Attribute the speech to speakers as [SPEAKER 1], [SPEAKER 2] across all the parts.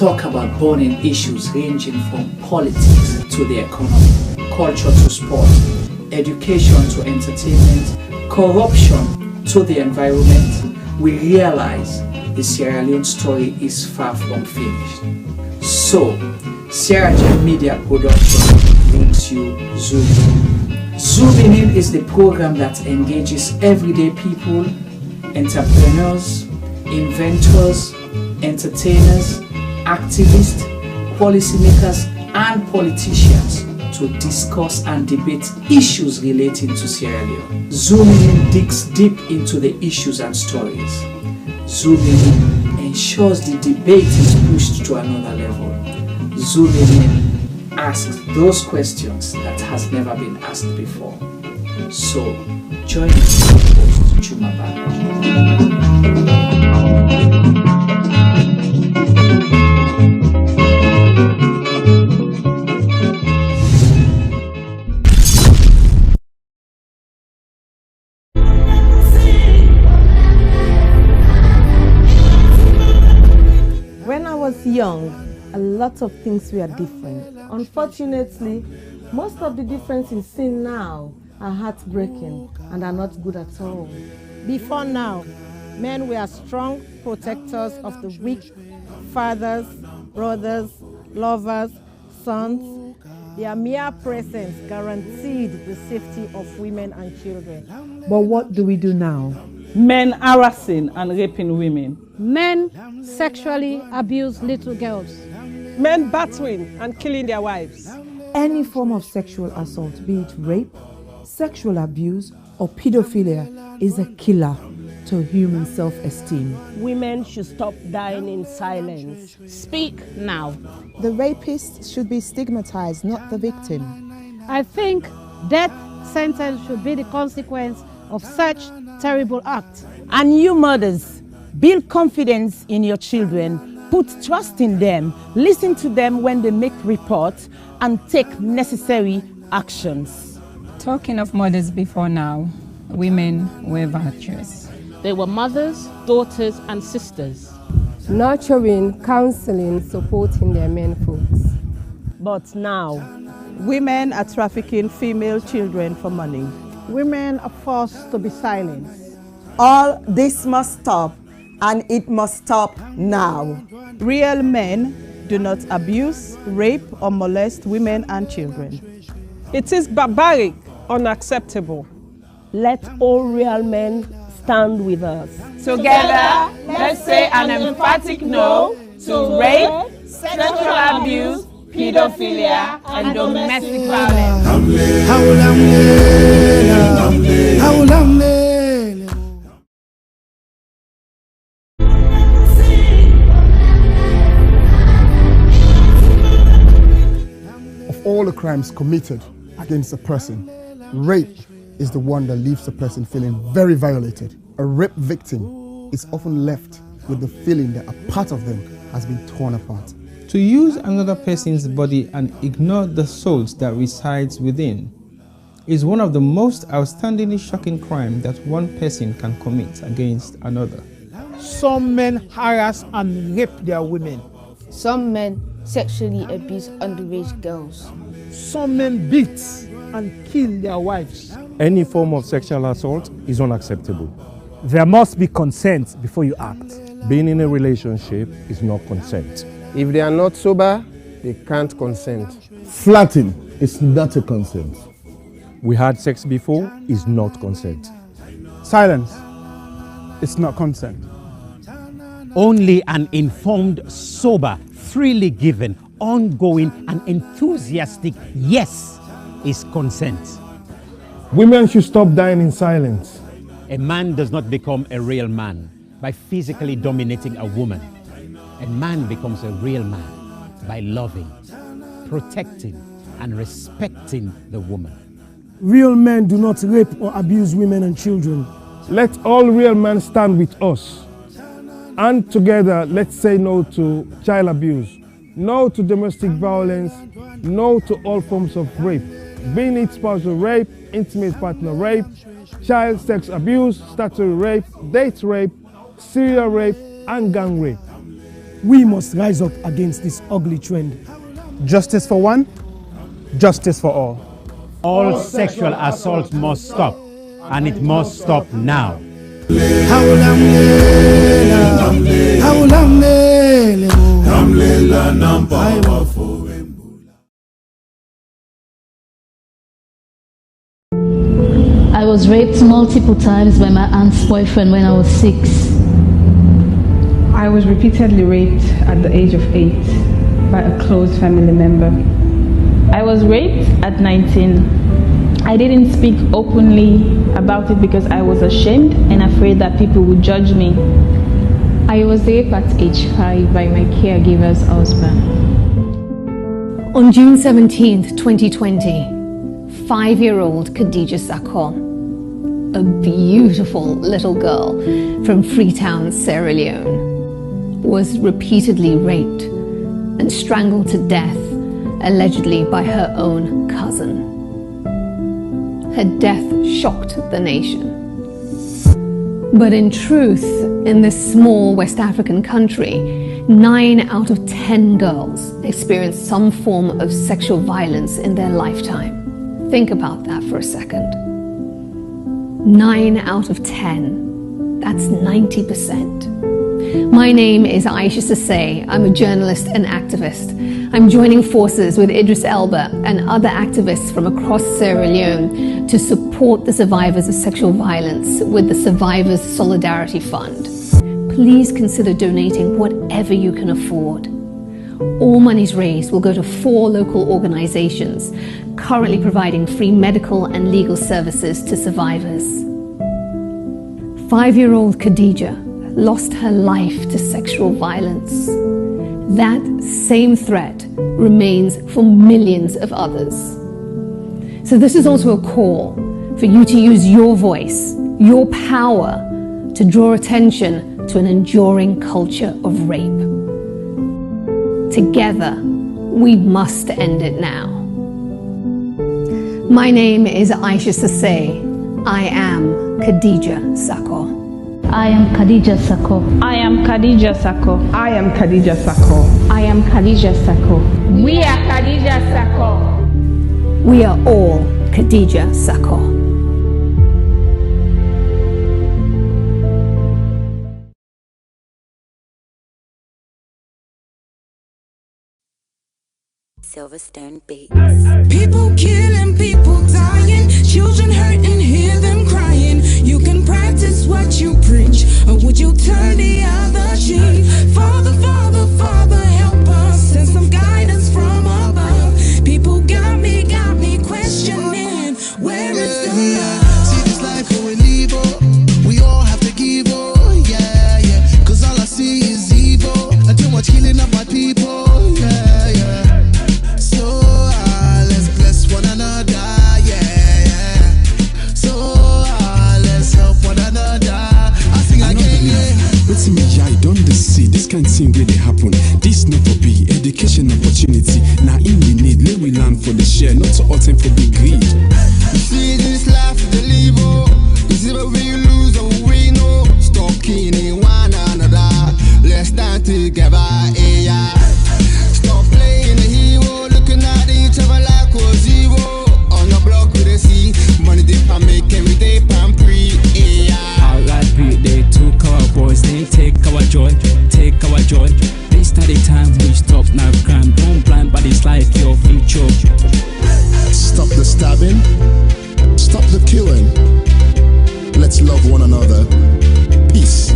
[SPEAKER 1] talk about burning issues ranging from politics to the economy, culture to sport, education to entertainment, corruption to the environment, we realize the Sierra Leone story is far from finished. So, Sierra Leone Media Production brings you Zoom In. Zoom In is the program that engages everyday people, entrepreneurs, inventors, entertainers, activists, policymakers, and politicians to discuss and debate issues relating to Sierra Leone. Zoom In digs deep into the issues and stories. Zoom In ensures the debate is pushed to another level. Zoom In asks those questions that has never been asked before. So, join us, host Chuma Band.
[SPEAKER 2] When I was young, a lot of things were different. Unfortunately, most of the differences seen now are heartbreaking and are not good at all.
[SPEAKER 3] Before now, men were strong protectors of the weak, fathers, brothers, lovers, sons. Their mere presence guaranteed the safety of women and children.
[SPEAKER 4] But what do we do now?
[SPEAKER 5] Men harassing and raping women.
[SPEAKER 6] Men sexually abuse little girls.
[SPEAKER 7] Men battering and killing their wives.
[SPEAKER 4] Any form of sexual assault, be it rape, sexual abuse, or pedophilia, is a killer to human self-esteem.
[SPEAKER 3] Women should stop dying in silence.
[SPEAKER 6] Speak now.
[SPEAKER 8] The rapist should be stigmatized, not the victim.
[SPEAKER 6] I think death sentence should be the consequence of such terrible act.
[SPEAKER 9] And you mothers, build confidence in your children, put trust in them, listen to them when they make reports, and take necessary actions.
[SPEAKER 10] Talking of mothers before now, women were virtuous.
[SPEAKER 6] They were mothers, daughters, and sisters.
[SPEAKER 11] Nurturing, counseling, supporting their men folks.
[SPEAKER 3] But now,
[SPEAKER 7] women are trafficking female children for money.
[SPEAKER 3] Women are forced to be silenced.
[SPEAKER 12] All this must stop, and it must stop now.
[SPEAKER 7] Real men do not abuse, rape, or molest women and children. It is barbaric, unacceptable.
[SPEAKER 3] Let all real men stand with us.
[SPEAKER 13] Together, let's say an emphatic no to rape, sexual abuse, pedophilia, and domestic violence.
[SPEAKER 14] Of all the crimes committed against a person, rape is the one that leaves the person feeling very violated. A rape victim is often left with the feeling that a part of them has been torn apart.
[SPEAKER 15] To use another person's body and ignore the souls that resides within is one of the most outstandingly shocking crimes that one person can commit against another.
[SPEAKER 16] Some men harass and rape their women.
[SPEAKER 17] Some men sexually abuse underage girls.
[SPEAKER 16] Some men beat and kill their wives.
[SPEAKER 18] Any form of sexual assault is unacceptable.
[SPEAKER 19] There must be consent before you act.
[SPEAKER 18] Being in a relationship is not consent.
[SPEAKER 20] If they are not sober, they can't consent.
[SPEAKER 2] Flirting is not a consent.
[SPEAKER 18] We had sex before is not consent.
[SPEAKER 16] Silence is not consent.
[SPEAKER 9] Only an informed, sober, freely given, ongoing and enthusiastic yes is consent.
[SPEAKER 2] Women should stop dying in silence.
[SPEAKER 9] A man does not become a real man by physically dominating a woman. A man becomes a real man by loving, protecting, and respecting the woman.
[SPEAKER 15] Real men do not rape or abuse women and children.
[SPEAKER 2] Let all real men stand with us. And together, let's say no to child abuse, no to domestic violence, no to all forms of rape, being it spousal rape, intimate partner rape, child sex abuse, statutory rape, date rape, serial rape, and gang rape. We must rise up against this ugly trend.
[SPEAKER 18] Justice for one, justice for all.
[SPEAKER 9] All sexual assault must stop, and it must stop now.
[SPEAKER 21] I was raped multiple times by my aunt's boyfriend when I was 6.
[SPEAKER 10] I was repeatedly raped at the age of 8 by a close family member.
[SPEAKER 5] I was raped at 19. I didn't speak openly about it because I was ashamed and afraid that people would judge me.
[SPEAKER 22] I was raped at age 5 by my caregiver's husband.
[SPEAKER 23] On June 17th, 2020, 5-year-old Khadija Sakho, a beautiful little girl from Freetown, Sierra Leone, was repeatedly raped and strangled to death, allegedly by her own cousin. Her death shocked the nation. But in truth, in this small West African country, 9 out of 10 girls experience some form of sexual violence in their lifetime. Think about that for a second. 9 out of 10. That's 90%. My name is Aisha Sase. I'm a journalist and activist. I'm joining forces with Idris Elba and other activists from across Sierra Leone to support the survivors of sexual violence with the Survivors Solidarity Fund. Please consider donating whatever you can afford. All monies raised will go to 4 local organizations currently providing free medical and legal services to survivors. 5-year-old Khadija lost her life to sexual violence. That same threat remains for millions of others. So this is also a call for you to use your voice, your power, to draw attention to an enduring culture of rape. Together, we must end it now. My name is Aisha Sase. I am Khadija Sakho.
[SPEAKER 21] I am Khadija Sakho.
[SPEAKER 5] I am Khadija Sakho.
[SPEAKER 7] I am Khadija Sakho.
[SPEAKER 22] I am Khadija Sakho.
[SPEAKER 13] We are Khadija Sakho.
[SPEAKER 23] We are all Khadija Sakho.
[SPEAKER 24] Silverstone Beats.
[SPEAKER 25] People killing, people dying, children hurting, hear them crying. You can practice what you preach, or would you turn the other cheek? Father, Father, Father, help us, send some guidance from above. People got me questioning, where is the love?
[SPEAKER 26] See this life going evil, we all have to give, oh yeah, yeah. Cause all I see is evil, and too much killing of my people, yeah, yeah. Let's bless one another, yeah, yeah. So let's help one another. I sing again, yeah.
[SPEAKER 27] But see me, I don't see this kind of thing really happen. This not to be education opportunity. Now in we need, let we learn for the share, not to all time for big greed.
[SPEAKER 26] You see this life, the live, is it we lose or we know? Stop killing one another. Let's stand together, yeah. Stop playing the hero, looking at each other like a zero. On the block with a C, money they pan make every day pan pre, yeah.
[SPEAKER 28] Outright beat, they took our boys, they take our joy, take our joy. They started time, we stop now crime. Don't blind bodies like your future.
[SPEAKER 26] Stop the stabbing, stop the killing. Let's love one another. Peace.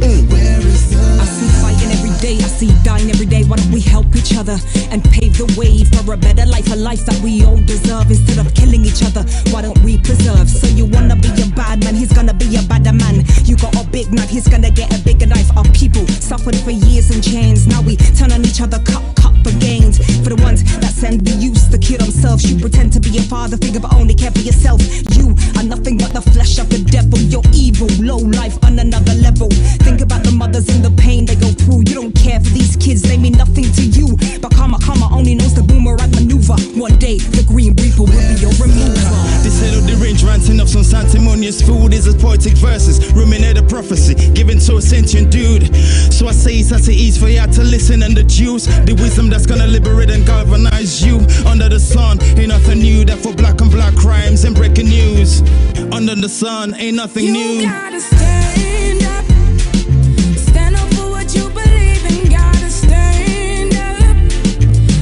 [SPEAKER 25] Where is the
[SPEAKER 29] I see fighting every day, I see dying every day. Why don't we help each other and pave the way for a better life, a life that we all deserve? Instead of killing each other, why don't we preserve? So you wanna be a bad man, he's gonna be a badder man. You got a big knife, he's gonna get a bigger knife. Our people suffered for years in chains. Now we turn on each other, cut for gains. For the ones that send the youth to kill themselves, you pretend to be a father figure but only care for yourself. You are nothing but the flesh of the devil. You're evil, low life on another level. Think about the mothers and the pain they go through. You don't care for these kids, they mean nothing to you. But karma only knows the boomerang maneuver. One day the green reaper will be your remover.
[SPEAKER 27] They settle the range, ranting of
[SPEAKER 26] Some sanctimonious food is as poetic verses, ruminate a prophecy given to a sentient dude. So I say it's as it is for you to listen and deduce the wisdom that's gonna liberate and galvanize you. Under the sun ain't nothing new, that for black on black crimes and breaking news. Under the sun ain't nothing new.
[SPEAKER 25] You gotta stand up. Stand up for what you believe in. Gotta stand up.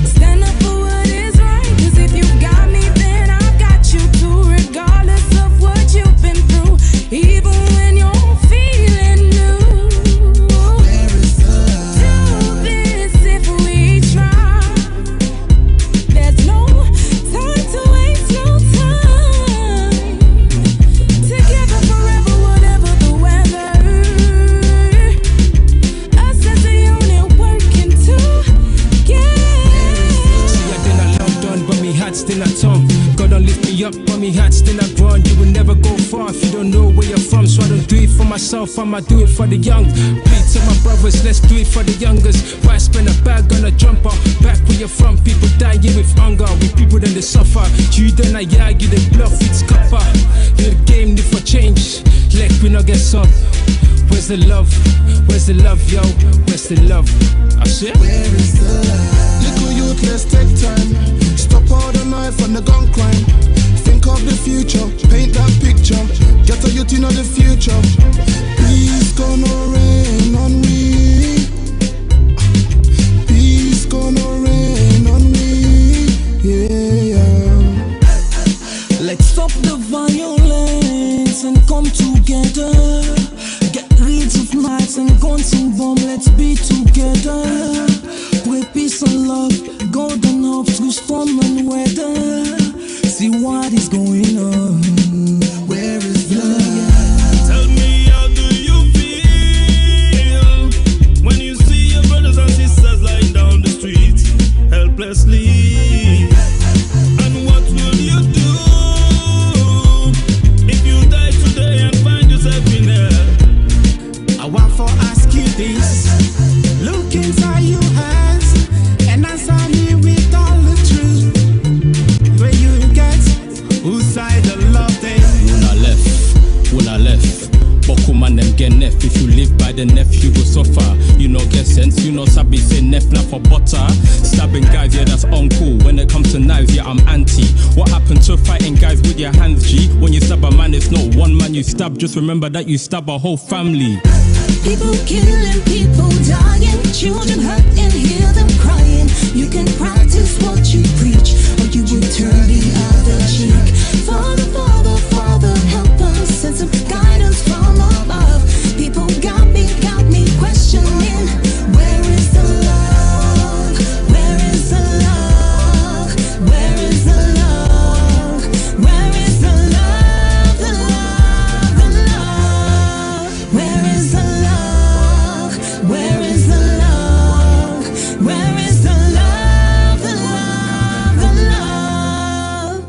[SPEAKER 25] Stand up for what is right. 'Cause if you got me, then I've got you too. Regardless of what you've been through, even when you're feeling new. Where is the love? Do this if we try. There's no time to waste, no time. Together forever, whatever the weather. Us as a unit working together.
[SPEAKER 28] See, I did not London, but me heart still at home. God don't lift me up, but me heart still at ground. You will never go far if you don't know where you're from. So I don't do it for myself, I'ma do it for the young. Please tell my brothers, let's do it for the youngest. Why spend a bag on a jumper? Back where you're from, people dying with hunger. With people then they suffer. You then I argue, they bluff, it's copper. In the game, need for change. Like we not get some. Where's the love? Where's the love, yo? Where's the love? I said,
[SPEAKER 26] Where is the love? Little youth, let's take time. Stop all the knife and the gun crime. Think of the future, paint that picture. Get a youth in the future. Peace gonna rain on me. Peace gonna rain on me. Yeah.
[SPEAKER 29] Let's stop the violence and come together. Get rid of knives and guns and bomb. Let's be together. With peace and love, golden hope through storm and weather. See what is going on. Where is the love?
[SPEAKER 26] Tell me, how do you feel when you see your brothers and sisters lying down the street helplessly? And what will you do if you die today and find yourself in hell? I want to ask you this. Look inside your eyes and answer me with all the truth. Where you get whose side the love they?
[SPEAKER 28] When I left. Boku man them get nef. If you live by the nef, you go suffer. You know get sense, you know sabi say nef not for butter. Stabbing guys, yeah that's uncool. When it comes to knives, yeah I'm anti. What happened to fighting guys with your hands, G? When you stab a man, it's not one man you stab. Just remember that you stab a whole family.
[SPEAKER 29] People killing, people dying, children hurt and hear them crying. You can practice what you preach, or you will turn the other cheek. Father, Father, Father, help us, send some guidance from above. People got me questioning. Where is the love? Where is the love? Where is the love? Where is the love? The love, the love. Where is the love? Where is the love? Where is the love? The love, the love.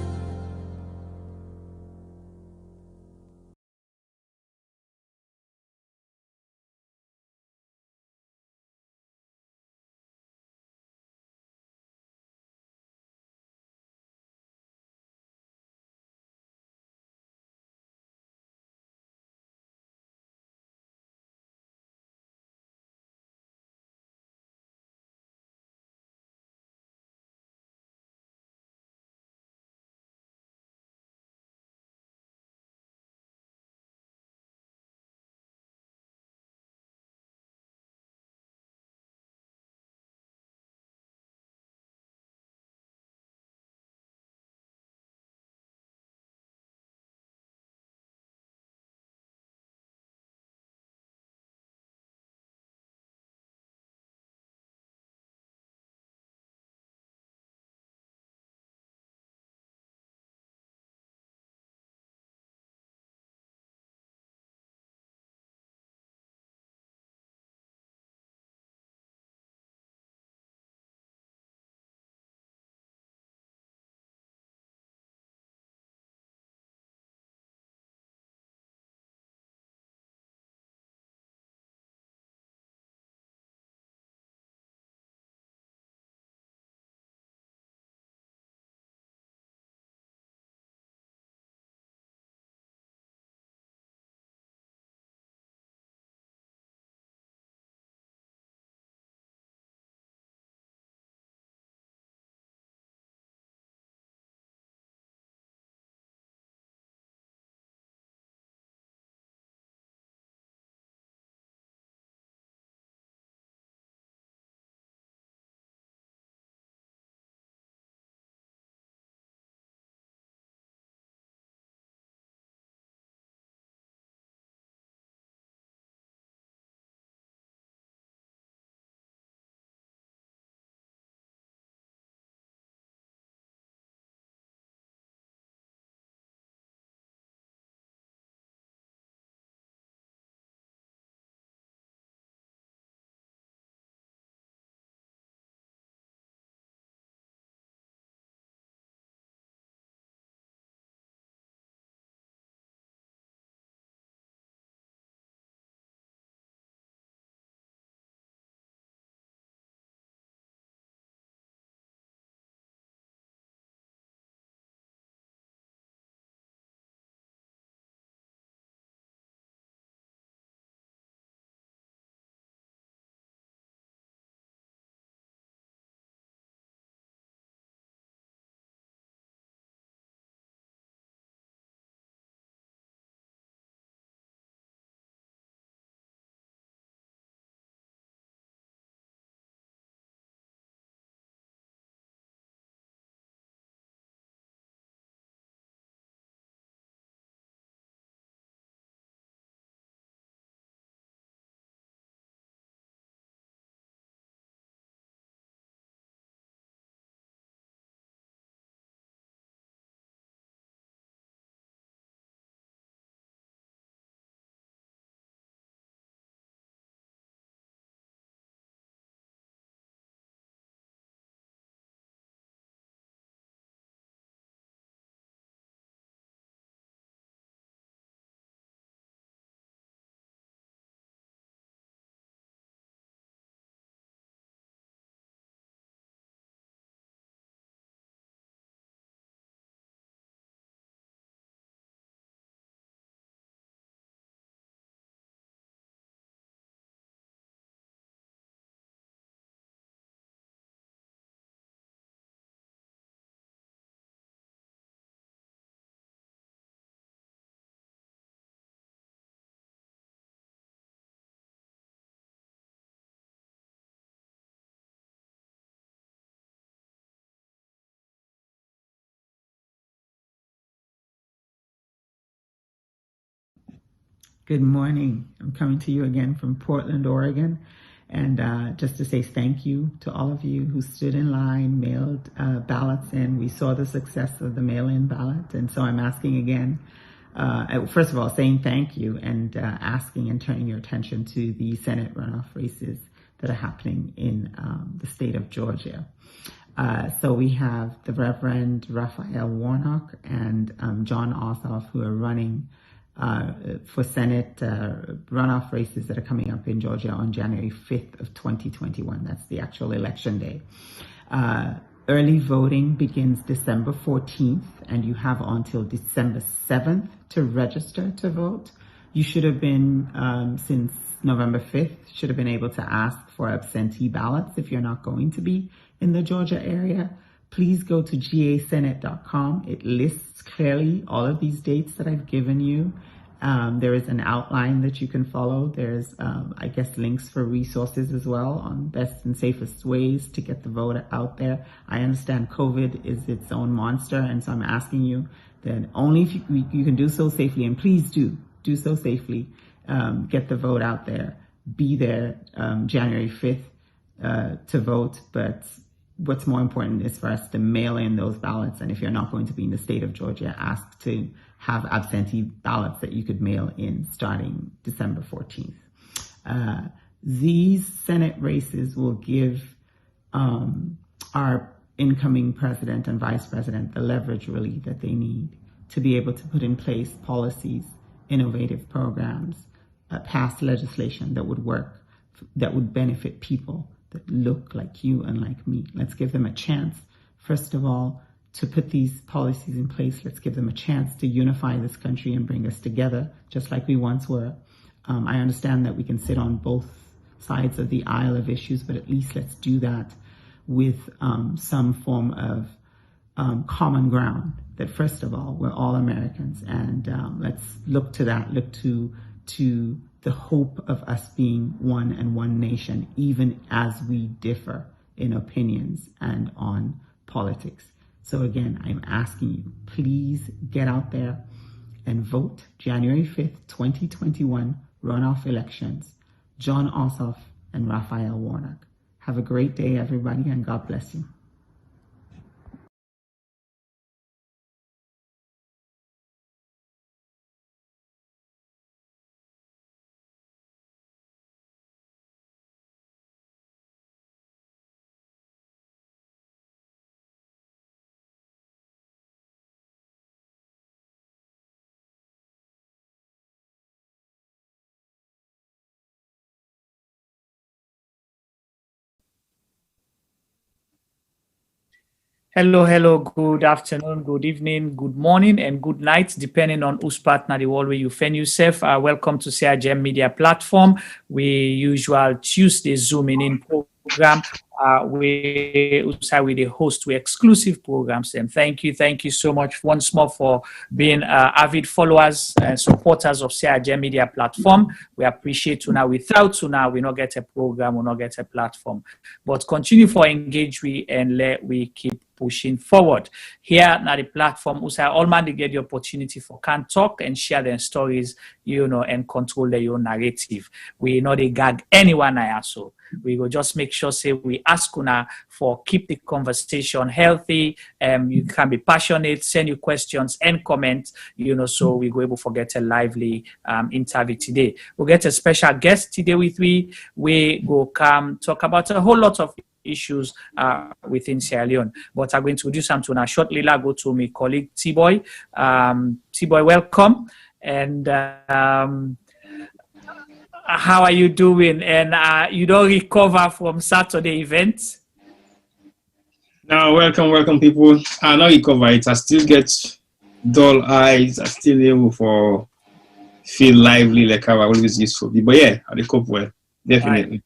[SPEAKER 1] Good morning. I'm coming to you again from Portland, Oregon. And just to say thank you to all of you who stood in line, mailed ballots in. We saw the success of the mail-in ballot. And so I'm asking again, first of all, saying thank you and asking and turning your attention to the Senate runoff races that are happening in the state of Georgia. So we have the Reverend Raphael Warnock and John Ossoff, who are running for Senate runoff races that are coming up in Georgia on January 5th of 2021. That's the actual election day. Early voting begins December 14th, and you have until December 7th to register to vote. You should have been, since November 5th, should have been able to ask for absentee ballots if you're not going to be in the Georgia area. Please go to gasenate.com. It lists clearly all of these dates that I've given you. There is an outline that you can follow. There's, I guess, links for resources as well on best and safest ways to get the vote out there. I understand COVID is its own monster, and so I'm asking you that only if you can do so safely, and please do so safely, get the vote out there. Be there January 5th to vote, but what's more important is for us to mail in those ballots. And if you're not going to be in the state of Georgia, ask to have absentee ballots that you could mail in starting December 14th. These Senate races will give our incoming president and vice president the leverage really that they need to be able to put in place policies, innovative programs, pass legislation that would work, that would benefit people that look like you and like me. Let's give them a chance, first of all, to put these policies in place. Let's give them a chance to unify this country and bring us together, just like we once were. I understand that we can sit on both sides of the aisle of issues, but at least let's do that with some form of common ground, that first of all, we're all Americans, and let's look to that, look to the hope of us being one and one nation, even as we differ in opinions and on politics. So again, I'm asking you, please get out there and vote January 5th, 2021, runoff elections. John Ossoff and Raphael Warnock. Have a great day, everybody, and God bless you.
[SPEAKER 3] Hello, good afternoon, good evening, good morning, and good night, depending on whose partner the world where you find yourself. Welcome to CIGM Media Platform. We usual Tuesday Zooming in program. We the host with exclusive programs, and thank you so much once more for being avid followers and supporters of CIGM Media Platform. We appreciate you now. Without you now, we not get a program, we not get a platform. But continue for engage we and let we keep pushing forward. Here now the platform, all man they get the opportunity for can talk and share their stories, and control their own narrative. We know they gag anyone I so. We will just make sure say we ask una for keep the conversation healthy. You can be passionate, send your questions and comments, so we go able to get a lively interview today. We'll get a special guest today with me. We go come talk about a whole lot of issues within Sierra Leone. But I'm going to introduce them to now shortly. I'll go to my colleague T-Boy. T-Boy, welcome. And how are you doing? And you don't recover from Saturday event?
[SPEAKER 27] No, welcome, people. I not recover it. I still get dull eyes. I still able for feel lively like how I always used to be. But yeah, I cope well, definitely.
[SPEAKER 3] Right.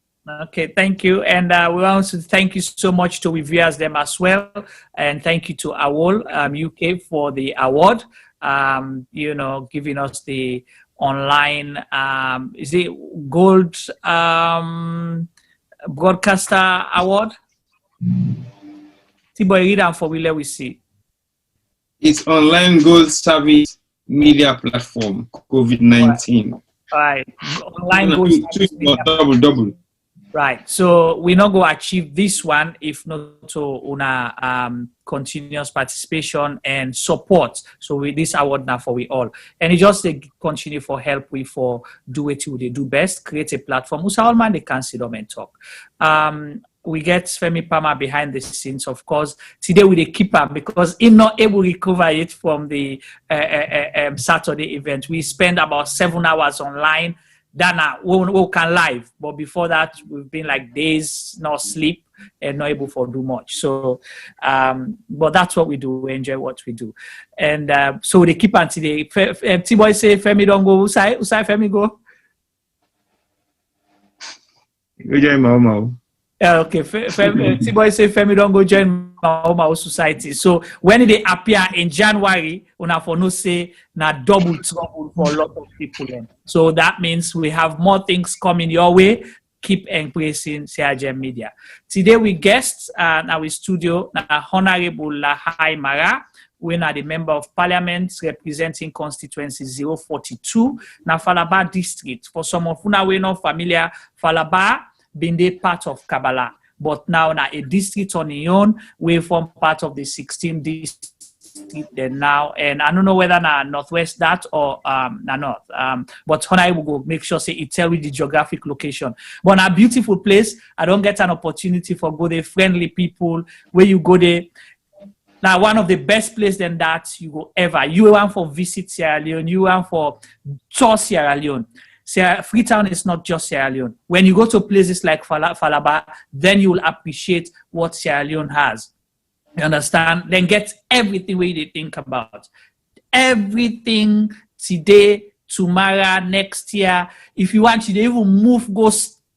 [SPEAKER 3] Okay, thank you. And we want to thank you so much to reviewers them as well. And thank you to AWOL UK for the award, giving us the online, is it Gold Broadcaster Award? T-Boy, read down for we let we see.
[SPEAKER 27] It's online Gold Service Media Platform, COVID-19.
[SPEAKER 3] Right. Online goes
[SPEAKER 27] double.
[SPEAKER 3] Right. So we're not going to achieve this one if not to una continuous participation and support. So with this award now for we all. And it just continue for help we for do it they do best, create a platform. Who's all man they can sit down and talk. We get Femi Palmer behind the scenes, of course. Today we keep him because he's not able to recover it from the Saturday event. We spend about 7 hours online. Then we can live, but before that we've been like days no sleep and not able to do much. So, but that's what we do. We enjoy what we do, and so they keep on today. T-boy say Femi don't go. Usai Femi go.
[SPEAKER 27] We join Mau.
[SPEAKER 3] Okay, T-boy say Femi don't go join Mau Society. So when they appear in January, una for no say na double trouble for a lot of people. So that means we have more things coming your way. Keep embracing CRGM Media. Today we guests in our studio Honorable Lahai Marah. We are the member of Parliament representing Constituency 042 na Falaba District. For some of you we not familiar, Falaba been the part of Kabbalah, but now a district on its own. We form part of the 16 district then now, and I don't know whether na northwest that or na north. But Honai will go make sure say it tell you the geographic location. But a beautiful place. I don't get an opportunity for go there, friendly people where you go there. Now, one of the best places than that you go ever. You want for visit Sierra Leone, you want for tour Sierra Leone. Freetown is not just Sierra Leone. When you go to places like Falaba, then you will appreciate what Sierra Leone has. You understand? Then get everything where you think about. Everything today, tomorrow, next year. If you want to even move, go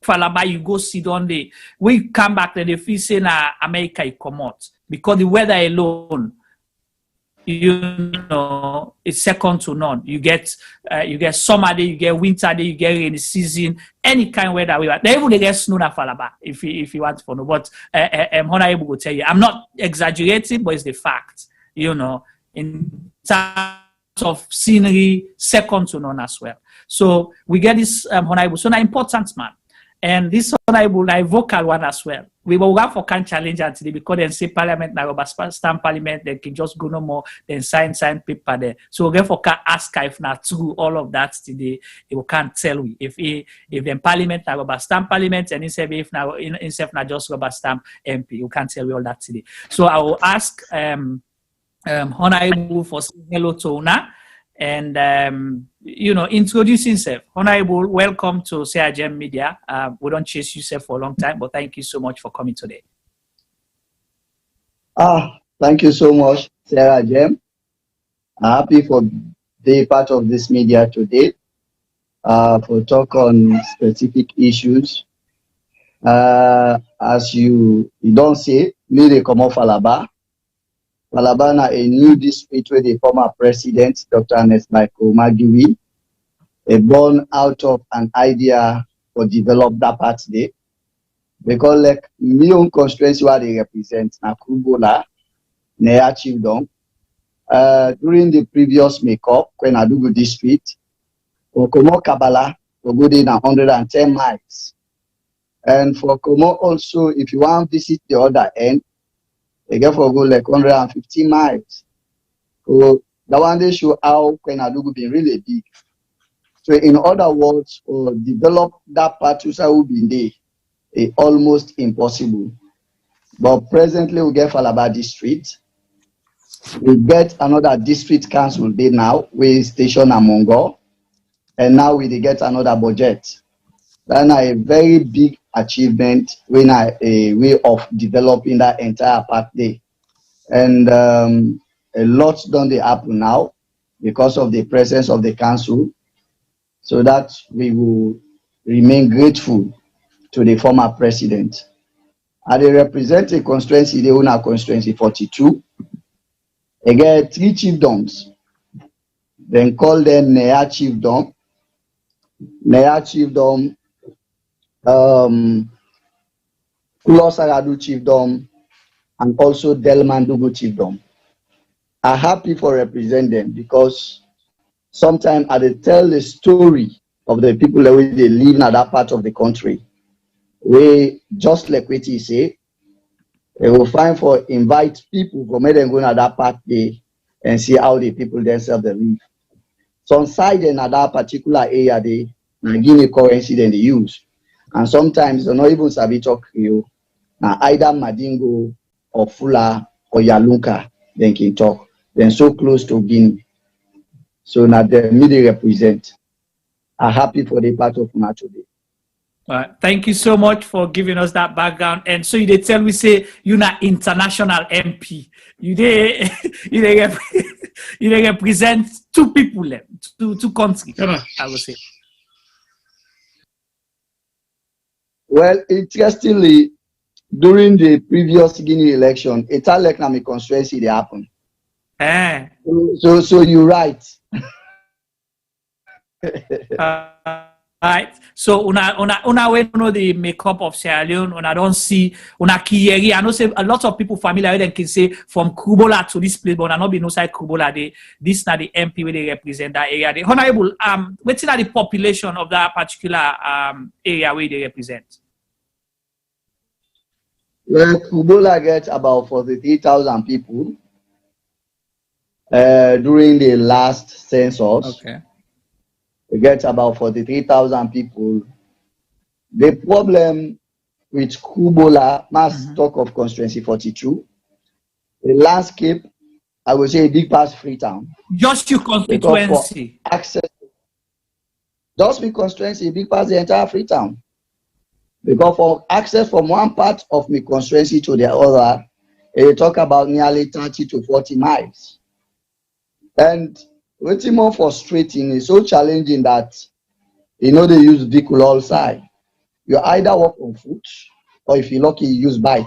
[SPEAKER 3] Falaba, you go sit on there. When you come back, then they feel say na America you come out. Because the weather alone, you know, it's second to none. You get summer day, you get winter day, you get rainy season, any kind of weather we want. They even get snow na Falaba if you want to know. But I'm not able to tell you. I'm not exaggerating, but it's the fact. You know, in terms of scenery, second to none as well. So we get this honorable, so an important man. And this honorable, like vocal one as well. We will go for can challenge today because they say Parliament, na rubber stamp Parliament, they can just go no more, then sign paper there. So we for can ask if not true all of that today. We can't tell we if the Parliament na rubber stamp Parliament and instead if now just rubber stamp MP, we can't tell we all that today. So I will ask honorable for saying hello to Una. And, you know, introduce himself. Honorable, welcome to CRGM Media. We don't chase you, sir, for a long time, but thank you so much for coming today.
[SPEAKER 4] Thank you so much, CRGM. I'm happy for being part of this media today for talk on specific issues. As you don't say, me they come off Falaba. Falaba na a new district where the former president, Dr. Ernest Michael Magiwi, born out of an idea for develop that part there. Because like my own constituency where they represent na Kubola, Nea Chiefdom. During the previous makeup, when I do go district, for Komo Kabbalah, we go there 110 miles. And for Komo also, if you want to visit the other end, they get for go like 150 miles. So that one they show how Kwenadugu been really big. So in other words, for develop that part who been there, it's almost impossible. But presently we get Falaba District. We get another district council there now, we station Amongo, and now we get another budget. That's a very big achievement when a way of developing that entire part there. And a lot done happen now because of the presence of the council. So that we will remain grateful to the former president. And they represent a constituency, they own a constituency 42. They get 3 chiefdoms. Then call them Nea Chiefdom. Nea Chiefdom. Kulo Saradu Chiefdom and also Delmandugu Chiefdom. I'm happy for representing them because sometimes I tell the story of the people that they live in that part of the country. We just like what he say, they will find for invite people from where they go to that part there and see how the people themselves they live. Some side in that particular area they Guinea currency then they use. And sometimes they're not even sabi talk Creole. Now either Madingo or Fula or Yalunka then can talk. Then so close to Guinea. So now the media represent are happy for the part of Una today.
[SPEAKER 3] Thank you so much for giving us that background. And so you did tell me say you're not international MP. You did you represent two people, two countries. I would say.
[SPEAKER 4] Well, interestingly, during the previous Guinea election, it's like my constituency they happened. So you're right.
[SPEAKER 3] Right. So una we know the makeup of Sierra Leone, una don't see una Kiyeri. I know say a lot of people familiar with them can say from Krubola to this place, but una not be no side Krubola. This not the MP where they represent that area. The honorable what's the population of that particular area where they represent?
[SPEAKER 4] Well, Krubola gets about 43,000 people during the last census.
[SPEAKER 3] Okay.
[SPEAKER 4] We get about 43,000 people. The problem with Krubola, mass talk of constituency 42, the landscape, I would say a big past Freetown.
[SPEAKER 3] Just your constituency.
[SPEAKER 4] Access, just my constituency, a big past the entire Freetown. Because for access from one part of my constituency to the other, they talk about nearly 30 to 40 miles. And what's more frustrating is so challenging that they use vehicle all side. You either walk on foot or if you're lucky, you use bike.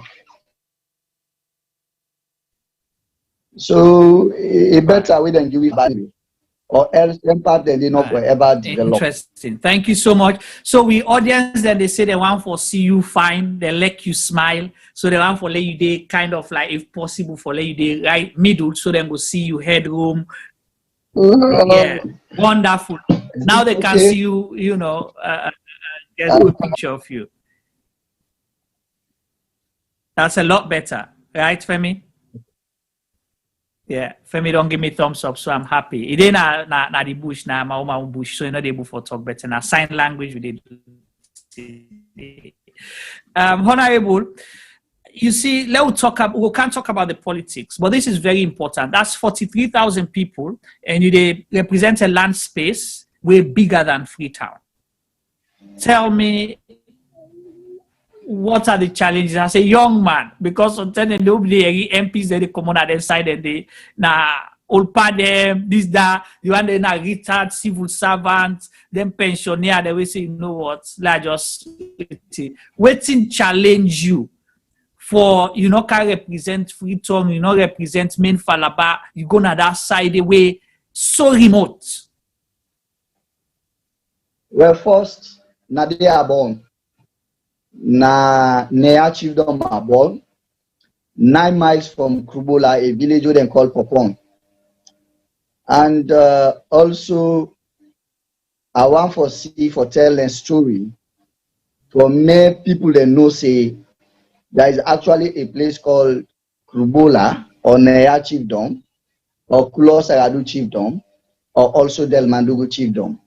[SPEAKER 4] So a better way than give it back, or else impact they not forever develop.
[SPEAKER 3] Interesting. Thank you so much. So we audience that they say they want for see you fine, they let you smile. So they want for let you day kind of like if possible for let you day right middle so then go see you headroom. Yeah, wonderful. Now they can see you, get a good picture of you. That's a lot better, right, Femi? Yeah, Femi don't give me thumbs up, so I'm happy. It ain't na the bush, na my own bush, so you're not able to talk better. Now, sign language we did. Honorable, you see, we can't talk about the politics, but this is very important. That's 43,000 people, and they represent a land space way bigger than Freetown. Tell me, what are the challenges as a young man? Because sometimes nobody MPs they come on their side and they old part them, this, that, you want them retired civil servants, then pensioner, they will say, you know what, like just waiting challenge you. For can represent Freetown, represent main Falaba, you go na that side away so remote.
[SPEAKER 4] Well, first, na they are born. Na Nea Chiefdom are born. 9 miles from Krubola, a village they call Popon. And also, I want for tell a story for many people that know say. There is actually a place called Krubola or Nea Chiefdom or Kulo Saradu Chiefdom or also Del Mandugu Chiefdom.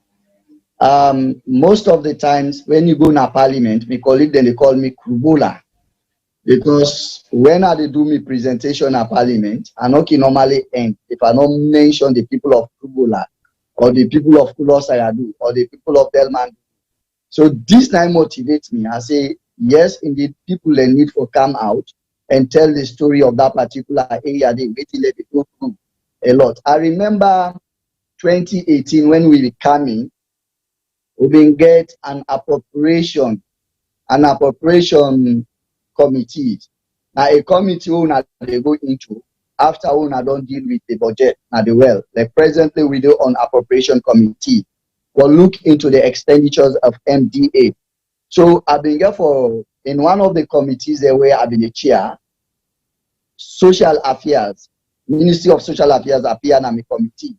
[SPEAKER 4] Most of the times when you go to Parliament, my colleague then they call me Krubola because when I do my presentation at Parliament, I know can normally end if I don't mention the people of Krubola or the people of Kulo Saradu or the people of Del Mandugu. So this time motivates me. I say, yes, indeed, people they need to come out and tell the story of that particular area. They waiting let it go through a lot. I remember 2018 when we were coming, we been get an appropriation committee. Now a committee they go into after we don't deal with the budget. Now they well. Like presently we do on appropriation committee. We'll look into the expenditures of MDA. So I've been here in one of the committees there where I've been a chair, social affairs, Ministry of Social Affairs appear in my committee.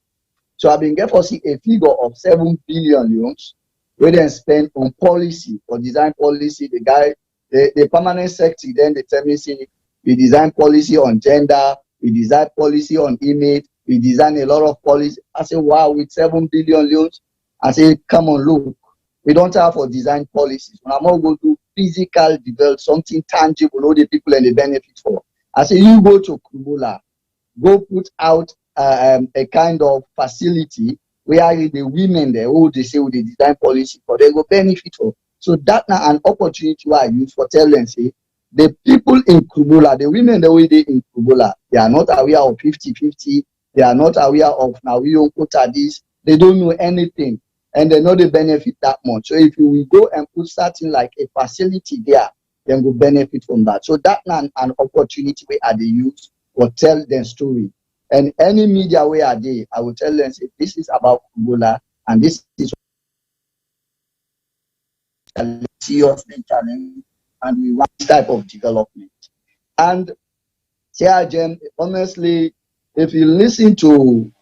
[SPEAKER 4] So I've been here for see a figure of 7 billion euros we then spend on policy, for design policy. The guy, the permanent secretary, then they tell me, see, we design policy on gender, we design policy on image, we design a lot of policy. I say, wow, with 7 billion loans. I say, come on, look, we don't have for design policies. When I'm all going to physical develop something tangible, all the people and the benefit for. I say, you go to Kubula, go put out a kind of facility where the women there, who they say with the design policy for, they go benefit for. So that now an opportunity where I use for tell them, say, the people in Kubula, the women the way they in Kubula, they are not aware of 50-50, they are not aware of now we don't put at this, they don't know anything, and they know they benefit that much. So if you will go and put something like a facility there, then will benefit from that. So that now an opportunity where they use or tell their story. And any media where are they, I will tell them, say, this is about Kubula, and this is seriously challenging, and we want this type of development. And Jem, honestly, if you listen to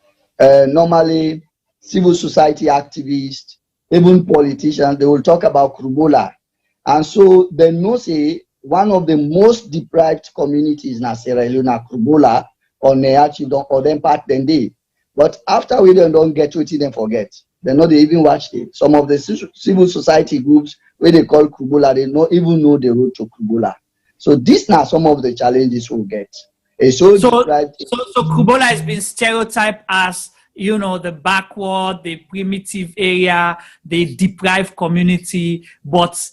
[SPEAKER 4] normally civil society activists, even politicians, they will talk about Kubula. And so they know, say, one of the most deprived communities in Sierra Leone, Kubula, or Neachi, or them part then they. But after we don't get to it, they forget. They know they even watch it. Some of the civil society groups where they call Kubula, they don't even know the road to Kubula. So these are some of the challenges we'll get. So
[SPEAKER 3] Kubula has been stereotyped as, you know, the backward, the primitive area, the deprived community, but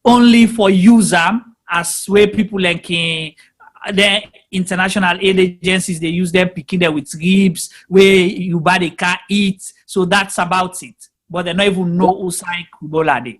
[SPEAKER 3] only for user, as where people like the international aid agencies, they use them picking them with ribs, where you buy the car, eat. So that's about it. But they don't even know who's like Kubula.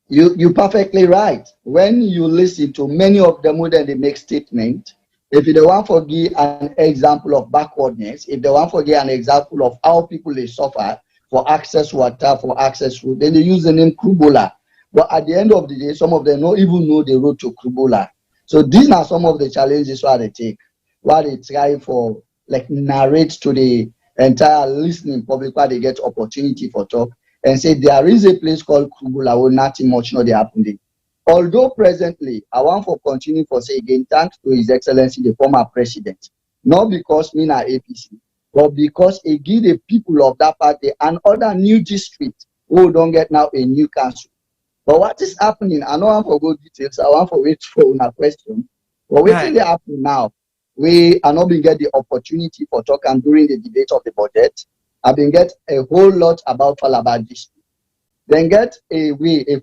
[SPEAKER 4] You're perfectly right. When you listen to many of them, when they make statement, if they want to give an example of backwardness, if they want to give an example of how people they suffer for access water, for access food, then they use the name Kubula. But at the end of the day, some of them don't even know the road to Kubula. So these are some of the challenges why they take, why they try for like narrate to the entire listening public, why they get opportunity for talk and say there is a place called Kubula where nothing much not happening. Although presently, I want to continue for say again, thanks to His Excellency the former president, not because me na APC, but because it give the people of that party and other new district who don't get now a new council. But what is happening? I don't want to go details. I want to wait for a question. But waiting they happen now, we are not being get the opportunity for talk and during the debate of the budget. I've been get a whole lot about Falaba District. Then get a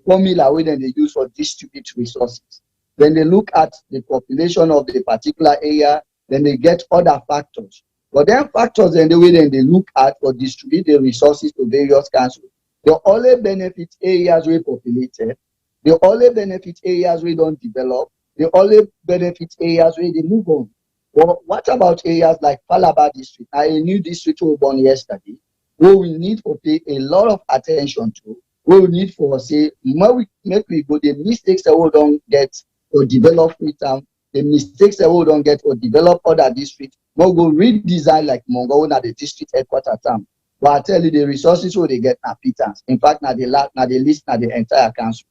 [SPEAKER 4] formula where then they use for distribute resources. Then they look at the population of the particular area. Then they get other factors. But then factors then the way then they look at or distribute the resources to various councils. They only benefit areas where populated. They only benefit areas where don't develop. They only benefit areas where they move on. Well, what about areas like Falaba District, a new district we were born yesterday, where we need to pay a lot of attention to, where we need for, say, we go, the mistakes that we don't get or develop Freetown, the mistakes that we don't get or develop other districts, we'll go redesign like Mongo, na the district headquarters town. But I tell you, the resources where they get na pittance. In fact, na the list, na the entire council.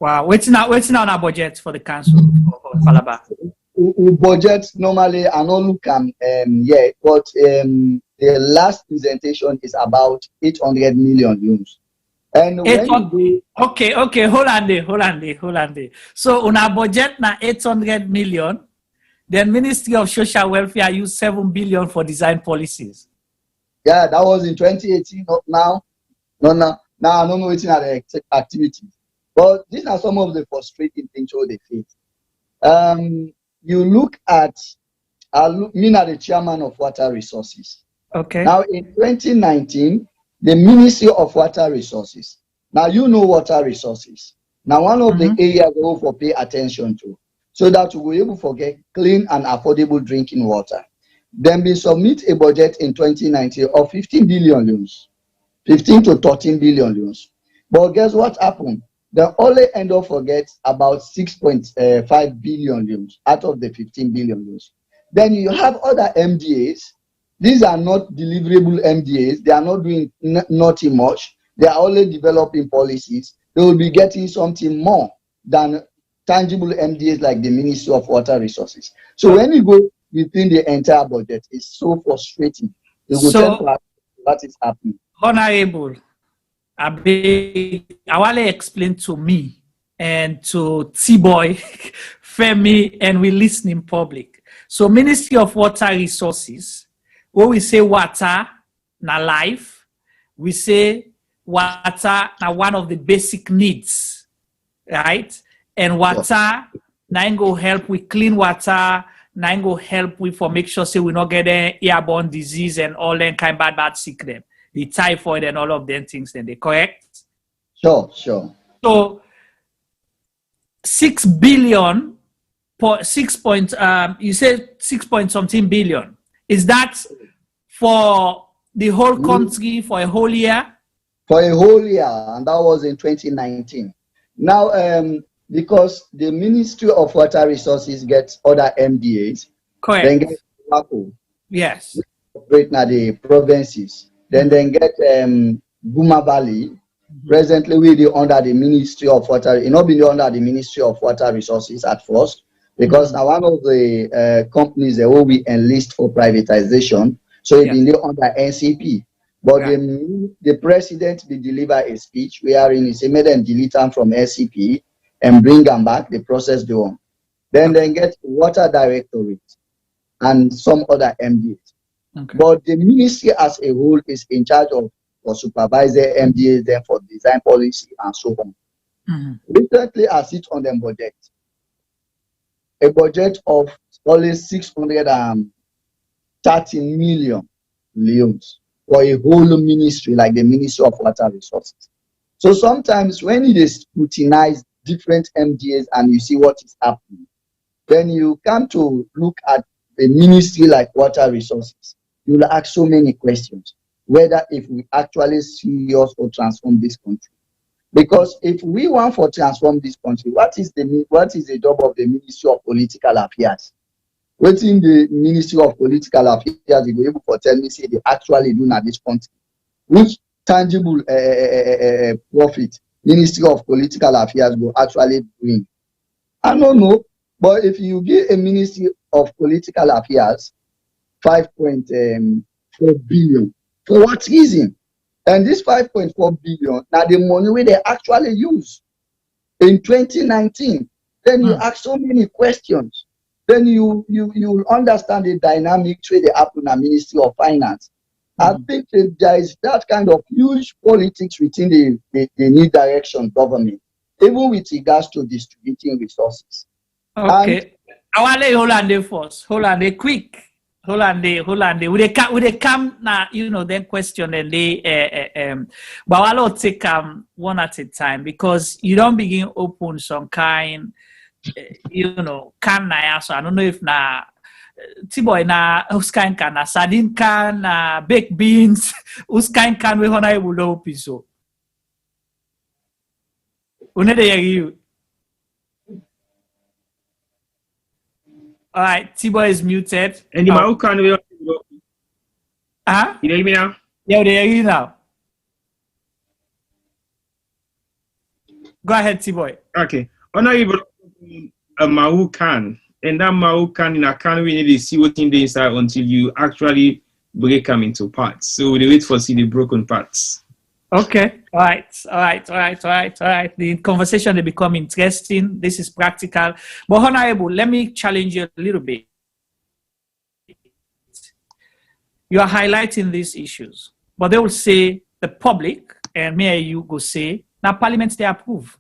[SPEAKER 3] Wow, what's now on our budget for the council for Falaba?
[SPEAKER 4] We budget normally, I don't look yeah, but the last presentation is about 800 million euros. And
[SPEAKER 3] okay, hold on there. So on our budget now 800 million, then Ministry of Social Welfare use 7 billion for design policies.
[SPEAKER 4] Yeah, that was in 2018. Now I don't know what's in the activities. But these are some of the frustrating things they face. You look at, me as the chairman of Water Resources.
[SPEAKER 3] Okay.
[SPEAKER 4] Now in 2019, the Ministry of Water Resources. Now you know water resources. Now one of the areas we will pay attention to, so that we will be able to get clean and affordable drinking water. Then we submit a budget in 2019 of 15 billion loans, 15 to 13 billion loans. But guess what happened? They only end up forget about 6.5 billion loans out of the 15 billion loans. Then you have other MDAs. These are not deliverable MDAs. They are not doing nothing much. they are only developing policies, they will be getting something more than tangible MDAs like the Ministry of Water Resources. So when you go within the entire budget, it's so frustrating. You will tell what is happening.
[SPEAKER 3] Honorable, I want to explain to me and to T-Boy, Femi, and we listen in public. So Ministry of Water Resources, when we say water, na life, we say water na one of the basic needs, right? And water na go help with clean water, na go help with for make sure say we not get airborne disease and all that kind of bad sickness, the typhoid and all of them things. Then they correct?
[SPEAKER 4] Sure.
[SPEAKER 3] So 6 billion, you said 6 point something billion. Is that for the whole country for a whole year?
[SPEAKER 4] For a whole year, and that was in 2019. Now, because the Ministry of Water Resources gets other MDAs,
[SPEAKER 3] correct?
[SPEAKER 4] Then get WACO.
[SPEAKER 3] Yes.
[SPEAKER 4] Operate now the provinces. Then get Buma Valley. Presently, we are under the Ministry of Water. It not been under the Ministry of Water Resources at first, because now one of the companies that will be enlist for privatization. So it's been there under NCP. But the president will deliver a speech wherein he say, made them delete them from NCP and bring them back, the process go on. Then they get Water Directorate and some other MDAs. But the ministry as a whole is in charge of for supervisor MDAs, then for design policy and so on. Recently, I sit on the budget. A budget of only 630 million leons for a whole ministry like the Ministry of Water Resources. So sometimes when you scrutinize different MDAs and you see what is happening, then you come to look at a ministry like Water Resources. You will ask so many questions, whether if we actually serious or transform this country. Because if we want to transform this country, what is the job of the Ministry of Political Affairs? What in the Ministry of Political Affairs you go able to tell me say they actually do in this country? Which tangible profit Ministry of Political Affairs will actually bring? I don't know, but if you give a Ministry of Political Affairs 5.4 billion, for what reason? And this 5.4 billion, now the money where they actually use in 2019, then you ask so many questions. Then you understand the dynamics where they happen in the Ministry of Finance. I think there is that kind of huge politics within the new direction government, even with regards to distributing resources.
[SPEAKER 3] Okay. I want to hold on there first. Hold on there quick. Hold on there. Would they come now, then question and they but I'll take one at a time, because you don't begin open some kind can na so I don't know if na T-Boy na uskain can na sardine can na baked beans uskain can we hona able to piso. You. All right, T-Boy is muted.
[SPEAKER 27] And the Mau can we?
[SPEAKER 3] You
[SPEAKER 27] hear me now?
[SPEAKER 3] Yeah, they hear you now. Go ahead, T-Boy.
[SPEAKER 27] Okay. Honorable a Mau can, and that Mau can in a can we need to see what's in the inside until you actually break them into parts. So we wait for see the broken parts.
[SPEAKER 3] Okay. All right. The conversation will become interesting. This is practical. But Honorable, let me challenge you a little bit. You are highlighting these issues, but they will say the public, and me and you go say, now Parliament they approve.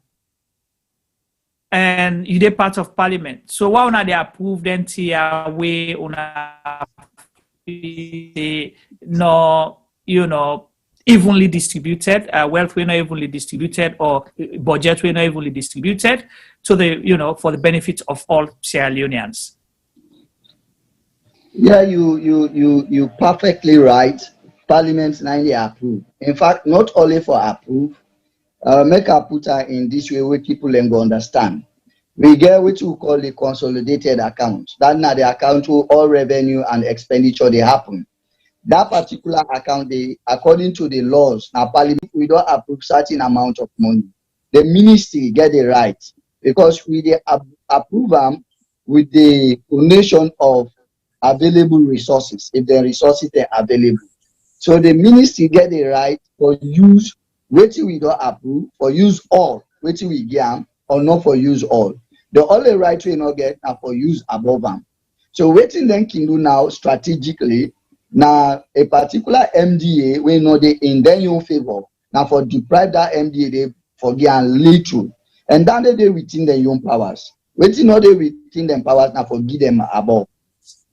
[SPEAKER 3] And you are part of Parliament. So why not they approve then way evenly distributed, wealth we're not evenly distributed, or budget we're not evenly distributed to the, for the benefit of all Sierra Leoneans.
[SPEAKER 4] Yeah, you perfectly right. Parliament 90 approve. In fact, not only for approve, make a put her in this way where people can go understand. We get what we call the consolidated account. That's not the account where all revenue and expenditure they happen. that particular account, according to the laws, now Parliament, we don't approve certain amount of money. The ministry get the right, because we approve them with the donation of available resources, if the resources are available. So the ministry get the right for use wetin we don't approve, for use all wetin we get, or not for use all. The only right we not get are for use above them. So wetin then can do now strategically, now a particular MDA we know they in their own favor. Now for deprive that MDA they forget and little, and then they within their own powers. Wetin not they within them powers now for give them above.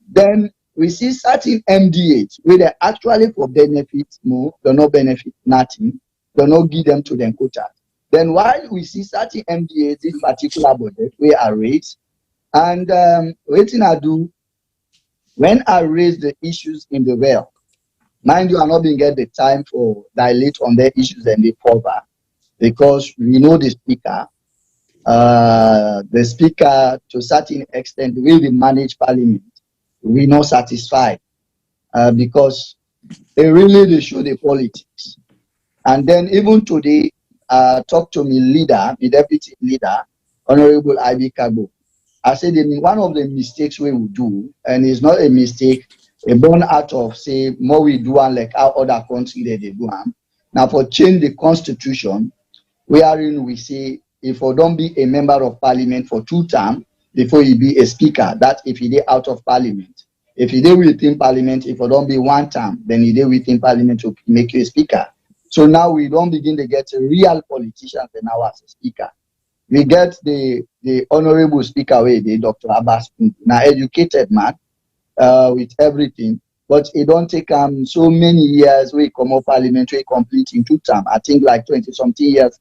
[SPEAKER 4] Then we see certain MDAs where they actually for benefit more, they not benefit nothing, they not give them to them quota. Then while we see certain MDAs, this particular budget, we are raised, and waiting I do, when I raise the issues in the well, mind you, I'm not being get the time for dilate on their issues and they cover, because we know the speaker to a certain extent, the way we manage Parliament, we not satisfied because they really show the politics. And then even today, talk to me leader, the deputy leader, Honorable Ivy Kago. I said one of the mistakes we will do, and it's not a mistake, a born out of say more we do and like how other countries they do. Now for change the constitution, we say if you don't be a member of Parliament for 2 terms before you be a speaker, that if you are out of Parliament. If you are within Parliament, if you don't be 1 term, then you are within Parliament to make you a speaker. So now we don't begin to get real politicians and now as a speaker. We get the honorable speaker way, the Dr. Abbas, now educated man with everything, but it don't take so many years we come up parliamentary complete in 2 terms. I think like 20-something years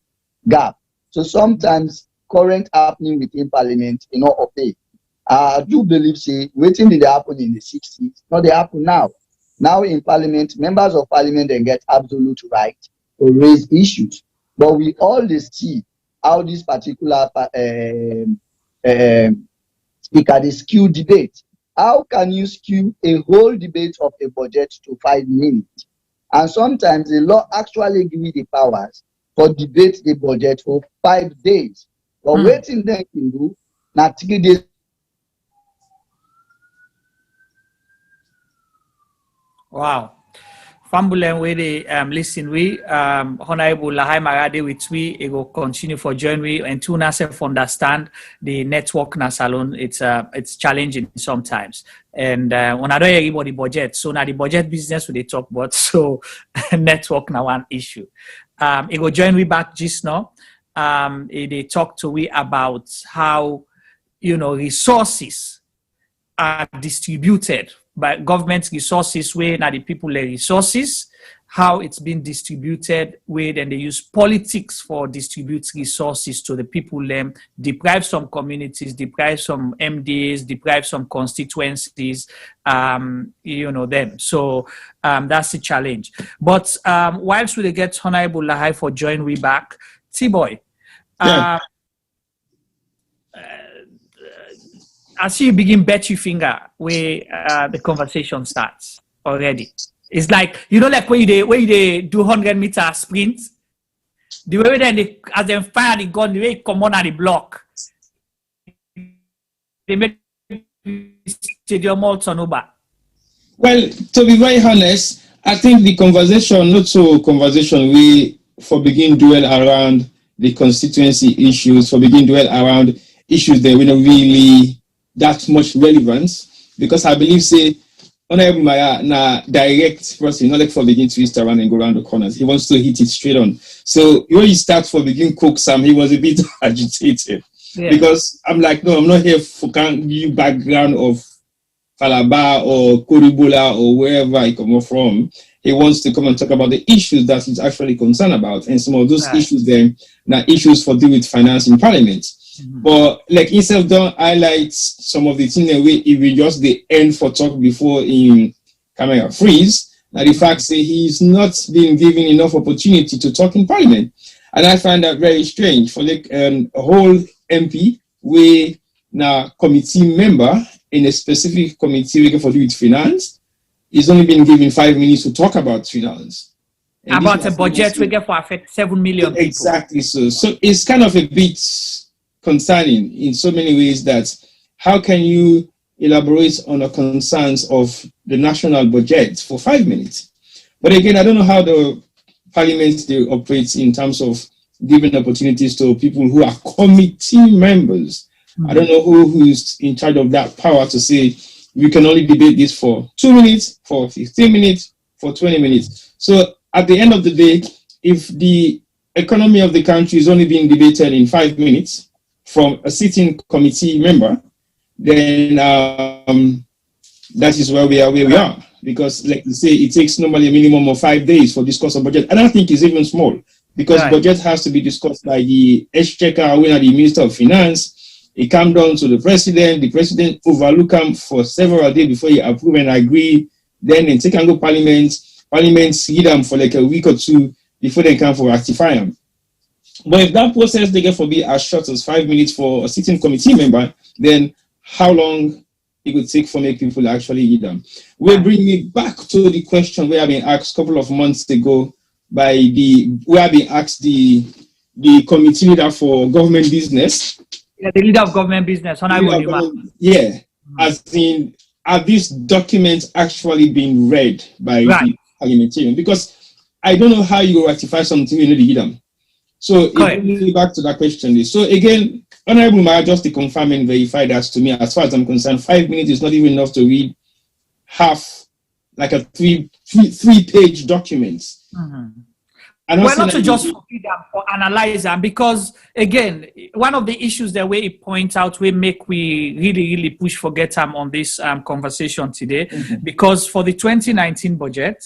[SPEAKER 4] gap. So sometimes current happening within Parliament, okay. I do believe say waiting did happen in the 60s, not they happen now. Now in Parliament, members of Parliament then get absolute right to raise issues. But we always see how this particular speaker they skew debate. How can you skew a whole debate of a budget to 5 minutes? And sometimes the law actually give you the powers for debate the budget for 5 days. But waiting then can do now 3 days.
[SPEAKER 3] Wow. Fambulen we the listen we Honorable Lahai Marah with we it will continue for join we and to self understand the network na salon it's challenging sometimes and when I don't hear about the budget so now the budget business we they talk about so network na one issue it will join we back just now they talk to we about how resources are distributed by government resources where now the people the resources, how it's been distributed, where then they use politics for distribute resources to the people, them deprive some communities, deprive some MDAs, deprive some constituencies, them. So that's a challenge. But whilst we get Honorable Lahai for join we back, T-Boy.
[SPEAKER 27] Yeah.
[SPEAKER 3] I see you begin bet your finger where the conversation starts already. It's like like when you do 100-meter sprint, the way then as they fire the gun, the way it come on at the block, they make stadium all turn over.
[SPEAKER 27] Well, to be very honest, I think the conversation, not so conversation, we for begin dwell around the constituency issues, for begin dwell around issues that we don't really that much relevance, because I believe say Honorable Maya na direct person, not like for begin to twist around and go around the corners. He wants to hit it straight on. So when you start for begin cook some, he was a bit agitated because I'm like, no, I'm not here for give you background of Falaba or Kuribola or wherever I come from. He wants to come and talk about the issues that he's actually concerned about, and some of those issues then are issues for dealing with finance in Parliament. But like himself don't highlight some of the things that if we just the end for talk before in camera freeze, now the fact say he's not been given enough opportunity to talk in Parliament. And I find that very strange for like a whole MP we now committee member in a specific committee working for do with finance. is only being given 5 minutes to talk about finance.
[SPEAKER 3] About a budget we get for affect 7 million people.
[SPEAKER 27] Exactly so. So it's kind of a bit concerning in so many ways that how can you elaborate on the concerns of the national budget for 5 minutes? But again, I don't know how the parliament they operate in terms of giving opportunities to people who are committee members. I don't know who's in charge of that power to say we can only debate this for 2 minutes, for 15 minutes, for 20 minutes. So at the end of the day, if the economy of the country is only being debated in 5 minutes from a sitting committee member, then that is where we are. Because, like you say, it takes normally a minimum of 5 days for discuss of budget. I don't think it's even small, because budget has to be discussed by the Exchequer, when the Minister of Finance. It comes down to the president overlook them for several days before he approve and agree. Then in take and go parliament see them for like a week or two before they come for ratify them. But if that process they get for be as short as 5 minutes for a sitting committee member, then how long it would take for make people actually eat them? We'll bring me back to the question we have been asked a couple of months ago by the committee leader for government business.
[SPEAKER 3] Yeah, the leader of government business.
[SPEAKER 27] Yeah, as in, are these documents actually being read by the parliamentarian? Because I don't know how you ratify something you need to them. So back to that question. So again, Honorable Maada, just to confirm and verify that to me, as far as I'm concerned, 5 minutes is not even enough to read half, like a three-page document.
[SPEAKER 3] Well, not to just read them or analyze them, because again, one of the issues that we point out, we really push for get them on this conversation today, because for the 2019 budget,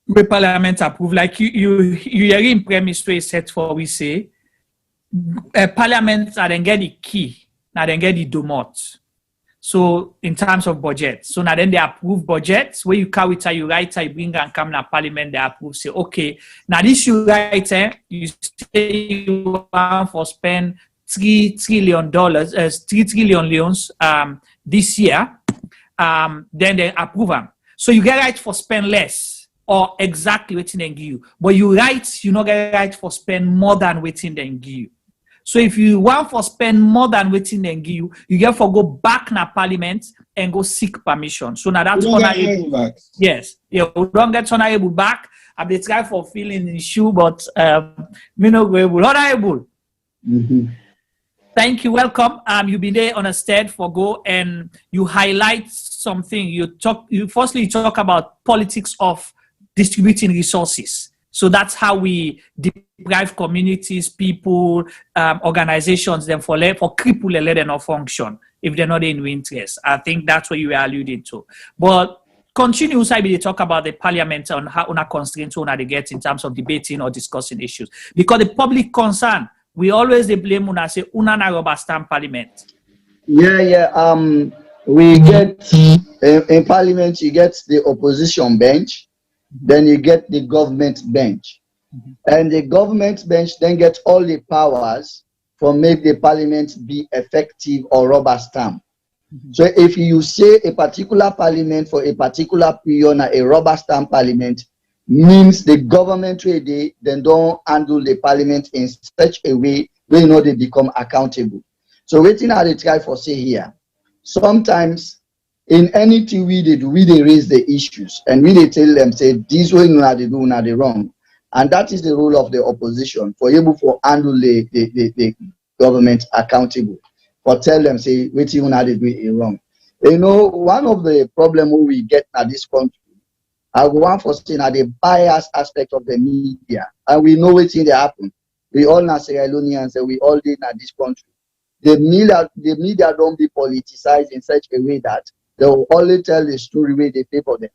[SPEAKER 3] we Parliament approve, like you are in premise where set for we say, Parliament then get the key, now then get the domot. So in terms of budget, so now then they approve budgets where you carry it, you write, you bring and come to Parliament, they approve, say, okay, now this you write, you say you want for spend $3 trillion, 3 trillion leons this year, then they approve them. So you get right for spend less or exactly what they give you, but you write, you not get right for spend more than what they give you. So if you want for spend more than waiting they give you, you get for go back na Parliament and go seek permission. So now that's honorable. Yes, yeah, we don't get honorable back. I've been trying for feeling in shoe, but me no go able. Honorable. Thank you, welcome. You've been there on a stead for go and you highlight something. You talk about politics of distributing resources. So that's how we deprive communities, people, organizations, them for cripple let them not function if they're not in interest. I think that's what you were alluding to. But continue, they talk about the parliament on how una constraints they get in terms of debating or discussing issues. Because the public concern, we always blame una say una na rubber stamp parliament.
[SPEAKER 4] Yeah. We get in parliament you get the opposition bench. Then you get the government bench. And the government bench then gets all the powers for make the parliament be effective or rubber stamp. So if you say a particular parliament for a particular period, a rubber stamp parliament means the government then don't handle the parliament in such a way where they become accountable. So waiting at the try for say here, sometimes in anything we do, they raise the issues and they tell them, say, this way they do, they wrong. And that is the role of the opposition, for able to handle the government accountable. For tell them, say, wait, they do it wrong. One of the problems we get at this country, I want for saying the bias aspect of the media. And we know what's in the happen. We all know Sierra Leoneans and we all did at this country. The media don't be politicized in such a way that they will only tell the story where they favor them.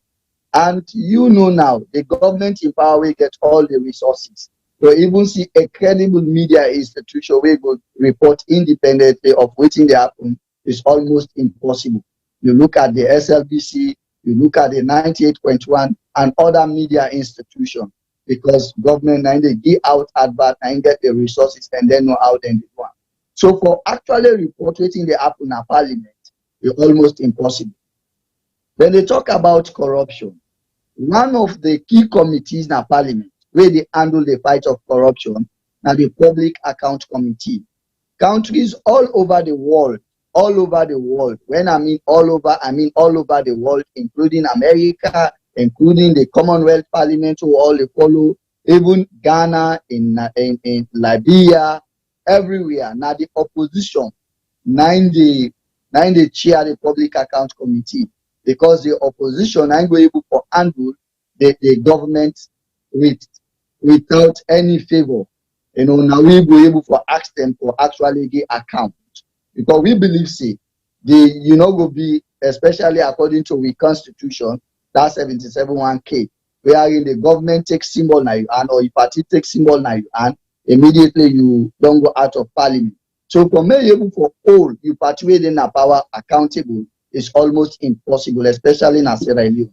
[SPEAKER 4] And now, the government in power will get all the resources. So even see a credible media institution where go report independently of waiting they happen is almost impossible. You look at the SLBC, you look at the 98.1 and other media institutions, because government they give out advert and get the resources and then know how they do one. So for actually reporting the happen in parliament, it's almost impossible. Then they talk about corruption. One of the key committees in Parliament where they handle the fight of corruption now the Public Account Committee. Countries all over the world, when I mean all over, I mean all over the world, including America, including the Commonwealth Parliament, who all they follow, even Ghana, in Liberia, everywhere. Now the opposition, nine they chair the Public Account Committee, because the opposition ain't going able to handle the government without any favor. You know, now we be able to ask them to actually give account, because we believe, say, they, you know, will be, especially according to the Constitution, that 77(1)(k), wherein the government takes symbol now you and, or if party takes symbol now you and immediately you don't go out of Parliament. So for me, able for all you party in a power accountable is almost impossible, especially in Sierra Leone.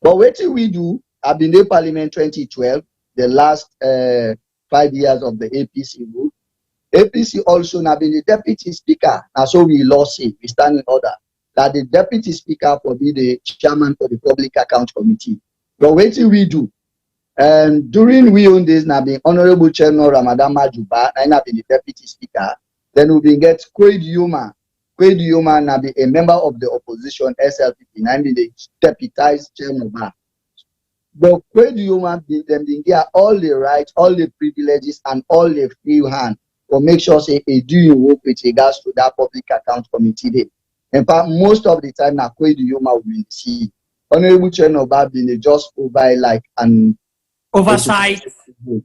[SPEAKER 4] But what do we do? I've been in Parliament 2012, the last 5 years of the APC rule. APC also now been the deputy speaker. And so we lost it. We stand in order that the deputy speaker will be the chairman for the Public Account Committee. But what do we do? During we own this, now being Honorable Chairman Ramadan Majuba, and now been the deputy speaker. Then we been get Quaid Yuma. Quaid Yuma now be a member of the opposition SLPP, and be the deputized chairman. But Quaid Yuma them get all the rights, all the privileges, and all the free hand to make sure say they do work with regards to that Public Account Committee day. In fact, most of the time now Quaid Yuma will see. Honorable Chairman been just provide like an
[SPEAKER 3] oversight,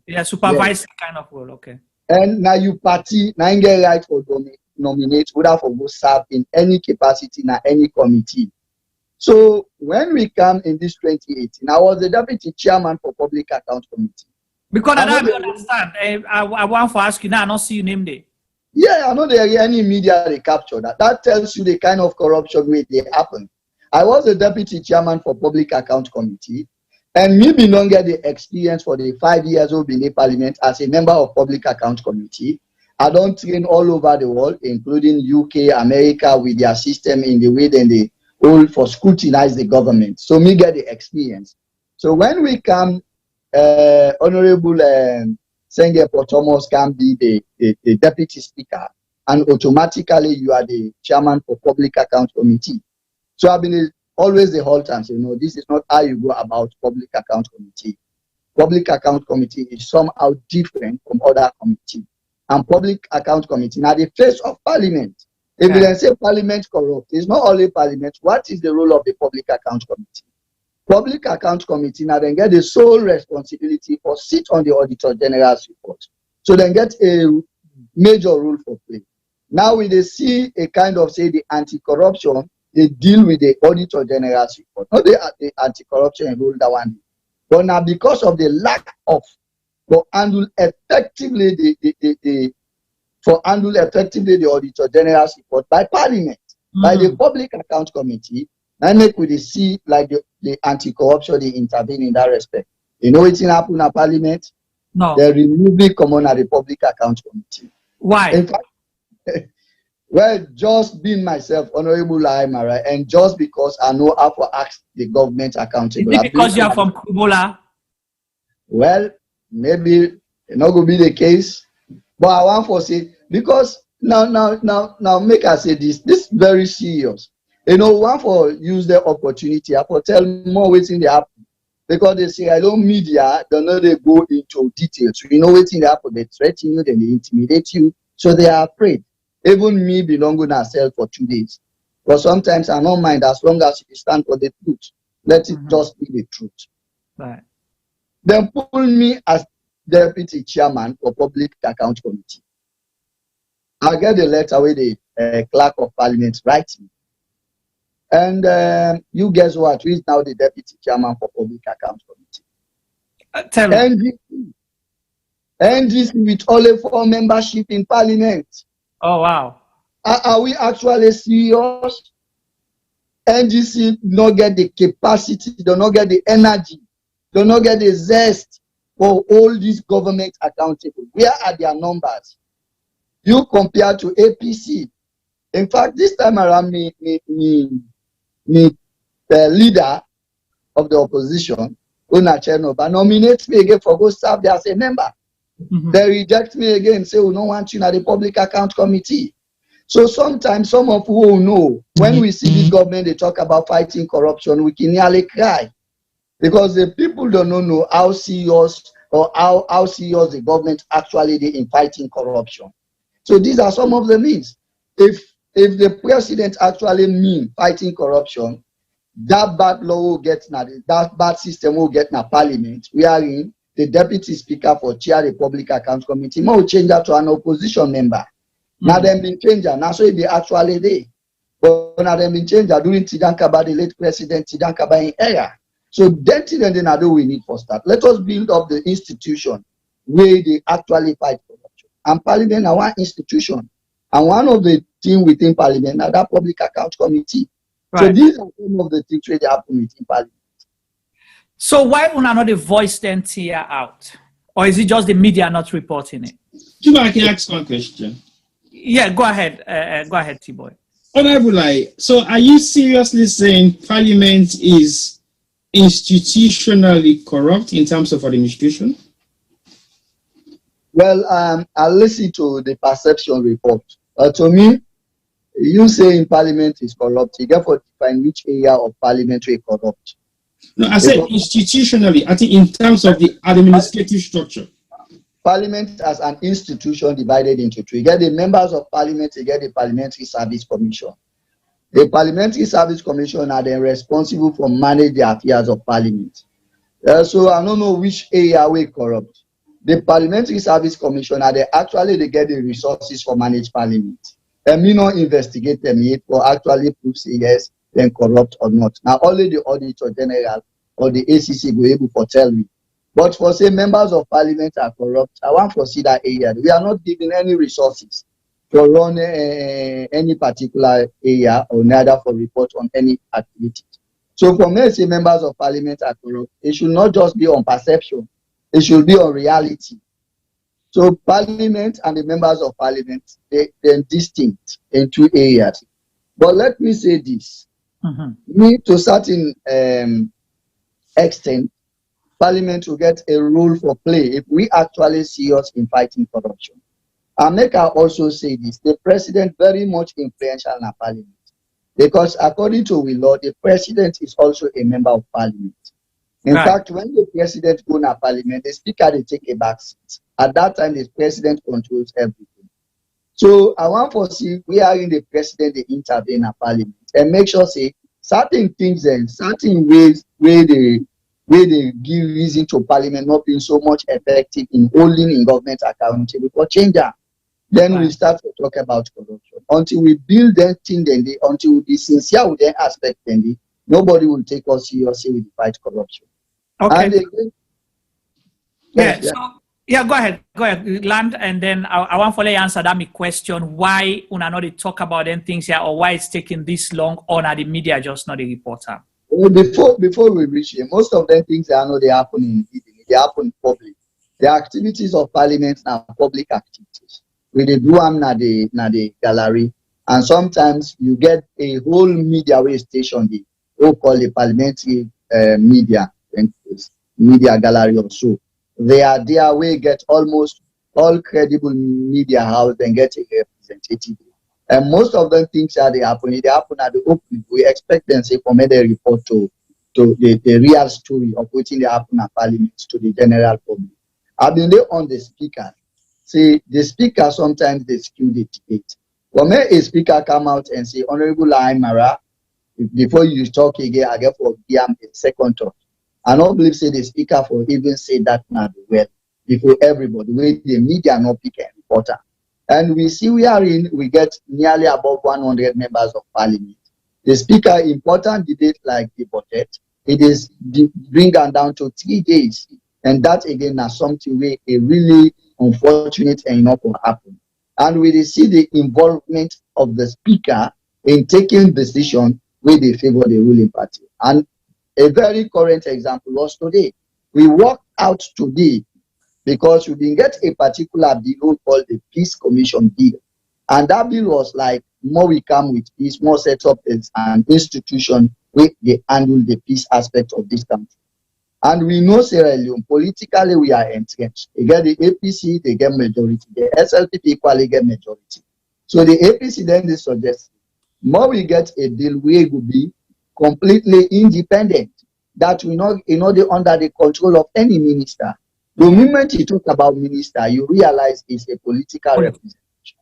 [SPEAKER 3] yeah, supervisory kind of role, okay.
[SPEAKER 4] And now you party, now you get right for nominate, whether for go serve in any capacity, in any committee. So when we come in this 2018, I was the deputy chairman for Public Account Committee.
[SPEAKER 3] Because I don't understand. I want to ask you now, I don't see your name there.
[SPEAKER 4] Yeah, I know there are any media they capture that. That tells you the kind of corruption where they happen. I was the deputy chairman for Public Account Committee, and me be not get the experience for the 5 years of being in Parliament as a member of Public Account Committee. I don't train all over the world, including UK, America, with their system in the way that they all for scrutinize the government. So me get the experience. So when we come, Honorable Senge Thomas can be the deputy speaker, and automatically you are the chairman for Public Account Committee. So I've been always the whole time, you know, this is not how you go about Public Account Committee. Public Account Committee is somehow different from other committees. And Public Account Committee, now the face of Parliament. If you say Parliament corrupt, it's not only Parliament. What is the role of the Public Account Committee? Public Account Committee now then get the sole responsibility for sit on the Auditor General's report. So then get a major role for play. Now we they see a kind of say the anti-corruption, they deal with the Auditor General's report, not the anti-corruption rule that one. But now because of the lack of for handle effectively the Auditor General's report by Parliament, by the Public Account Committee, and make we see like the anti-corruption they intervene in that respect. You know what's happened in Parliament?
[SPEAKER 3] No.
[SPEAKER 4] They remove the common at the Public Account Committee.
[SPEAKER 3] Why?
[SPEAKER 4] In fact, well, just being myself, Honorable Lahai Marah, and just because I know how to ask the government accountable.
[SPEAKER 3] Is it because you are from Kubola?
[SPEAKER 4] Well, maybe it's not going to be the case, but I want to say, because now make us say this is very serious. You know, one for use the opportunity, I for tell more waiting they happen. Because they say, I don't media, they know they go into details. You know waiting they happen, they threaten you, then they intimidate you, so they are afraid. Even me belonging to myself for 2 days. But sometimes I don't mind as long as you stand for the truth. Let it just be the truth.
[SPEAKER 3] Right.
[SPEAKER 4] Then pull me as deputy chairman for Public Account Committee. I get the letter with the clerk of Parliament writes me. And you guess what? Who is now the deputy chairman for Public Account Committee?
[SPEAKER 3] Tell me.
[SPEAKER 4] NGC with only 4 membership in Parliament.
[SPEAKER 3] Oh, wow.
[SPEAKER 4] Are we actually serious? NGC not get the capacity, do not get the energy, do not get the zest for all these government accountable. Where are their numbers? You compare to APC. In fact, this time around, me the leader of the opposition, Una Chernova, nominates me again for go serve there as a member. They reject me again, say we don't want you in the Public Account Committee. So sometimes some of who know, when we see this government, they talk about fighting corruption, we can nearly cry. Because the people don't know how serious or how serious the government actually is in fighting corruption. So these are some of the means. If the president actually mean fighting corruption, that bad law will get now, that bad system will get now parliament. We are in the deputy speaker for chair the Public Accounts Committee. More change that to an opposition member. Now them been changed. Now so it be actually there. But now them been changed during Tidankaba, the late president Tidankaba in era. So that thing and then we need for start. Let us build up the institution where they actually fight corruption. And Parliament are one institution. And one of the things within Parliament are that Public Account Committee. Right. So these are some of the things where they happen within Parliament.
[SPEAKER 3] So why would not the voice then tear out? Or is it just the media not reporting it?
[SPEAKER 27] I can ask one question.
[SPEAKER 3] Yeah, go ahead. Go ahead, T-Boy.
[SPEAKER 27] Honorable, so are you seriously saying Parliament is institutionally corrupt in terms of administration?
[SPEAKER 4] Well, I listened to the perception report. To me, you say in Parliament is corrupt. You therefore define which area of parliamentary corrupt.
[SPEAKER 27] No, I said institutionally. I think in terms of the administrative structure.
[SPEAKER 4] Parliament as an institution divided into three. You get the members of Parliament, you get the Parliamentary Service Commission. The Parliamentary Service Commission are then responsible for manage the affairs of Parliament. So I don't know which area we corrupt. The Parliamentary Service Commission are they get the resources for manage Parliament. And me not investigate them yet or actually prove say yes, then corrupt or not. Now only the Auditor General or the ACC will able to tell me. But for say members of Parliament are corrupt, I want to see that area. We are not giving any resources to run any particular area or neither for report on any activity. So for me, say members of Parliament are corrupt, it should not just be on perception, it should be on reality. So Parliament and the members of Parliament, they're distinct in two areas. But let me say this, me to certain extent, Parliament will get a role for play if we actually serious in fighting corruption. And make I also say this, the president very much influential in Parliament. Because according to we law, the president is also a member of Parliament. In fact, when the president go to Parliament, the speaker they take a back seat. At that time, the president controls everything. So I want to see we are in the president they intervene in Parliament and make sure say certain things and certain ways where they give reason to Parliament not being so much effective in holding in government accountable for change that. Then we start to talk about corruption. Until we build that thing, until we be sincere with that aspect, nobody will take us seriously with the fight corruption.
[SPEAKER 3] Okay. Go ahead. Land, and then I want to answer that question. Why una not talk about them things here, or why it's taking this long, or the media just not the reporter?
[SPEAKER 4] Well, before we reach here, most of them things they happen in they happen public. The activities of Parliament are public activities. We do them na the gallery, and sometimes you get a whole media way station they call the Parliamentary media and media gallery or so. They are there we get almost all credible media house and get a representative. And most of them things that they happen at the open. We expect them say from a report to the real story of what they happen at Parliament to the general public. I've been there on the speaker. See, the speaker sometimes they skew the debate. When a speaker come out and say, Honorable Lahai Marah, before you talk again, I get for give a second thought. I don't believe say the speaker for even say that now well before everybody. Where the media not pick a reporter. And we see we get nearly above 100 members of Parliament. The speaker important debate like the budget, it is bring down to 3 days. And that again is something where a really unfortunate and not will happen. And we see the involvement of the speaker in taking decision where they favor the ruling party. And a very current example was today. We walked out today because we didn't get a particular bill called the Peace Commission bill. And that bill was like, more we come with peace, more set up as an institution where they handle the peace aspect of this country. And we know Sierra Leone, politically we are entrenched. They get the APC, they get majority. The SLP equally get majority. So the APC then they suggest, more we get a deal where will be completely independent, that we not, they're under the control of any minister. The moment you talk about minister, you realize it's a political representation.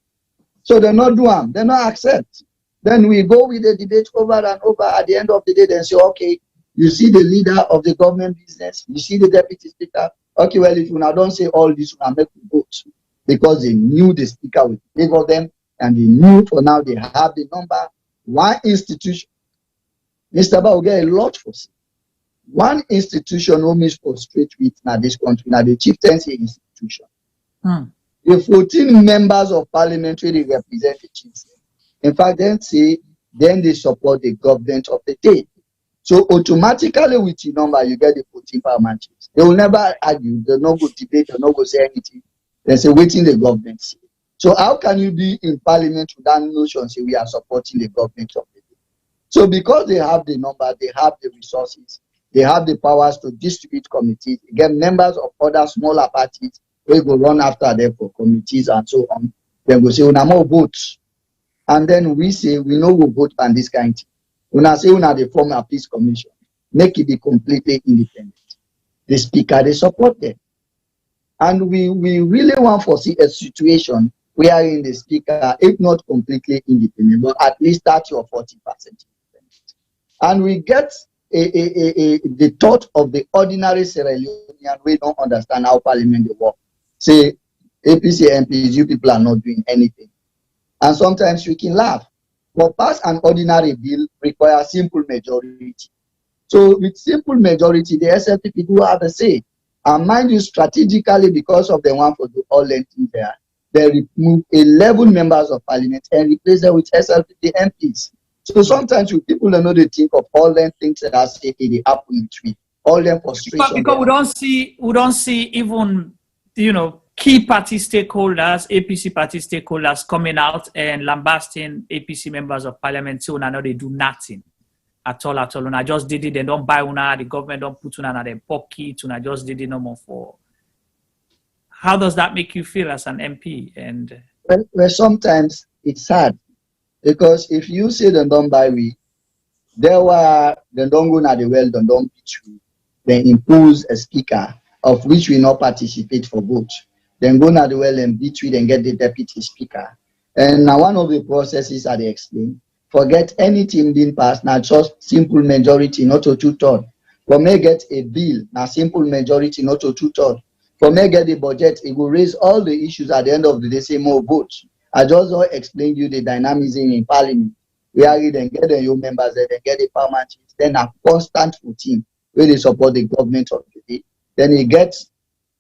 [SPEAKER 4] So they not do them, they not accept. Then we go with the debate over and over. At the end of the day, they say, okay, you see the leader of the government business, you see the deputy speaker. Okay, well, if you now don't say all this, you can make votes, because they knew the speaker would favor them, and they knew for now they have the number. One institution, Mr. Ba will get a lot for it. One institution who means frustrate with now this country, now the chieftaincy institution. The 14 members of parliamentary they represent the chiefs. In fact, then they support the government of the day. So automatically with your number, you get the 14 parliament chiefs. They will never argue, they'll not go debate, they'll not go say anything. They say waiting the government say. So how can you be in parliament without notion say we are supporting the government of the day? So because they have the number, they have the resources, they have the powers to distribute committees, again, members of other smaller parties, they go run after them for committees and so on. Then go say, "Una more votes." And then we say, we know we vote on this kind of thing. When I say they form a peace commission, make it be completely independent. The speaker, they support them. And we really want to foresee a situation wherein the speaker, if not completely independent, but at least 30 or 40% independent. And we get the thought of the ordinary Sierra Leonean, we don't understand how parliament works. Say, APC MPs, you people are not doing anything. And sometimes we can laugh. But pass an ordinary bill requires simple majority. So with simple majority, the SLP do have a say. And mind you, strategically, because of the one for the all length there, they remove 11 members of parliament and replace them with SLP MPs. So sometimes people don't know they think of all them things that are say in the happen between all them frustration.
[SPEAKER 3] Because we don't see even, key party stakeholders, APC party stakeholders coming out and lambasting APC members of parliament. So now they do nothing at all. Una just did it, they don't buy una, the government don't put una in their pocket, una just did it no more for. How does that make you feel as an MP? And
[SPEAKER 4] well, sometimes it's sad, because if you say they don't buy we, they don't go na the well, they don't pitch we, then impose a speaker of which we not participate for vote. Then go na the well and beat we, then get the deputy speaker. And now one of the processes that they explain, forget anything being passed, now just simple majority, not to 2/3. For me get a bill, now simple majority, not to 2/3. For me get the budget, it will raise all the issues at the end of the day, say more votes. I just explained you the dynamism in parliament. We are then get the new members, then get the parliament, then a constant routine where they support the government of the day. Then you get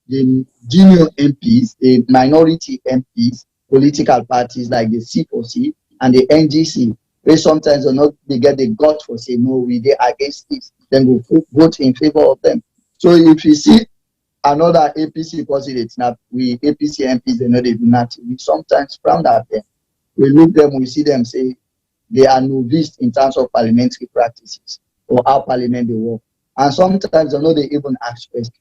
[SPEAKER 4] the junior MPs, the minority MPs, political parties like the C4C and the NGC, where sometimes they get the gut for say no, we they against this, then we'll vote in favor of them. So if you see another APC president, now we APC MPs, they know they do nothing. We sometimes frown at them. We look them, we see them say they are novice in terms of parliamentary practices or how parliament they work. And sometimes they know they even ask questions.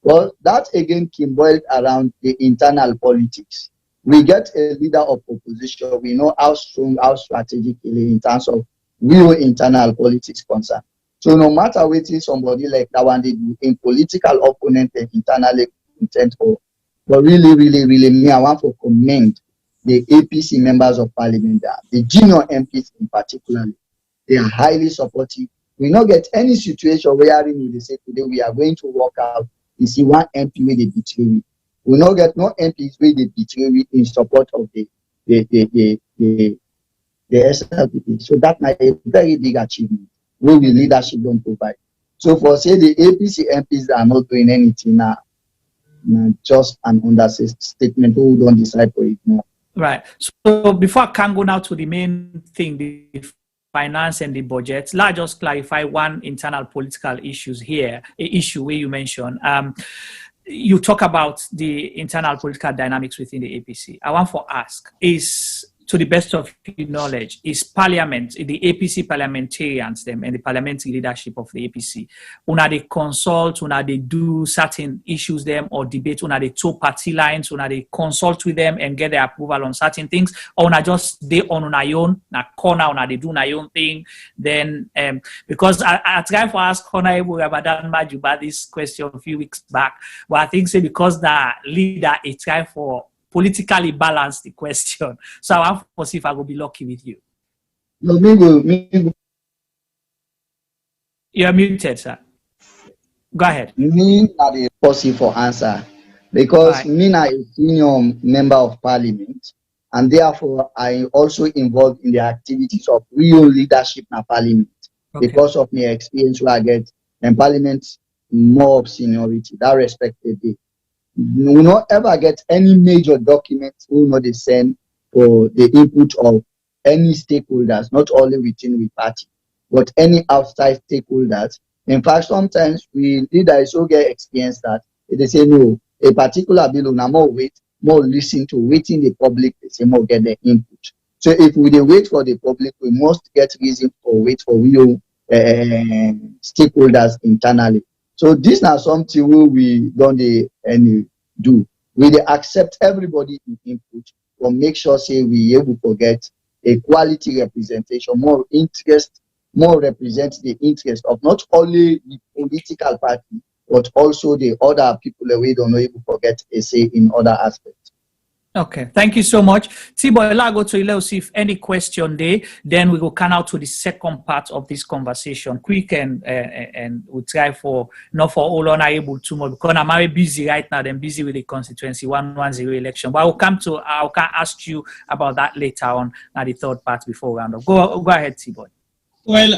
[SPEAKER 4] Well, that again can boil around the internal politics. We get a leader of opposition. We know how strong, how strategic in terms of real internal politics concern. So no matter what somebody like that one they do in political opponent and internally intent or, but really, me, I want to commend the APC members of parliament, the junior MPs in particular. They are highly supportive. We not get any situation where they say today we are going to work out. You see one MP where they betray me. We not get no MPs where they betray me in support of the SLPP. So that might be a very big achievement where we leadership don't provide. So for say the APC MPs are not doing anything now, just an understatement who don't decide for it now.
[SPEAKER 3] Right. So before I can go now to the main thing, the finance and the budget, let's just clarify one internal political issues here, an issue where you mentioned. You talk about the internal political dynamics within the APC. I want to ask, is to the best of your knowledge, is Parliament, the APC parliamentarians, them, and the parliamentary leadership of the APC, una they consult, una they do certain issues them or debate, una they two party lines, una they consult with them and get their approval on certain things, or una just they on una own, na corner, una they do una own thing. Then, because I tried to ask Honorable Ramadan Majuba this question a few weeks back, but I think say because the leader is trying for politically balance the question. So I want to see if I will be lucky with you.
[SPEAKER 4] No, me.
[SPEAKER 3] You're muted, sir. Go ahead.
[SPEAKER 4] Me not a possible for answer because me not a senior member of parliament, and therefore I also involved in the activities of real leadership in parliament because of my experience where I get in parliament more of seniority. That respected it. We will not ever get any major documents we will not send for the input of any stakeholders, not only within the party, but any outside stakeholders. In fact, sometimes we leaders also get experience that they say no, a particular bill will more wait, more listen to waiting the public, they say more get their input. So if we wait for the public, we must get reason for wait for real stakeholders internally. So this is something we don't do. We accept everybody in input, but make sure say we able to get a quality representation, more interest, more represent the interest of not only the political party, but also the other people that we don't know able to get a say in other aspects.
[SPEAKER 3] Okay, thank you so much. Tibo, I'll go to Ileo, see if any question there, then we will come out to the second part of this conversation. Quick and we'll try for, not for all on able too much, because I'm very busy right now, I'm busy with the constituency 110 election. But I'll ask you about that later on at the third part before we round up. Go ahead, Tibo.
[SPEAKER 27] Well,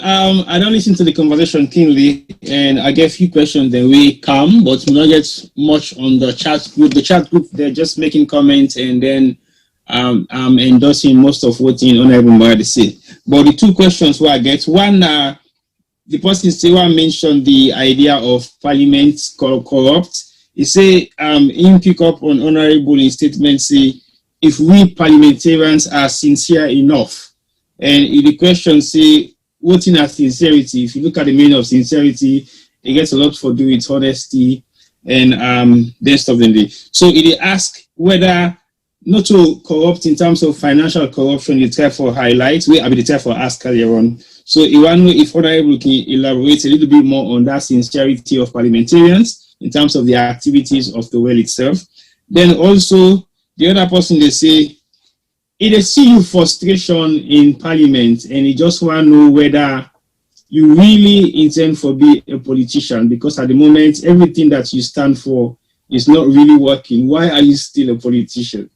[SPEAKER 27] I don't listen to the conversation keenly, and I get a few questions, then we come, but we don't get much on the chat group. The chat group, they're just making comments, and then I'm endorsing most of what Honorable Marah said. But the two questions where I get, one, the person still mentioned the idea of parliament corrupt. He say, in pick up on Honorable in statement, say, if we parliamentarians are sincere enough, and the question say, what in our sincerity? If you look at the meaning of sincerity, it gets a lot to do with honesty and then stuff in there. So it asks whether not to corrupt in terms of financial corruption, you try for highlights. We have been try for ask earlier on. So I want to know if Honorable can elaborate a little bit more on that sincerity of parliamentarians in terms of the activities of the well itself. Then also the other person, they say, it see you frustration in parliament, and you just want to know whether you really intend for be a politician, because at the moment everything that you stand for is not really working. Why are you still a politician?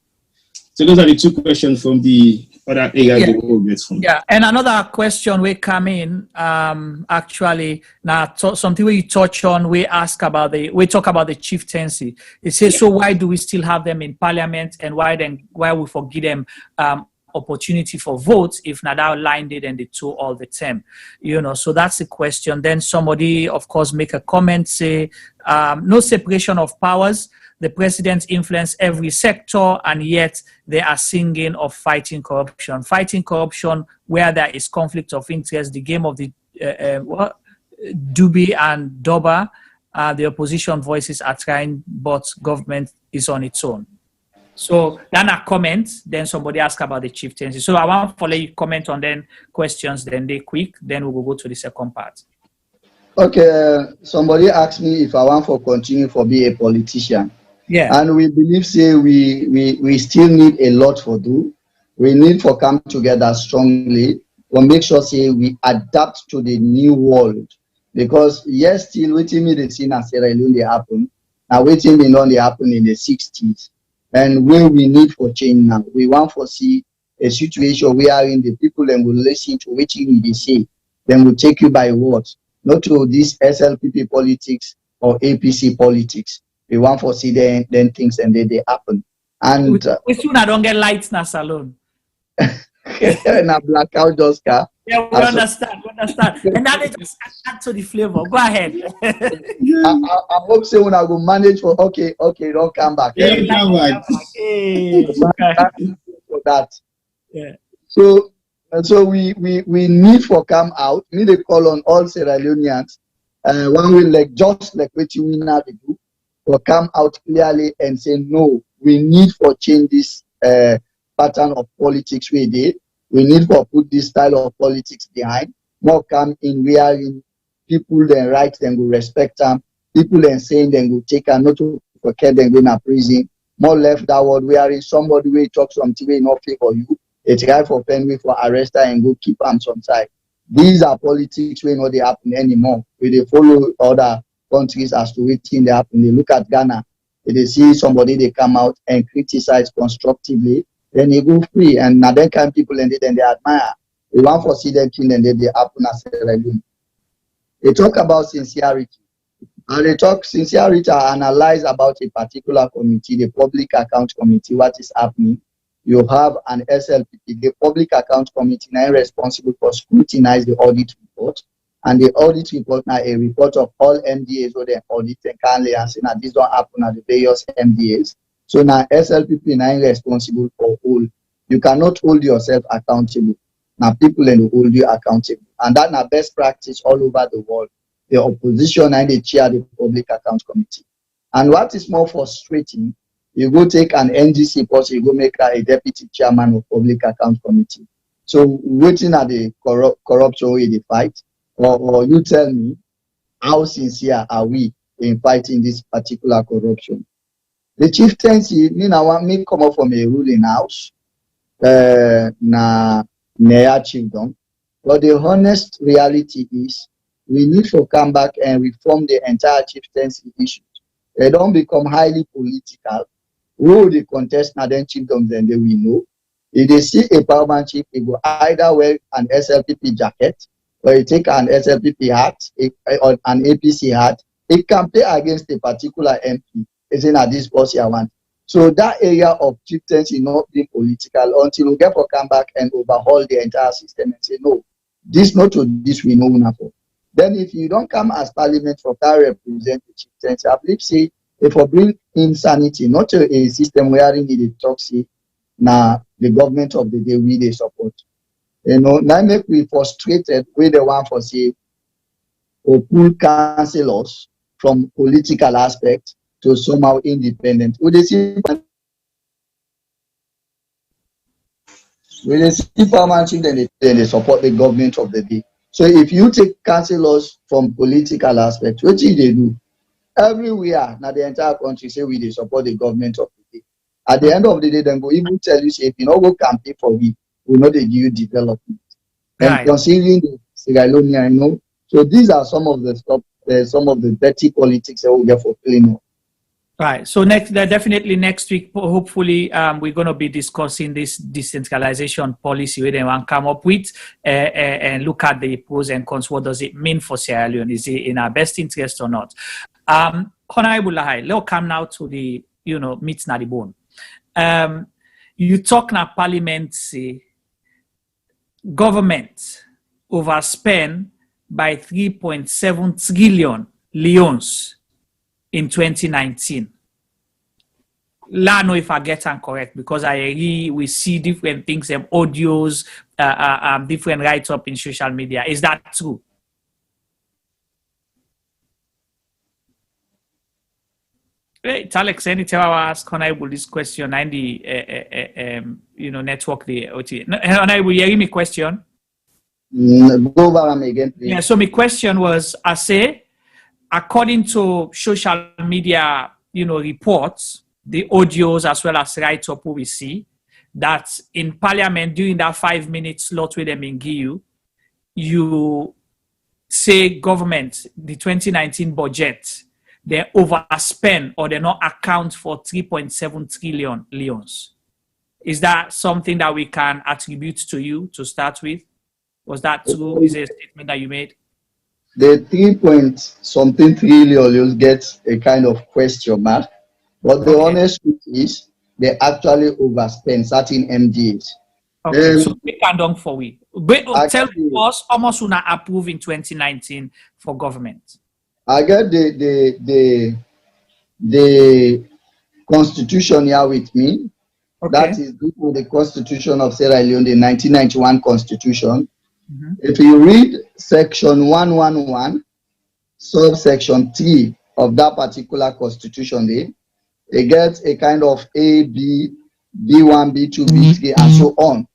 [SPEAKER 27] So those are the two questions from the other area.
[SPEAKER 3] Yeah, and another question we come in actually now something we touch on. We talk about the chieftaincy. It says, so why do we still have them in parliament, and why we forgive them opportunity for votes if Nadal lined it and they took all the time, so that's the question. Then somebody of course make a comment, say no separation of powers. The president influence every sector, and yet they are singing of fighting corruption. Fighting corruption where there is conflict of interest, the game of the Dubi and Doba, the opposition voices are trying, but government is on its own. So then a comment, then somebody ask about the chieftaincy. So I want to let you comment on then questions, then they quick, then we will go to the second part.
[SPEAKER 4] Okay, somebody asked me if I want to continue to be a politician.
[SPEAKER 3] Yeah.
[SPEAKER 4] And we believe, say, we still need a lot to do. We need to come together strongly to make sure, say, we adapt to the new world. Because, yes, still waiting me the scene as Sierra Leone they happen. Now waiting me on they happen in the 60s. And where we need for change now. We want to see a situation where the people and will listen to what they say. Then will take you by word. Not to this SLPP politics or APC politics. We want to see then things and then they happen. And
[SPEAKER 3] we soon I don't get lights in a salon.
[SPEAKER 4] And a blackout just car.
[SPEAKER 3] Yeah, we understand. And now they just add to the flavor. Go ahead.
[SPEAKER 4] I hope so when I will manage for okay, don't come back.
[SPEAKER 27] Yeah, come back.
[SPEAKER 4] For that.
[SPEAKER 3] Yeah.
[SPEAKER 4] So we need for come out. We need to call on all Sierra Leoneans. One will like just like what you now do, for come out clearly and say no. We need for change this pattern of politics we did. We need for put this style of politics behind. More come in wearing people then right then go respect them. People then saying then go take and not to forget then go to prison. More left that word wearing somebody will talk something will not favor you. It's right for penalty for arrest and go keep them some side. These are politics where not they happen anymore. We they follow other countries as to which thing they happen. They look at Ghana, they see somebody they come out and criticize constructively, then they go free. And now then kind people and then they admire. We want for see them thing and then they happen as Sierra Leone. They talk about sincerity. And they talk sincerity and analyze about a particular committee, the Public Account Committee, what is happening. You have an SLPP, the Public Account Committee, now responsible for scrutinize the audit report. And the audit report now a report of all MDAs who they audit and currently and saying that this don't happen at the various MDAs. So now SLPP now responsible for all. You cannot hold yourself accountable. Now people then hold you accountable. And that's now best practice all over the world. The opposition and they chair the Public Account Committee. And what is more frustrating, you go take an NGC person, you go make her a deputy chairman of Public Account Committee. So waiting at the corruption way they fight, or you tell me how sincere are we in fighting this particular corruption? The chieftaincy, me now want me come up from a ruling house, na near chiefdom. But the honest reality is, we need to come back and reform the entire chieftaincy issues. They don't become highly political. Who the contest now then chiefdoms then they will know. If they see a paramount chief, they go either wear an SLPP jacket or you take an SLPP hat or an APC hat. It can play against a particular MP. It's in this policy I want. So that area of chieftaincy not being political until we get for come back and overhaul the entire system and say no, this not to this we know enough for. Then if you don't come as parliament for that represent the chieftaincy, I believe say if we bring insanity, not to a system wherein the talk say now the government of the day we they support. You know, now make we frustrated with the one for say or pull councillors from political aspect to somehow independent. Would they see parliament then they support the government of the day. So if you take councillors from political aspect, what do they do? Everywhere, now the entire country say we they support the government of the day. At the end of the day, then go even tell you say if you not go campaign for we know they give you development. Right. And considering the Sierra Leone, you know. So these are some of the stuff, some of the dirty politics that we get for cleaning up.
[SPEAKER 3] Right. So definitely next week, hopefully, we're going to be discussing this decentralization policy where they want to come up with and look at the pros and cons. What does it mean for Sierra Leone? Is it in our best interest or not? Honorable Lahai, let's come now to the, meat na the bone. You talk na parliament, say, government overspent by 3.7 trillion leons in 2019. I know if I get them correct because we see different things, audios, different write-up in social media. Is that true? It's Alex, anytime I ask Honorable this question, and the network the OT. Honorable, you hear me question?
[SPEAKER 4] Go over again, please.
[SPEAKER 3] Yeah. So my question was, I say, according to social media, reports, the audios as well as write-up we see that in Parliament during that 5-minute slot with them in give you say government the 2019 budget they overspend or they not account for 3.7 trillion leons. Is that something that we can attribute to you to start with? Was that true? Is it a statement that you made?
[SPEAKER 4] The 3.something trillion you'll get a kind of question mark, but the honest truth is they actually overspend certain MDAs.
[SPEAKER 3] Okay, so we can done for we. Tell us how much we approve in 2019 for government.
[SPEAKER 4] I get the constitution here with me,
[SPEAKER 3] Okay.
[SPEAKER 4] That is the Constitution of Sierra Leone, the 1991 Constitution. If you read section 111, subsection 3 of that particular constitution, it gets a kind of A, B, B1, B2, B3, and so on.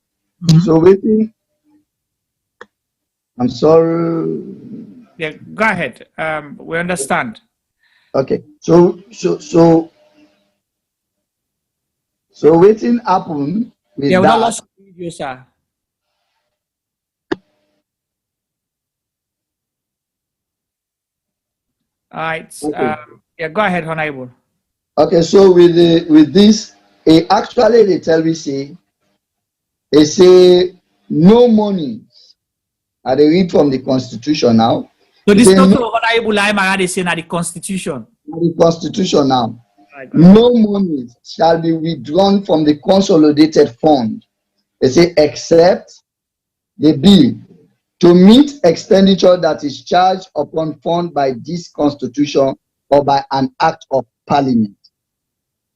[SPEAKER 4] So waiting. I'm sorry.
[SPEAKER 3] Yeah, go ahead. We understand.
[SPEAKER 4] Okay. So waiting happen with
[SPEAKER 3] Yeah, we not
[SPEAKER 4] that.
[SPEAKER 3] lost video, sir. All right.
[SPEAKER 4] Okay.
[SPEAKER 3] Yeah, go ahead, Honorable.
[SPEAKER 4] Okay, so with this, actually they tell me they say no money. I read from the Constitution now.
[SPEAKER 3] So this not Honorable Lahai Marah, they say na the Constitution.
[SPEAKER 4] The Constitution now. Right, no money shall be withdrawn from the consolidated fund. They say except the bill to meet expenditure that is charged upon fund by this Constitution or by an act of Parliament.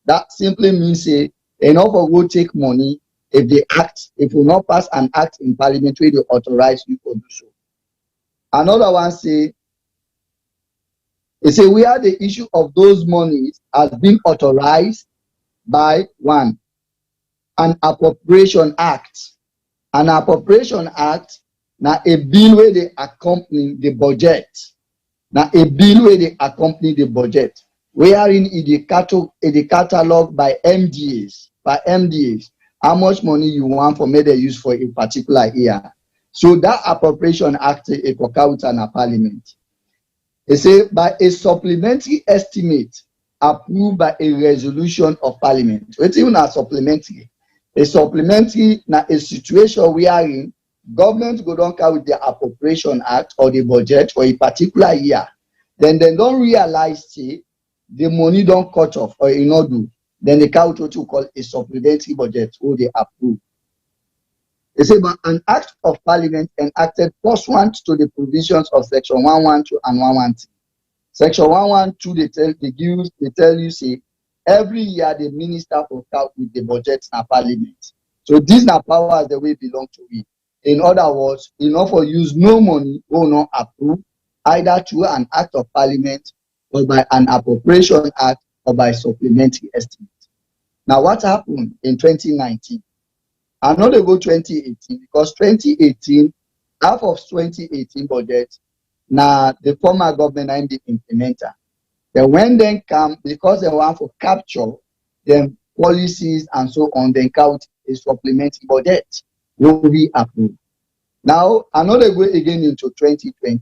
[SPEAKER 4] That simply means enough of will take money if they act, if we not pass an act in Parliament where they authorize you to do so. Another one say where the issue of those monies has been authorized by one, an appropriation act. An appropriation act now a bill where they accompany the budget. Now a bill where they accompany the budget, wherein in the catalog by MDAs, how much money you want for me to use for a particular year. So that appropriation act a out in a Parliament. They say by a supplementary estimate approved by a resolution of Parliament. What's even a supplementary? A supplementary na a situation wherein government go down with the appropriation act or the budget for a particular year. Then they don't realize the money don't cut off or you know do. Then they count what you call a supplementary budget or they approve. They say but an act of Parliament enacted pursuant to the provisions of section 112 and 113. Section 112 they tell you say every year the minister will count with the budget in Parliament. So these are powers the way belong to it. In other words, enough for use no money will not approve either through an act of Parliament or by an appropriation act or by supplementary estimate. Now what happened in 2019? I'm not going to go 2018 because 2018, half of 2018 budget, now the former government and the implementer. Then when they come, because they want to capture them policies and so on, then count a supplementary budget will be approved. Now, another go again into 2020.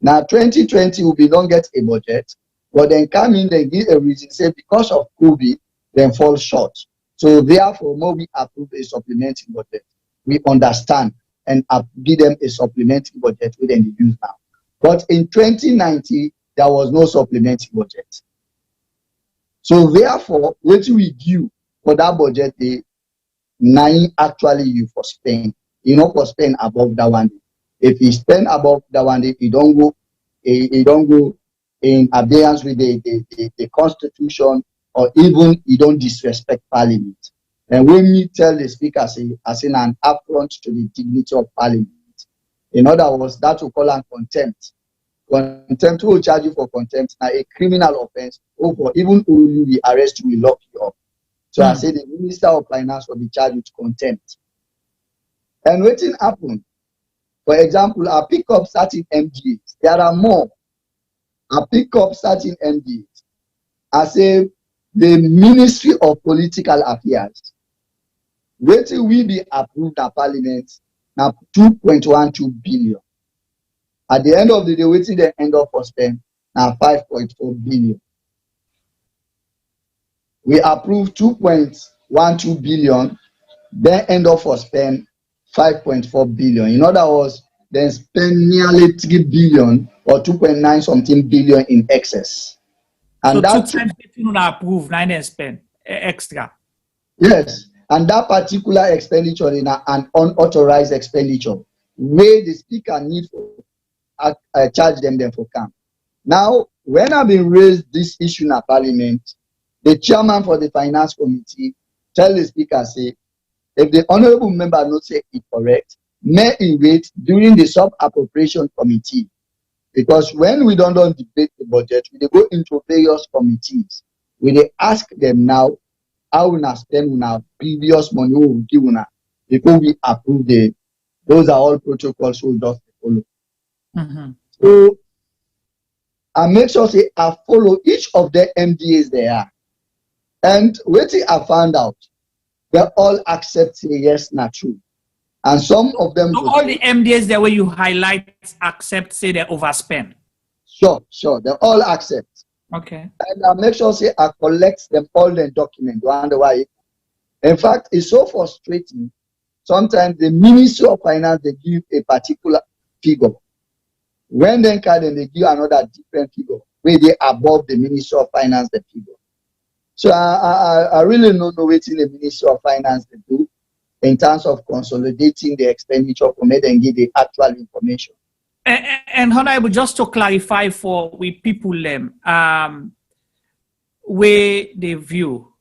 [SPEAKER 4] Now, 2020 will be don't get a budget, but then come in, they give a reason, say because of COVID, then fall short. So therefore, more we approve a supplementary budget. We understand and give them a supplementary budget within the use now. But in 2019, there was no supplementary budget. So therefore, what we do for that budget, the 9 actually you for spend. You know for spend above that one. If you spend above that one, you don't go in abeyance with the Constitution, or even you don't disrespect Parliament. And when we tell the speaker as in an affront to the dignity of Parliament, in other words, that will call an contempt. Contempt will charge you for contempt, now a criminal offense, or for even who we arrest you, we lock you up. So I say the Minister of Finance will be charged with contempt. And what will happen? For example, I pick up certain MDAs. There are more. I pick up certain MDAs. I say the Ministry of Political Affairs. What will we be approved at Parliament? Now 2.12 billion. At the end of the day, waiting the end up for spend now 5.4 billion. We approved 2.12 billion, then end up for spend 5.4 billion. In other words, then spend nearly 3 billion or 2.9 something billion in excess. And
[SPEAKER 3] so
[SPEAKER 4] that
[SPEAKER 3] 2 times between approved, 9 and spend extra.
[SPEAKER 4] Yes, and that particular expenditure in an unauthorized expenditure, where the speaker need for charge them for camp. Now, when I've been raised this issue in Parliament, the chairman for the finance committee tell the speaker, say, if the honorable member not say it correct, may he wait during the sub-appropriation committee. Because when we don't debate the budget, we go into various committees. We they ask them now how we spend our previous money we give una before we approve the. Those are all protocols we just follow. So I make sure say I follow each of the MDAs they are. And waiting I found out, they all accept say yes, not true. And some of them
[SPEAKER 3] so all the MDAs there where you highlight accept say they overspend.
[SPEAKER 4] Sure, they all accept.
[SPEAKER 3] Okay.
[SPEAKER 4] And I make sure say I collect them all the documents. Wonder why. In fact, it's so frustrating. Sometimes the Ministry of Finance they give a particular figure. When they can they give another different figure where they above the Ministry of Finance the figure. So I really don't know what the Ministry of Finance they do in terms of consolidating the expenditure for me and give the actual information.
[SPEAKER 3] And Honorable, just to clarify for we people where they view,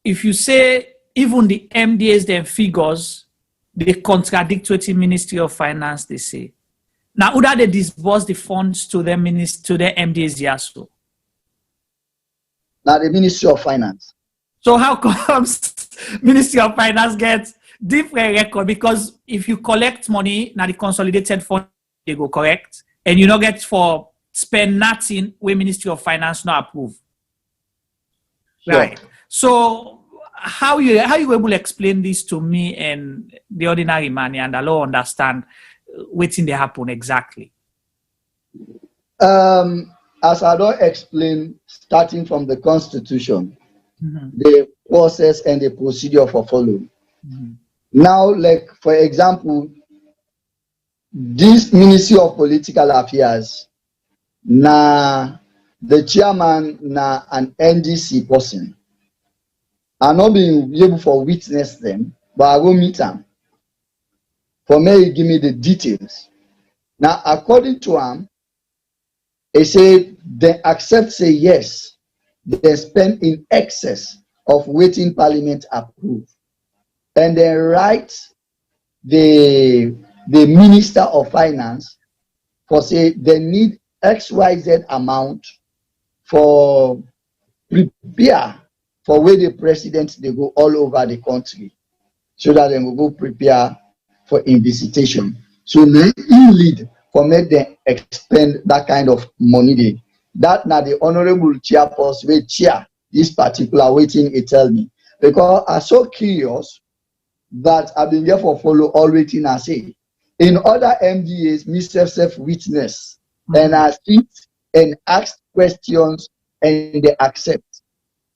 [SPEAKER 3] if you say even the MDAs then figures, they contradict what the Ministry of Finance they say. Now, would they disburse the funds to the MDAs also?
[SPEAKER 4] Now the Ministry of Finance.
[SPEAKER 3] So how comes Ministry of Finance gets different record? Because if you collect money, now the consolidated fund they go correct, and you don't get for spend nothing where Ministry of Finance not approve.
[SPEAKER 4] Sure.
[SPEAKER 3] Right. So how you able to explain this to me and the ordinary man and the law understand what's in the happen exactly?
[SPEAKER 4] As I don't explain, starting from the Constitution, the process and the procedure for following. Now, like for example, this Ministry of Political Affairs, na the chairman na an NDC person. I'm not being able to witness them, but I will meet them. For me, he give me the details. Now, according to him, he said they accept, say yes, they spend in excess of waiting Parliament approve. And they write the Minister of Finance for say they need XYZ amount for prepare for where the president they go all over the country so that they will go prepare for in visitation. So now you lead for make them expend that kind of money there. That now the honorable chairperson will chair this particular waiting he tell me. Because I'm so curious that I've been here for follow all waiting I say. In other MDAs, Mr. Self-witness and I sit and ask questions and they accept.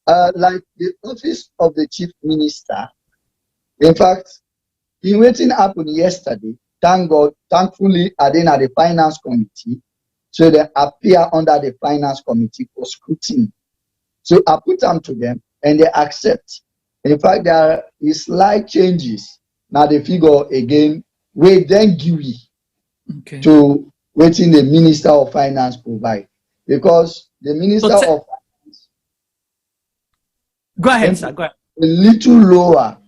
[SPEAKER 4] Like the office of the chief minister, in fact, in waiting happened yesterday, thank God, thankfully, I didn't at the finance committee, so they appear under the finance committee for scrutiny. So I put them to them and they accept. In fact, there is slight changes. Now the figure again, we then give to waiting the Minister of Finance provide. Because the Minister of Finance
[SPEAKER 3] go ahead, sir. Go ahead.
[SPEAKER 4] A little lower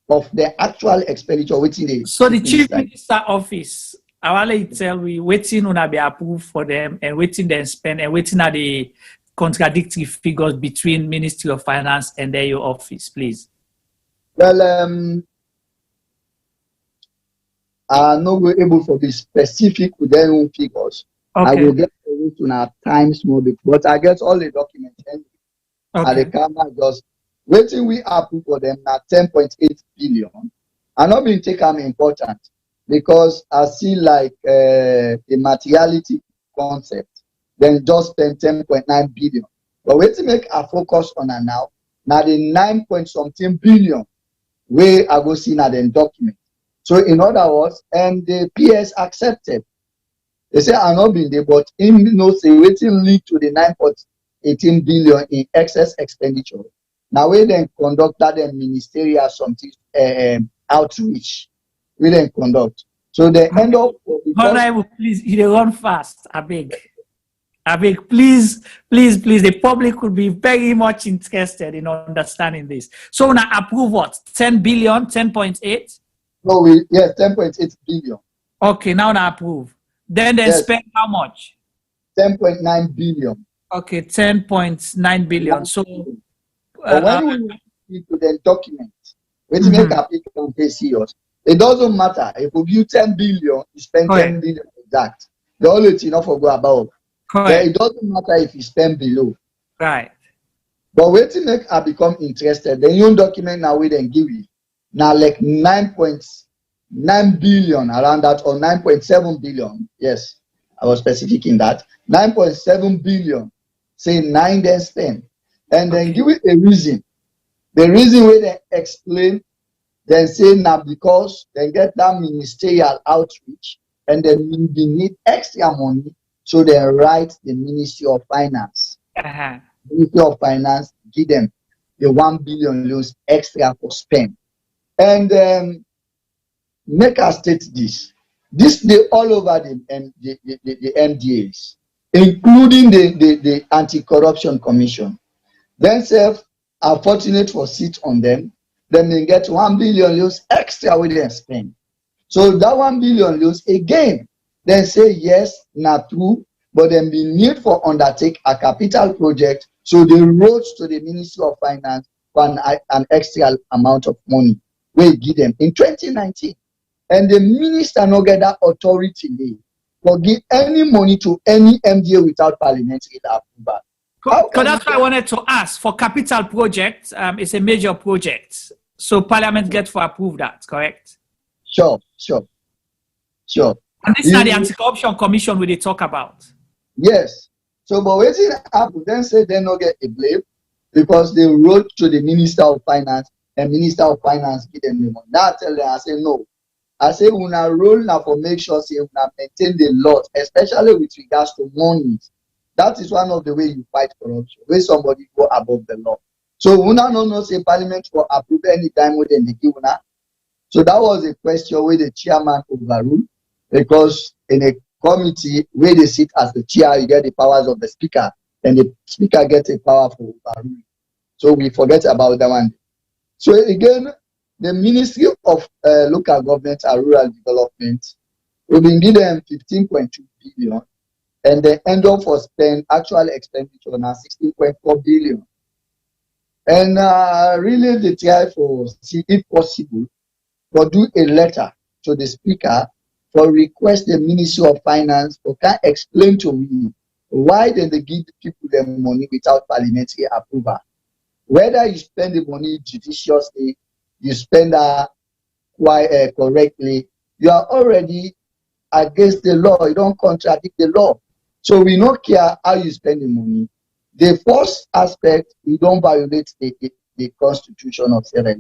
[SPEAKER 4] of the actual expenditure waiting the
[SPEAKER 3] so the chief minister office I will tell we waiting on be approved for them and waiting them spend and waiting at the contradictory figures between Ministry of Finance and your office, please.
[SPEAKER 4] Well, I'm not able to be specific with their own figures. Okay. I will get to our times more, but I get all the documents at the camera just waiting we approve for them now 10.8 billion. I'm not being taken important because I see like the materiality concept, then just spend 10.9 billion. But wait to make a focus on her now the 9 point something billion where I go see now the document. So in other words, and the PS accepted. They say I'm not being there, but in say waiting lead to the 9.18 billion in excess expenditure. Now we then conduct that ministerial something outreach. We then conduct. So they end up.
[SPEAKER 3] Honorable, please, you run fast. I beg. I mean, please, the public could be very much interested in understanding this. So now approve what? 10 billion, 10.8?
[SPEAKER 4] No, yes, 10.8 billion.
[SPEAKER 3] Okay, now approve. Then they spend how much?
[SPEAKER 4] 10.9 billion.
[SPEAKER 3] Okay, 10.9 billion. So
[SPEAKER 4] when we need to then document, when make applicant pay serious, it doesn't matter. If we give 10 billion, you spend 10 billion exact. The only thing not for go above. It doesn't matter if you spend below.
[SPEAKER 3] Right.
[SPEAKER 4] But when to make I become interested, then you document now we then give you. Now like 9.9 billion around that, or 9.7 billion. Yes, I was specific in that. 9.7 billion. Say 9 then spend. And then give it a reason. The reason where they explain, then say now because they get that ministerial outreach and then we need extra money, so they write the Ministry of Finance. Ministry of Finance give them the 1 billion loans extra for spend. And make us state this. This they all over the MDAs, including the Anti-Corruption Commission. Themselves are fortunate for seat on them. Then they get 1 billion loans extra with them spend. So that 1 billion loans again, then say yes, not true, but then be need for undertake a capital project. So they wrote to the Ministry of Finance for an extra amount of money we give them in 2019. And the minister no get that authority for give any money to any MDA without parliamentary approval.
[SPEAKER 3] Because that's why I wanted to ask. For capital projects, it's a major project. So Parliament gets to approve that, correct?
[SPEAKER 4] Sure.
[SPEAKER 3] And this is the Anti-Corruption Commission we talk about.
[SPEAKER 4] Yes. So, but waiting happen, then say they no get a blame because they wrote to the Minister of Finance and Minister of Finance give them the money. Now I tell them, I say no. I say we na roll now for make sure say we na maintain the law, especially with regards to money. That is one of the way you fight corruption, where somebody go above the law. So we no say Parliament for approve any time within the give una. So that was a question where the chairman overruled, because in a committee where they sit as the chair, you get the powers of the speaker, and the speaker gets a power for overruling. So we forget about that one. So again, the Ministry of Local Government and Rural Development will be given them 15.2 billion, and they end up for spend actual expenditure now 16.4 billion. And really they try for see if possible, or do a letter to the speaker for request the Ministry of Finance or can explain to me why then they give people them money without parliamentary approval. Whether you spend the money judiciously, you spend quite correctly, you are already against the law. You don't contradict the law. So we don't care how you spend the money. The first aspect, you don't violate the Constitution of Sierra.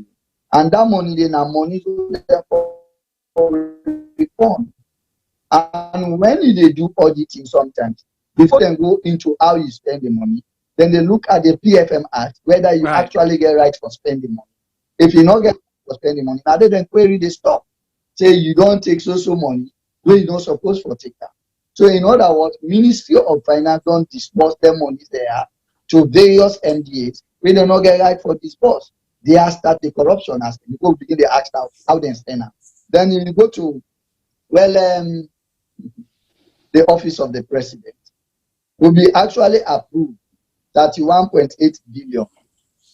[SPEAKER 4] And that money then are money for reform. And when they do auditing sometimes, before they go into how you spend the money, then they look at the PFM Act, whether you actually get right for spending money. If you not get for spending money, now they then query the stop. Say you don't take so money, where you don't supposed to take that. So in other words, Ministry of Finance don't disburse their money there to various MDAs where they not get right for disburse. They are start the corruption as you go begin the ask how they spend now. Then you go to the office of the president will be actually approved 31.8 billion,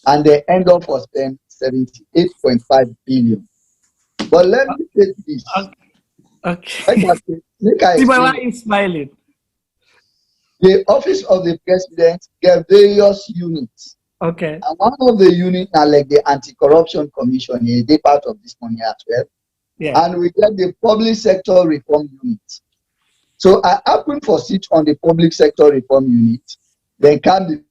[SPEAKER 4] and they end up for spend 78.5 billion. But let me say this.
[SPEAKER 3] Okay. Why are you smiling?
[SPEAKER 4] The office of the president get various units.
[SPEAKER 3] Okay.
[SPEAKER 4] And one of the units are like the Anti-Corruption Commission, they part of this money as well.
[SPEAKER 3] Yeah.
[SPEAKER 4] And we get the Public Sector Reform Unit. So I happen for sit on the Public Sector Reform Unit. Then can be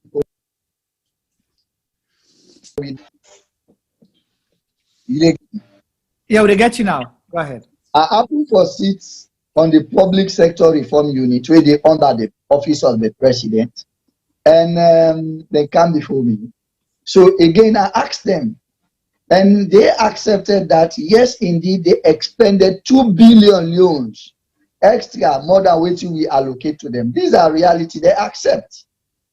[SPEAKER 3] yeah, we get you now. Go ahead.
[SPEAKER 4] I happen for seats on the Public Sector Reform Unit where they under the office of the president, and they come before me. So again, I asked them, and they accepted that yes, indeed, they expended 2 billion loans extra more than what we allocate to them. These are reality, they accept.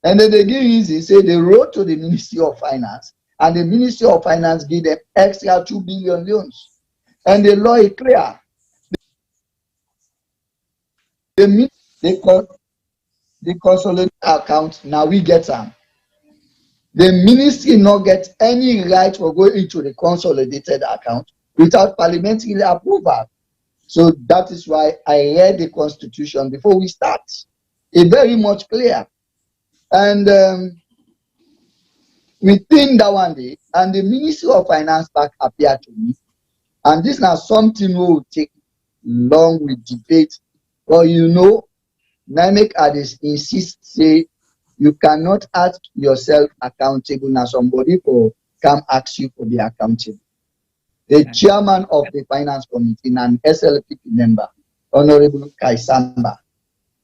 [SPEAKER 4] And then they give reason, say they wrote to the Ministry of Finance, and the Ministry of Finance give them extra 2 billion loans. And the law is clear. The consolidated account, now we get them. The ministry not get any right for going into the consolidated account without parliamentary approval. So that is why I read the Constitution before we start. It's very much clear. And within that one day, and the Ministry of Finance back appeared to me. And this is now something we will take long with debate. But you know, NIMEC insist, say, you cannot ask yourself accountable. Now somebody for come ask you for the accountable. The chairman of the finance committee, an SLPP member, Honorable Kaisamba.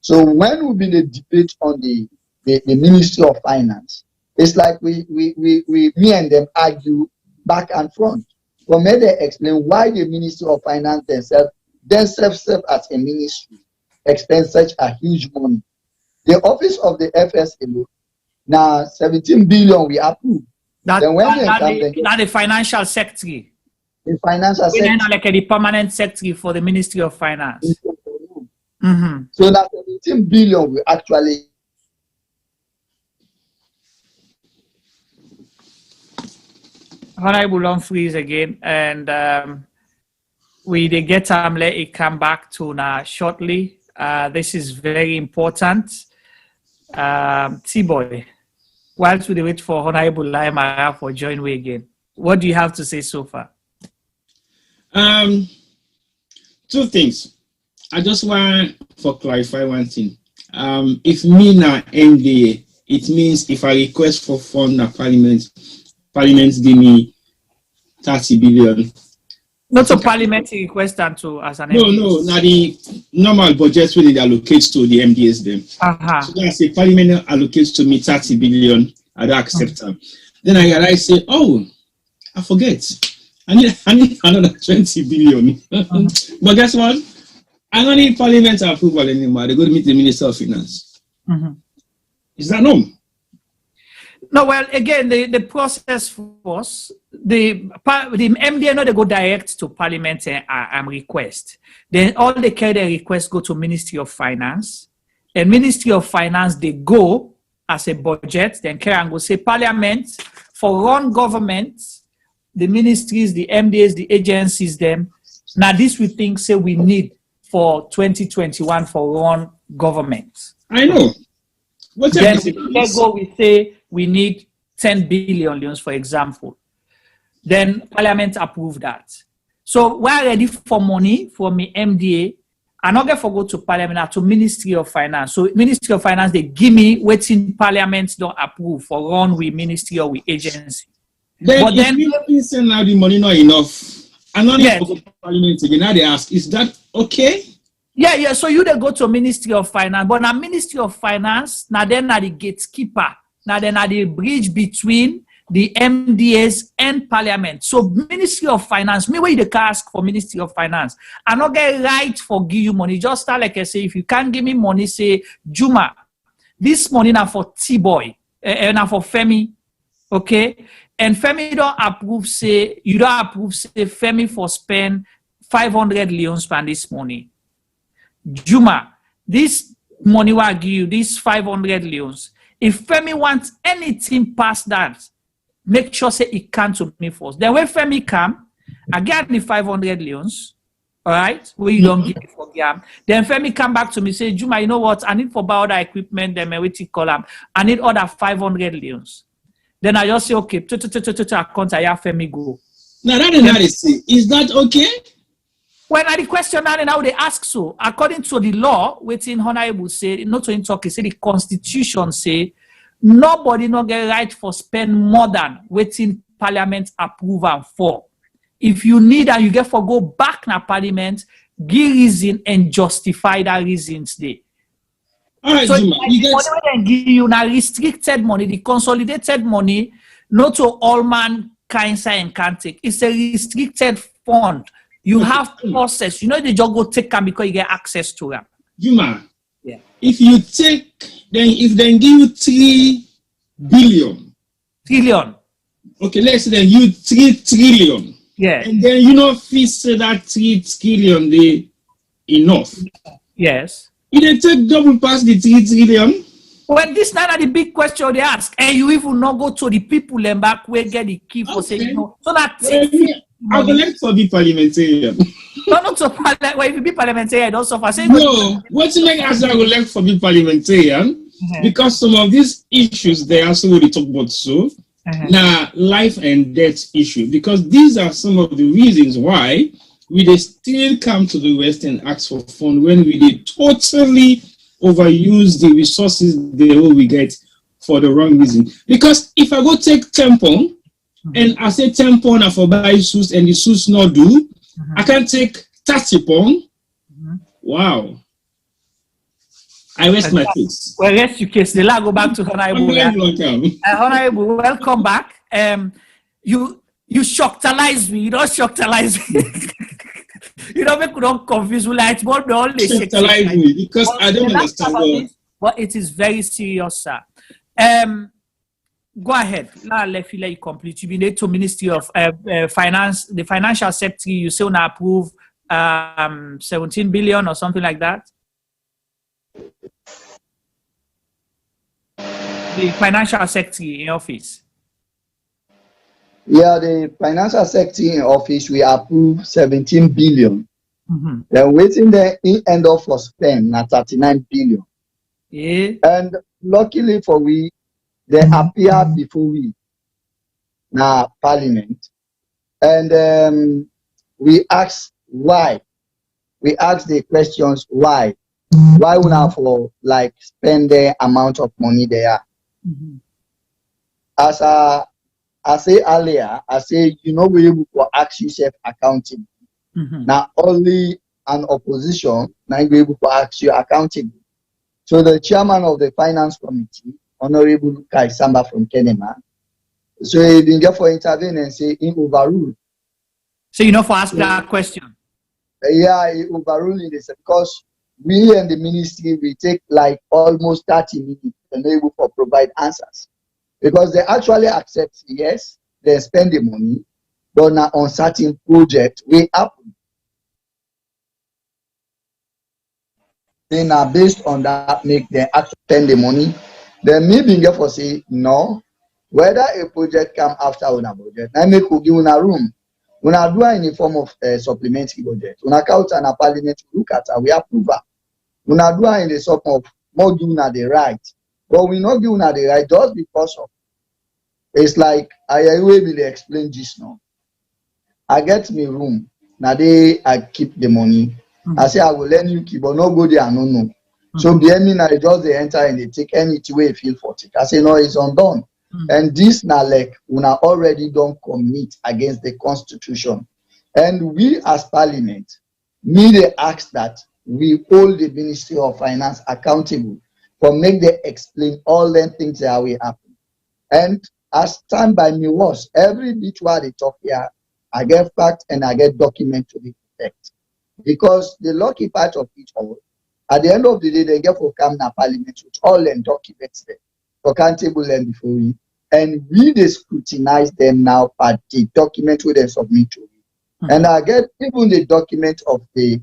[SPEAKER 4] So when we be the debate on the Ministry of Finance, it's like me and them argue back and front. But may they explain why the Ministry of Finance themselves serve as a ministry, expend such a huge money. The office of the FSA, now 17 billion we approve.
[SPEAKER 3] Not the financial secretary.
[SPEAKER 4] The financial secretary.
[SPEAKER 3] Like the permanent secretary for the Ministry of Finance.
[SPEAKER 4] So that 17 billion we actually.
[SPEAKER 3] Honorable Humphreys again, and we get let it come back to now shortly. This is very important. T-Boy, whilst we wait for Honorable Lahai Marah for join we again, what do you have to say so far?
[SPEAKER 27] Two things. I just want to clarify one thing. If me na MDA, it means if I request for fund na Parliament give me 30 billion.
[SPEAKER 3] Not a parliamentary request and to as an
[SPEAKER 27] No, now the normal budget will allocate to the MDAs them. So that's a parliament allocates to me 30 billion, I don't accept them. Then I realize, say, oh, I forget. I need another 20 billion. But guess what? I don't need parliament approval anymore. They go to meet the Minister of Finance. Is that normal?
[SPEAKER 3] No, well, again, the process was the MDA not they go direct to Parliament and request. Then all the carry request go to Ministry of Finance, and Ministry of Finance they go as a budget. Then carry and go say Parliament for run government, the ministries, the MDAs, the agencies. Them now this we think say we need for 2021 for run government.
[SPEAKER 27] I know.
[SPEAKER 3] Then we go we say we need 10 billion loans, for example. Then Parliament approved that. So we're ready for money from the MDA. I'm not going to go to Parliament, to Ministry of Finance. So Ministry of Finance, they give me waiting Parliament don't approve for run with ministry or with agency.
[SPEAKER 27] But then you say now the money not enough. I'm not going to go to Parliament again. Now they ask, is that okay?
[SPEAKER 3] Yeah. So you they go to Ministry of Finance, but now Ministry of Finance, now then are the gatekeeper. Now then are the bridge between the MDAs and Parliament. So Ministry of Finance, me where you ask for Ministry of Finance, I not get right for give you money. Just start like I say, if you can't give me money, say Juma, this money now for T-Boy, and now for Femi, okay? And Femi don't approve, say, you don't approve, say, Femi for spend 500 leons for this money. Juma, this money will give you, this 500 leons. If Femi wants anything past that, make sure say it can to me first. Then when Femi come, I get the 500 leons, all right, where you don't give it for Gam. Then Femi come back to me, say, Juma, you know what? I need for buy other equipment, then waiting column. I need other 500 leons. Then I just say, okay, account I have Femi go.
[SPEAKER 27] Now that is that okay?
[SPEAKER 3] When I the question now they ask so, according to the law, waiting Honorable say, not to him talk, he say the Constitution say nobody no get right for spend more than waiting Parliament approval for. If you need and you get for go back na Parliament, give reason and justify that reasons there.
[SPEAKER 27] All right,
[SPEAKER 3] so
[SPEAKER 27] Juma,
[SPEAKER 3] the money they give you now restricted money, the consolidated money, not to all man can say and can take. It's a restricted fund You have process. You know they just go take them because you get access to them.
[SPEAKER 27] Juma,
[SPEAKER 3] yeah.
[SPEAKER 27] If you take, if they give you 3 billion.
[SPEAKER 3] Trillion.
[SPEAKER 27] Okay, let's say they use 3 trillion.
[SPEAKER 3] Yeah.
[SPEAKER 27] And then you know, if say that 3 trillion, they enough.
[SPEAKER 3] Yes.
[SPEAKER 27] You they take double past the 3 trillion.
[SPEAKER 3] Well, this now the big question they ask, and you even not go to the people and back where get the key for saying, you know, so that
[SPEAKER 27] I would like to be parliamentarian.
[SPEAKER 3] No, not to parliament. Well, if you be parliamentarian, don't suffer. Say
[SPEAKER 27] no, what you make as I would like to be parliamentarian because some of these issues they also really talk about so now life and death issue because these are some of the reasons why we they still come to the West and ask for fund when we did totally overuse the resources we get for the wrong reason. Because if I go take tampon and I say tampon I for buy suits and the suits not do, I can take 30 pound. Wow. I rest my case.
[SPEAKER 3] Well, rest your case. The go back to Honorable. Honorable, welcome back. You shocktalize me. You don't shocktalize me. You don't make them confused. Like it's more the only
[SPEAKER 27] shocktalize me because I don't understand.
[SPEAKER 3] But it is very serious, sir. Go ahead. Let you complete. You been to Ministry of Finance, the financial sector. You say on approve 17 billion or something like that. The financial sector in office.
[SPEAKER 4] Yeah, the financial sector in office we approve 17 billion. Then waiting there in end up for spend na 39 billion.
[SPEAKER 3] Yeah.
[SPEAKER 4] And luckily for we, they appear before we now Parliament, and we ask why. We ask the questions why. Why we now for like spend the amount of money there? As I say earlier, I say you know we able to ask yourself accounting. Now only an opposition now be able to ask you accounting. So the chairman of the finance committee, Honorable Kai Samba from Kenema, so he been there for intervene and say in overrule.
[SPEAKER 3] So you know for ask that question.
[SPEAKER 4] Yeah, he overruling this because we and the ministry we take like almost 30 minutes and able to provide answers. Because they actually accept yes, they spend the money, but now on certain project we happen. Then now based on that make them actually spend the money. Then me being for say no, whether a project come after una budget, I make you give una room. Una do in the form of supplementary budget. Una count and a parliament look at we approve. Una do in the sort of more do una the right, but we not give una the right just because of. It's like I will really explain this now. I get me room. Now I keep the money. I say I will let you keep, but not go there and no. So the enemy now just they enter and they take any way feel for it. I say no, it's undone. And this now like una already don't commit against the Constitution. And we as Parliament need to ask that we hold the Ministry of Finance accountable for make them explain all the things that will happen. And I stand by me was every bit where they talk here, I get fact and I get document to be protect. Because the lucky part of it all, at the end of the day, they get for come to Parliament with all them documents there, for accountable and before we, and we they scrutinize them now at the document we they submit to me. And I get even the document of the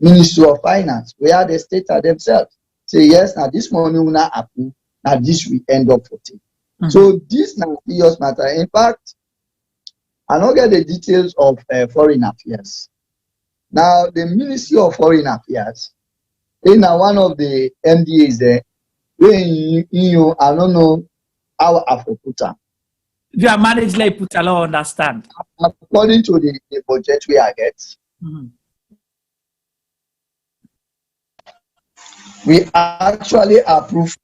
[SPEAKER 4] Ministry of Finance, where they state themselves. Say yes, now this money will not approve, now this will end up for it. So this now serious matter. In fact, I don't get the details of foreign affairs. Now the Ministry of Foreign Affairs, in one of the MDAs there, when I don't know how I put them.
[SPEAKER 3] You are managed like put allow understand.
[SPEAKER 4] According to the budget we are get, we actually approved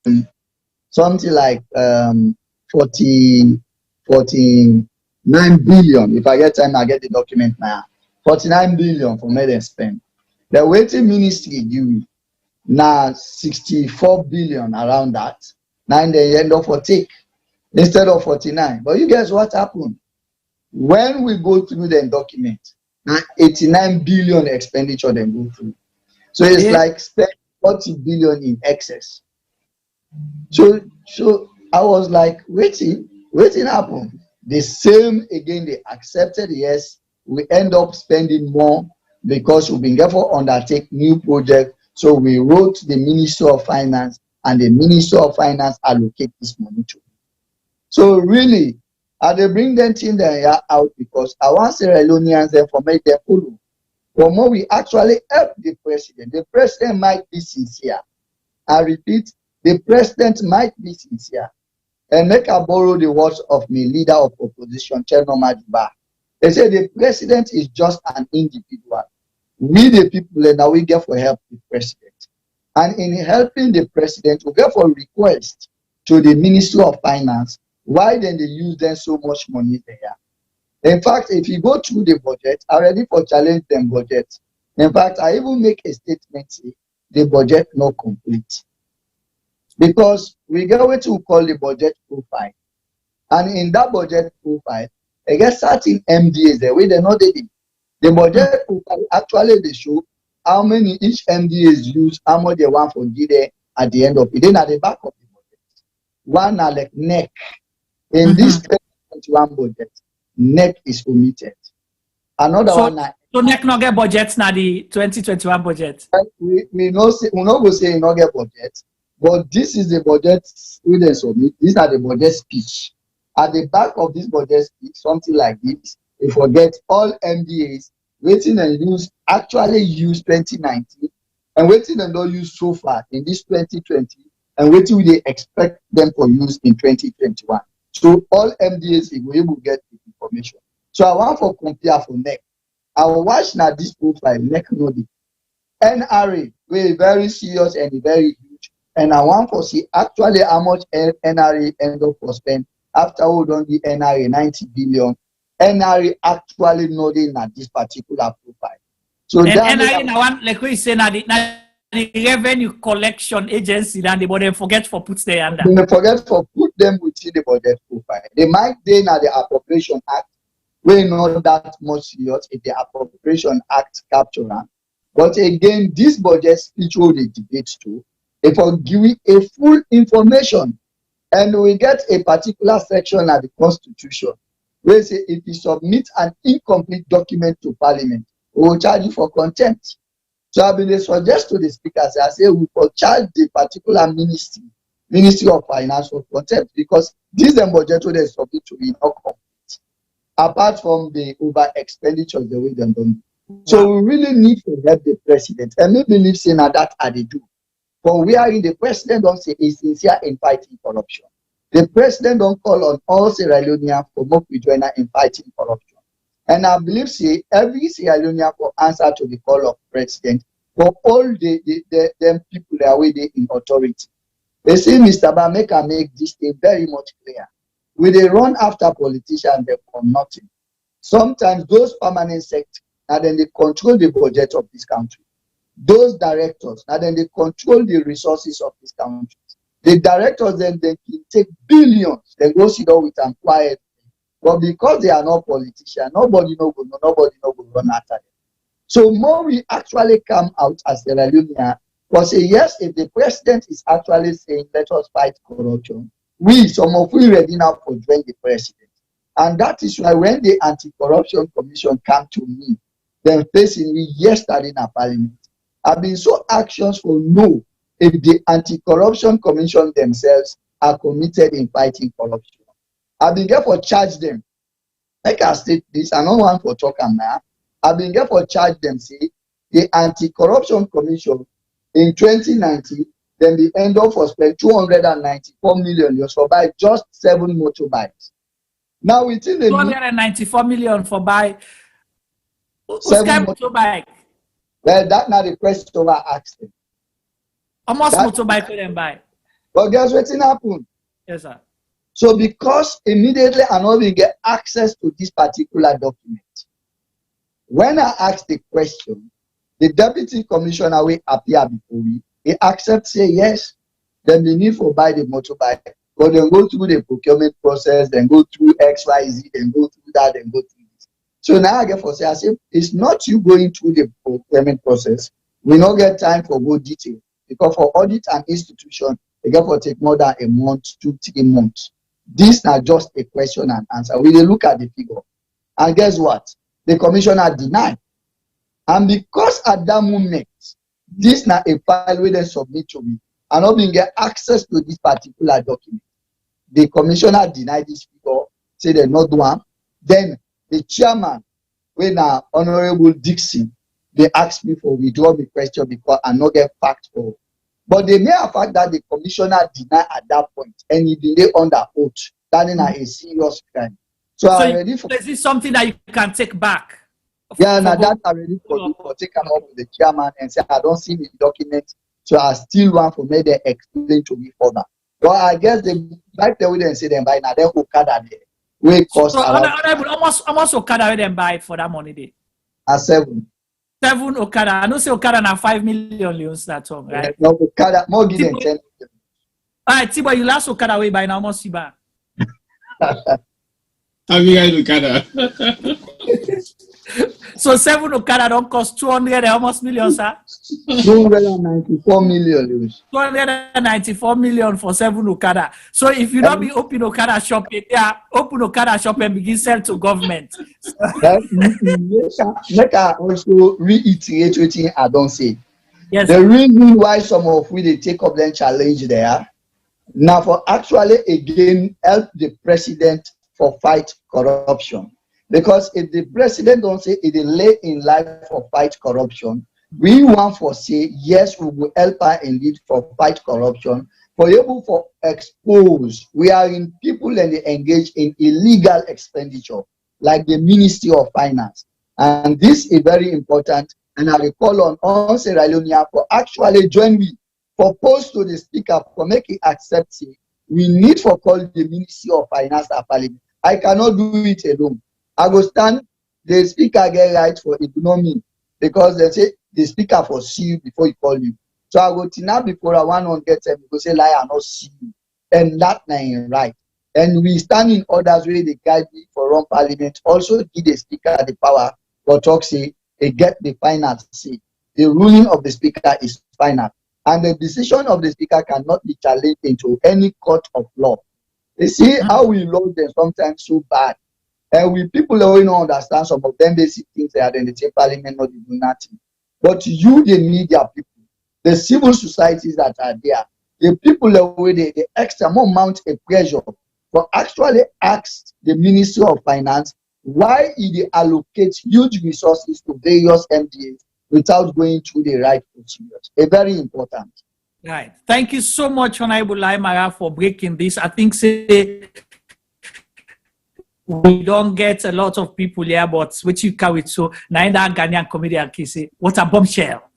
[SPEAKER 4] something like 49 billion. If I get time, I get the document now. 49 billion for made and spend. The waiting ministry give now 64 billion around that. Now they end up for take instead of 49. But you guess what happened? When we go through the document, Now 89 billion expenditure then go through. So it's like spend 40 billion in excess. So I was like, waiting happen. The same again, they accepted, yes, we end up spending more because we've been careful undertake new projects. So we wrote the Ministry of Finance, and the Ministry of Finance allocate this money to me. So really, I they bring them in there out because I want Sierra Leoneans them for make them follow. For more we actually help the president. The president might be sincere. I repeat, the president might be sincere. And make I borrow the words of my leader of opposition, Chairman Maduba. They say the president is just an individual. We the people now we get for help the president. And in helping the president, we get for request to the Ministry of Finance. Why then they use them so much money there? In fact, if you go through the budget, I already for challenge them budget. In fact, I even make a statement say the budget not complete. Because we get what we call the budget profile. And in that budget profile, I get certain MDAs there where they're not ready. The budget profile actually they show how many each MDA is used, how much they want for give there at the end of it. Then at the back of the budget. One are like neck. In this 2021 budget, NEC is omitted. Another one.
[SPEAKER 3] So NEC not get budget now the 2021 budget.
[SPEAKER 4] We not go say not get budget, but this is the budget we then submit. These are the budget speech. At the back of this budget speech, something like this, we forget all MDAs waiting and use actually use 2019 and waiting and don't use so far in this 2020 and waiting they expect them for use in 2021. So all MDAs will able to get the information. So I want for compare for NEC. I will watch now this profile, NEC know the NRA, very very serious and very huge. And I want for see actually how much NRA end up for spend after we don't give NRA 90 billion. NRA actually nodding at this particular profile. So
[SPEAKER 3] and NRA now one like we say now the revenue collection agency and the budget forget for put there under.
[SPEAKER 4] They forget for put them within the budget profile. They might then at the Appropriation Act, we not that much serious if the Appropriation Act capture them. But again, this budget speech will the debate too. If we give a full information and we get a particular section at the Constitution where say if you submit an incomplete document to Parliament, we will charge you for contempt. So I've been suggest to the speakers, I say we will charge the particular Ministry of Finance for contempt because this budget they submit to be not complete. Apart from the over expenditure the way they're done. So we really need to help the president. And me believe saying that they do. For we are in the president don't say is sincere in fighting corruption. The president don't call on all Sierra Leoneans for more join in fighting corruption. And I believe say every Sierra Leonean for answer to the call of president for all them people that are waiting in authority. They say Mr. Bameka make this thing very much clear. When they run after politicians, they for nothing. Sometimes those permanent sectors, and then they control the budget of this country. Those directors, and then they control the resources of this country. The directors then they can take billions, they go sit down with and quiet. But because they are not politicians, nobody no go run after them. So more we actually come out as Sierra Leonean, but say yes, if the president is actually saying let us fight corruption, some of we ready now for join the president. And that is why when the Anti-Corruption Commission came to me, then facing me yesterday in a Parliament, I've been so anxious for no if the Anti-Corruption Commission themselves are committed in fighting corruption. I've been there for charge them. Like I state this, I don't want for talk now. I've been there for charge them, say, the Anti-Corruption Commission in 2019, then they end up for spend 294 million euros for buy just 7 motorbikes. Now within the
[SPEAKER 3] 294 million for buy 7 motorbike.
[SPEAKER 4] Well, that's not the question over asked them.
[SPEAKER 3] How much motorbike will them buy?
[SPEAKER 4] But guess what's happened?
[SPEAKER 3] Yes, sir.
[SPEAKER 4] So because immediately I know we get access to this particular document. When I asked the question, the deputy commissioner will appear before me. He accepts, say yes, then they need to buy the motorbike. But then go through the procurement process, then go through XYZ, then go through that, then go through this. So now I get for say, I say, it's not you going through the procurement process. We not get time for good detail. Because for audit and institution, they get for take more than a month, 2-3 months. This not just a question and answer. We dey look at the figure. And guess what? The commissioner denied. And because at that moment, this not a file where they submit to me, and not being get access to this particular document. The commissioner denied this figure, say they not one. Then the chairman, when Honorable Dixon, they asked me for withdraw the question because I not get fact for. But the mere fact that the commissioner denied at that point and he did it under oath, that is a serious crime. So already for,
[SPEAKER 3] is this something that you can take back?
[SPEAKER 4] Yeah, now that already for take them up with the chairman and say I don't see the document, so I still want for me to explain to me further. Well, I guess they back there with them say them by now they Okada there. We cost
[SPEAKER 3] so almost Okada with them buy for that money there.
[SPEAKER 4] At 7
[SPEAKER 3] Okada. I know say Okada na 5 million leons that one, right?
[SPEAKER 4] No, Okada more give them 10 million.
[SPEAKER 3] Alright, Tibo, you last Okada way by now almost Tiba.
[SPEAKER 27] How you guys Okada?
[SPEAKER 3] So 7 Okada don't cost 200 almost million, sir.
[SPEAKER 4] 294 million.
[SPEAKER 3] 294 million for 7 Okada. So if you don't be open Okada shop, open Okada shop and begin sell to government.
[SPEAKER 4] Make I also reiterate what I don't say.
[SPEAKER 3] Yes.
[SPEAKER 4] The reason why some of we they take up the challenge there now for actually again help the president for fight corruption. Because if the president don't say it lay in life for fight corruption, we want for say yes, we will help her indeed for fight corruption, for able for expose. We are in people and they engage in illegal expenditure, like the Ministry of Finance. And this is very important. And I will call on Sierra Leone for actually join me for post to the speaker for make it accept it. We need for call the Ministry of Finance at Parliament. I cannot do it alone. I go stand the speaker get right for economy because they say the speaker for see you before he call you. So I go to now before I want to get them because say lie I not see you. And that ain't right. And we stand in others where they guide me for run parliament. Also give the speaker the power for talk say they get the final say. The ruling of the speaker is final. And the decision of the speaker cannot be challenged into any court of law. You see how we love them sometimes so bad. And we people that we don't understand some of them basic things that in the same parliament not do nothing. But you, the media people, the civil societies that are there, the people that we the extra more mount a pressure for actually ask the Ministry of Finance why he allocates huge resources to various MDAs without going through the right procedures. A very important.
[SPEAKER 3] Right. Thank you so much, Honorable Lahai Marah, for breaking this. I think say we don't get a lot of people here, but what you carry so neither Ghanaian comedian can say, what a bombshell.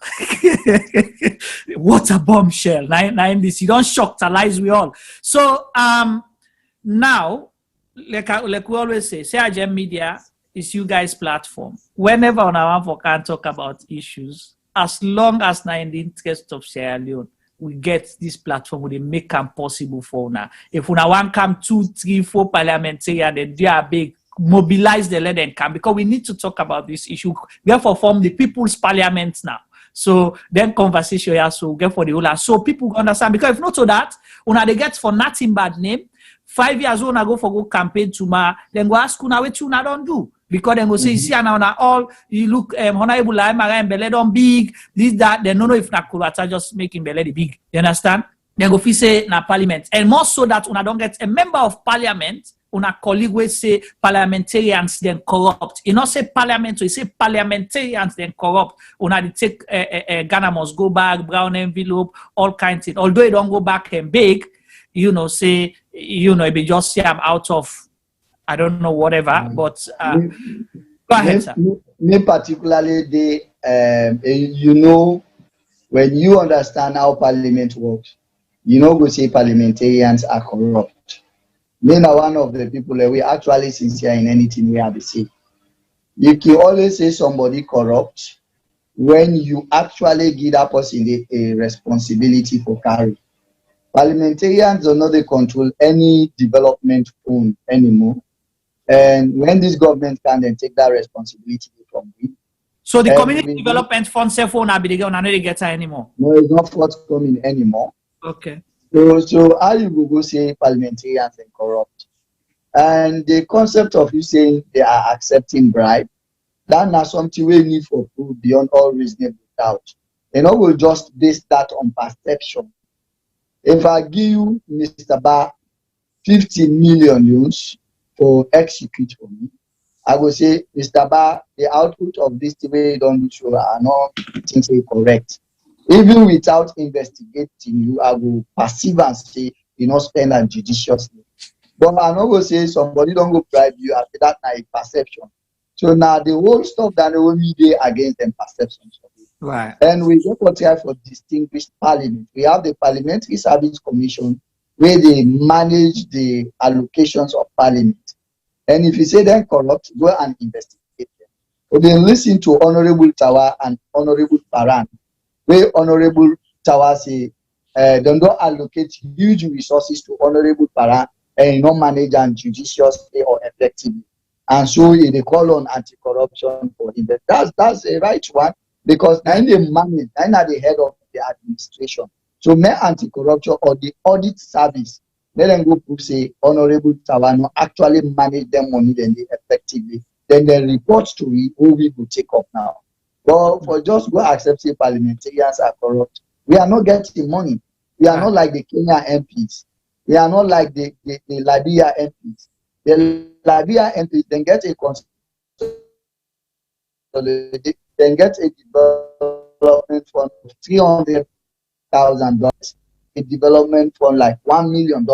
[SPEAKER 3] What a bombshell. Nine this you don't shock the lies we all. So now, like we always say, CRGM Media is you guys' platform. Whenever on our one can talk about issues, as long as now in the interest of Sierra Leone, we get this platform where they make them possible for now. If una want come 2, 3, 4 parliamentarian, then they are big, mobilize the let them come because we need to talk about this issue. Therefore, form the people's parliament now. So then conversation here, so get for the whole. So people understand because if not so that, una they get for nothing bad name. 5 years old, I go for go campaign tomorrow, then go ask una what you don't do. Because then go say, see, and now all you look, Honorable Lahai Marah and Bele don't big, this, that, they don't know if Nakurata just making Bele the big. You understand? Then go say na parliament. And more so that una don't get a member of parliament, una colleague will say parliamentarians then corrupt. You not say parliament, so you say parliamentarians then corrupt. Una they take Ghana must go back, brown envelope, all kinds of things. Although it don't go back and big, you know, say, you know, it be just say I'm out of I don't know, whatever, but go ahead, sir.
[SPEAKER 4] Me particularly, you know, when you understand how parliament works, you know, we say parliamentarians are corrupt. Me now one of the people that we actually sincere in anything we have to say. You can always say somebody corrupt when you actually give that person a responsibility for carry. Parliamentarians do not control any development fund anymore. And when this government can then take that responsibility from we.
[SPEAKER 3] So the community development fund self will not be the government, they get anymore.
[SPEAKER 4] No, it's not forthcoming anymore.
[SPEAKER 3] Okay.
[SPEAKER 4] So how you go say parliamentarians and corrupt? And the concept of you saying they are accepting bribe, that's not something we need for proof beyond all reasonable doubt. You know, we'll just base that on perception. If I give you, Mr. Ba, 50 million euros for execute for me, I will say, Mr. Ba, the output of this way don't show are not things correct. Even without investigating you, I will perceive and say, you know, spend and judiciously. But I not go say somebody don't go bribe you after that na a perception. So now the whole stuff that we media against them perceptions.
[SPEAKER 3] Right.
[SPEAKER 4] And we go for try for distinguished parliament. We have the Parliamentary Service Commission where they manage the allocations of parliament. And if you say they're corrupt, go and investigate them. So then listen to Honorable Tawa and Honorable Paran, where Honorable Tawa say they don't allocate huge resources to Honorable Paran and not manage and judiciously or effectively. And so they call on anti-corruption for him. That's a right one, because then they manage, then are the head of the administration. So may anti-corruption or the audit service, let them go to say Honorable Tawano actually manage their money then they effectively. Then they report to we who we will take up now. But for just go accept say parliamentarians are corrupt, we are not getting money. We are not like the Kenya MPs. We are not like the Liberia MPs. The Liberia MPs then get a then get a development fund of $300,000, a development fund like $1 million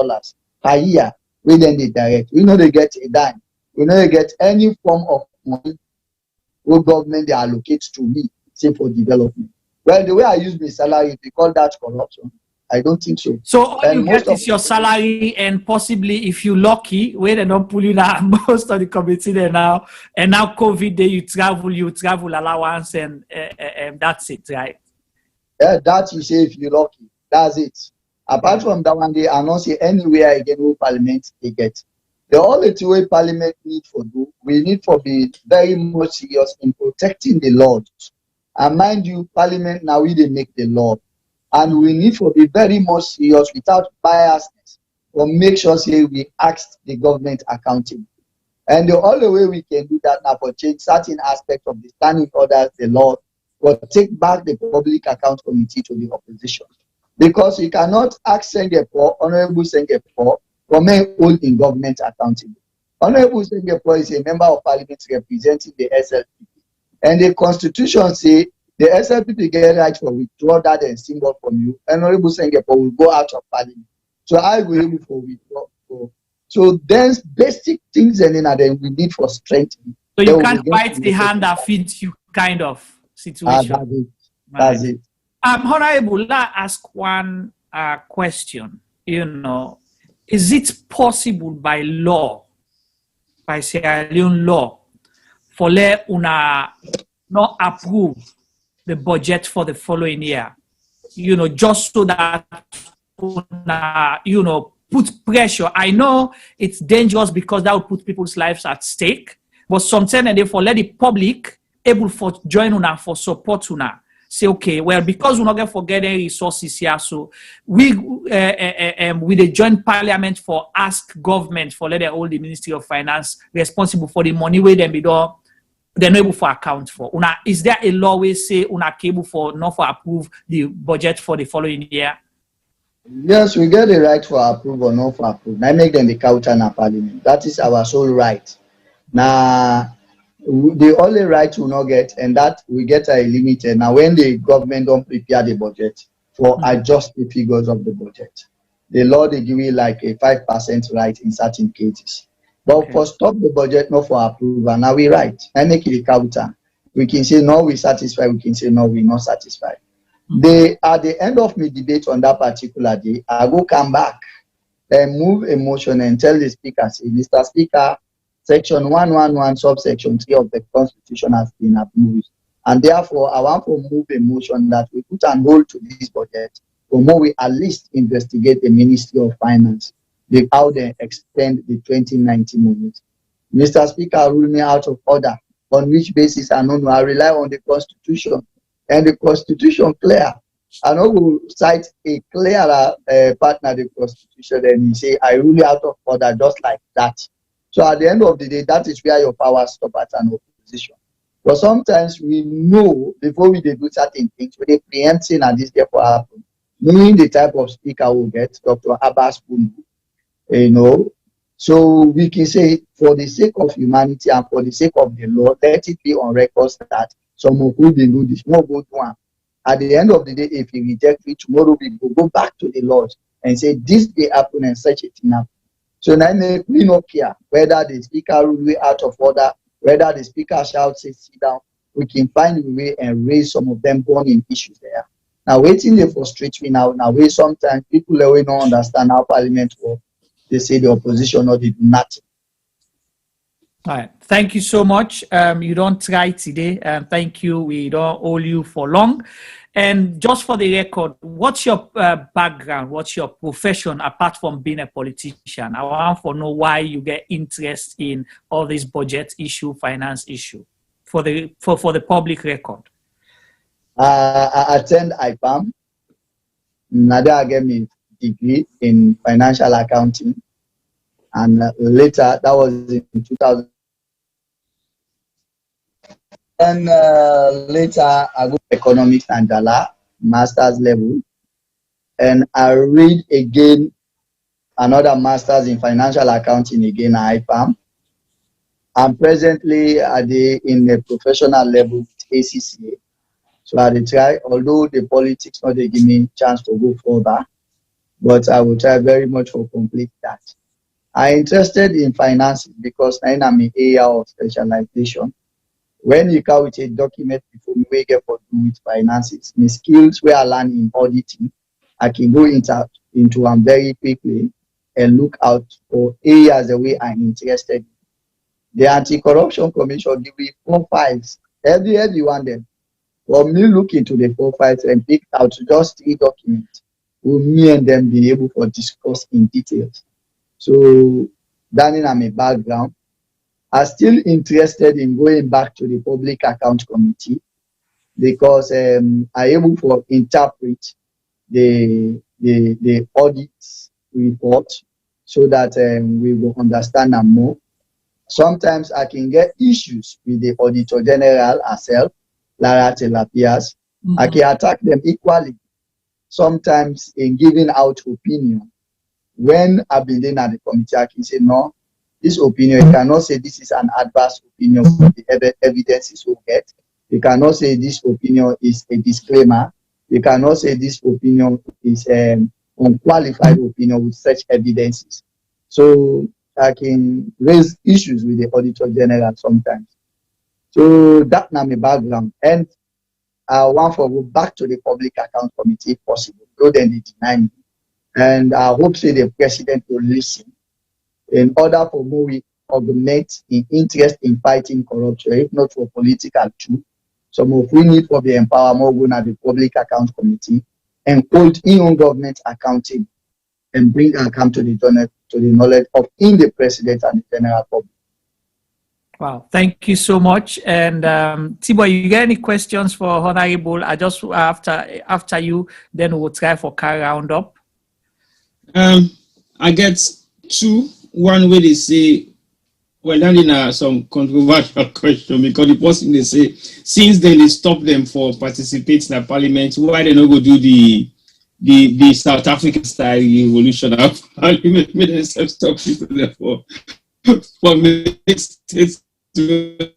[SPEAKER 4] per year. We then they direct. We know they get a dime. We know they get any form of money where government they allocate to me, say for development. Well, the way I use my salary, they call that corruption. I don't think so.
[SPEAKER 3] So all you get is your salary, and possibly if you're lucky, where they don't pull you now, most of the committee there now, and now COVID day you travel allowance, and that's it, right?
[SPEAKER 4] Yeah, that you say if you're lucky, that's it. Apart from that one, they are not say anywhere again where parliament they get. The only two way parliament need for do, we need for be very much serious in protecting the laws. And mind you, parliament now we they make the law. And we need to be very much serious without biasness, or make sure say we ask the government accountable. And the only way we can do that now for change certain aspects of the standing orders, the law, or take back the Public Account Committee to the opposition. Because you cannot ask Singapore, Honorable Singapore, for men hold in government accountable. Honorable Singapore is a member of parliament representing the SLPP. And the Constitution say the SLPP get right for withdraw that and symbol from you. Honorable Singapore will go out of parliament. So I will able for withdraw. So there's basic things and then we need for strength.
[SPEAKER 3] So you can't bite the hand that feeds you kind of situation.
[SPEAKER 4] That's it.
[SPEAKER 3] Honorable, let me ask one question. You know, is it possible by law, by Sierra Leone law, for let una not approve the budget for the following year? You know, just so that una, you know, put pressure. I know it's dangerous because that will put people's lives at stake, but sometimes and therefore let the public able for join una for support una. Say, okay, well, because we're not going to forget any resources here, so we the joint parliament for ask government for let them hold the Ministry of Finance responsible for the money where them be done, they're not able for account for. Una, is there a law where say una able for not for approve the budget for the following year?
[SPEAKER 4] Yes, we get the right for approve or not for approve. I make them the counter na parliament. That is our sole right. Now, the only right we not get, and that we get a limited. Now, when the government don't prepare the budget for adjust the figures of the budget, the law they give you like a 5% right in certain cases. But for stop the budget, not for approval. Now we right. I make it a counter. We can say no, we satisfied. We can say no, we not satisfied. They at the end of my debate on that particular day, I go come back and move a motion and tell the speaker, say, Mr. Speaker, Section 111, subsection 3 of the Constitution has been abused. And therefore, I want to move a motion that we put an hold to this budget for more we at least investigate the Ministry of Finance, how they expend the 2019 money. Mr. Speaker ruled me out of order. On which basis I don't know. I rely on the Constitution. And the Constitution clear. I know we cite a clearer partner, the Constitution, and he say, I rule you out of order just like that. So at the end of the day, that is where your power stop at an opposition. But sometimes we know before we do certain things, we preempt saying that this therefore happen. Knowing the type of speaker we'll get, Dr. Abbas Bundu, you know. So we can say, for the sake of humanity and for the sake of the law, let it be on record that some who will do this, more go to one. At the end of the day, if we reject it, tomorrow we will go back to the laws and say this may happen and such a thing happen. So now we don't care whether the speaker rule way out of order, whether the speaker shouts say sit down, we can find a way and raise some of them burning issues there. Now waiting they frustrate me now where sometimes people don't understand how parliament works. They say the opposition or they do nothing.
[SPEAKER 3] All right. Thank you so much. You don't try today. Thank you. We don't hold you for long. And just for the record, what's your background? What's your profession apart from being a politician? I want to know why you get interest in all this budget issue, finance issue, for the public record.
[SPEAKER 4] I attend IPAM. Maada gave me a degree in financial accounting. And later, that was in 2000. And later, I go to economics and Jala, master's level. And I read again another master's in financial accounting again at IPAM. I'm presently in the professional level with ACCA. So I will try, although the politics not they give me chance to go further, but I will try very much to complete that. I'm interested in finances because I'm an area of specialization. When you come with a document before me get for do with finances, my skills where I learn in auditing, I can go into them very quickly and look out for areas the way I'm interested in. The Anti-Corruption Commission give me 4 files, every one of them. For me look into the 4 files and pick out just 3 documents, will me and them be able to discuss in details. So that is my background. I'm still interested in going back to the Public Account Committee because I'm able to interpret the audit report so that we will understand them more. Sometimes I can get issues with the Auditor General herself, Lara Telapias. I can attack them equally. Sometimes in giving out opinion. When I've been in at the committee, I can say, no, this opinion, you cannot say this is an adverse opinion for the evidences we get. You cannot say this opinion is a disclaimer. You cannot say this opinion is an unqualified opinion with such evidences. So I can raise issues with the Auditor General sometimes. So that's my background. And I want to go back to the Public Account Committee if possible, though then they deny me. And I hope say the president will listen in order for more we augment in interest in fighting corruption, if not for political too. Some of we need for the empower more going at the Public Account Committee and hold in government accounting and bring account to the knowledge of in the president and the general public.
[SPEAKER 3] Wow, thank you so much. And Tibo, you got any questions for Honorable? I just after you, then we'll try for carry round up.
[SPEAKER 27] I get 2. One way they say, well, that is some controversial question because the person they say, since then they stop them for participating in the parliament, why they not go do the South African style revolution of parliament? Made themselves stop people there for states to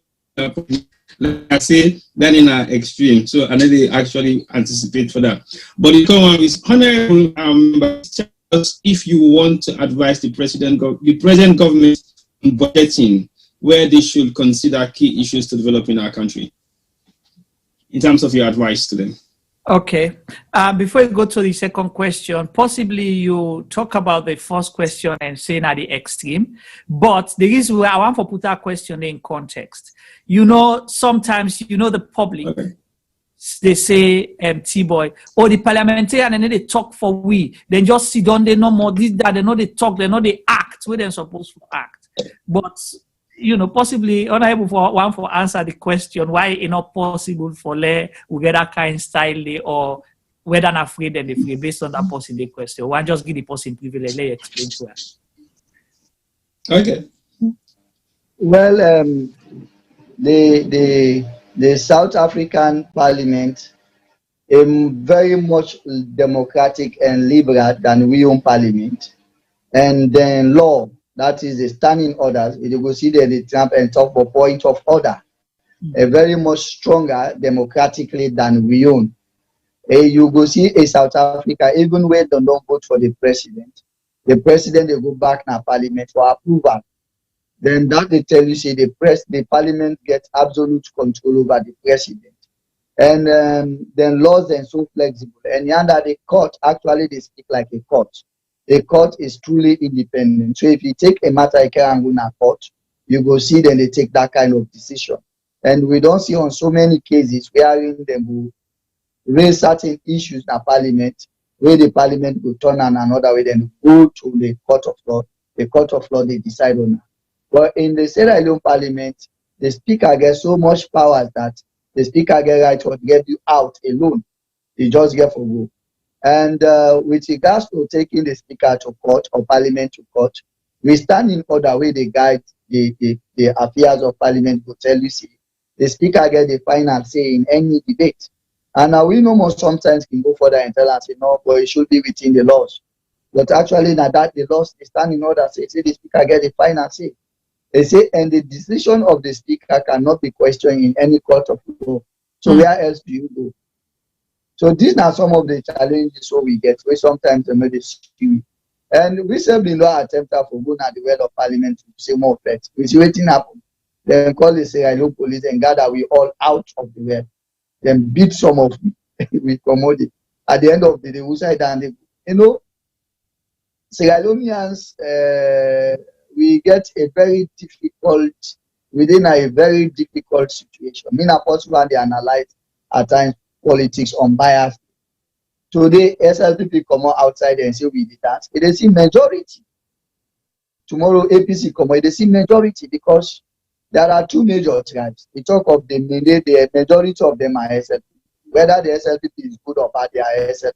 [SPEAKER 27] like I say, that in an extreme. So I know they actually anticipate for that. But the common one is honorable if you want to advise the present government on budgeting, where they should consider key issues to develop in our country, in terms of your advice to them.
[SPEAKER 3] Okay. Before you go to the second question, possibly you talk about the first question and saying at the extreme, but the reason why I want to put that question in context. You know, sometimes, you know, the public, okay, they say, T-boy, or the parliamentarian, and then they talk for we. Then just sit down, they know more this, that, they know they talk, they know they act where they're supposed to act. But possibly unable for one for answer the question why it's not possible for we get that kind of style or whether not afraid and free based on that person the question. One just give the person privilege, let explain to us.
[SPEAKER 27] Okay.
[SPEAKER 4] Well, the South African Parliament is very much democratic and liberal than we own Parliament. And then law, that is the standing orders, you go see the Trump and talk for point of order, a very much stronger democratically than we own. You go see a South Africa, even when they don't vote for the president they go back na Parliament for approval. Then that they tell you say the Parliament gets absolute control over the president. And then laws are so flexible. And yonder the court, actually they speak like a court. A court is truly independent. So if you take a matter like a court, you go see then they take that kind of decision. And we don't see on so many cases wherein them will raise certain issues in Parliament, where the Parliament will turn on another way, then go to the court of law. The court of law they decide on that. But in the Sierra Leone Parliament, the speaker gets so much power that the speaker get right to get you out alone. He just get for go. And with regards to taking the speaker to court or Parliament to court, we stand in order where they guide the affairs of Parliament will tell you, see, the speaker get the final say in any debate. And now we know most sometimes can go further and tell us, no, but it should be within the laws. But actually, now that the laws they stand in order, say the speaker get the final say. They say, and the decision of the speaker cannot be questioned in any court of law. So where else do you go? So these are some of the challenges so we get, where sometimes they may be. And we certainly no attempt for going at the well of Parliament to say more facts. We see waiting happen. Then call the Sierra Leone police and gather we all out of the well. Then beat some of we commodity. At the end of the day, we say that Sierra Leoneans we get a very difficult within a very difficult situation. I mean, possible they analyze at times politics unbiased. Today, SLPP come outside and say we did that. They see majority. Tomorrow, APC come out, they see majority because there are two major tribes. We talk of the majority of them are SLPP. Whether the SLPP is good or bad, they are SLPP.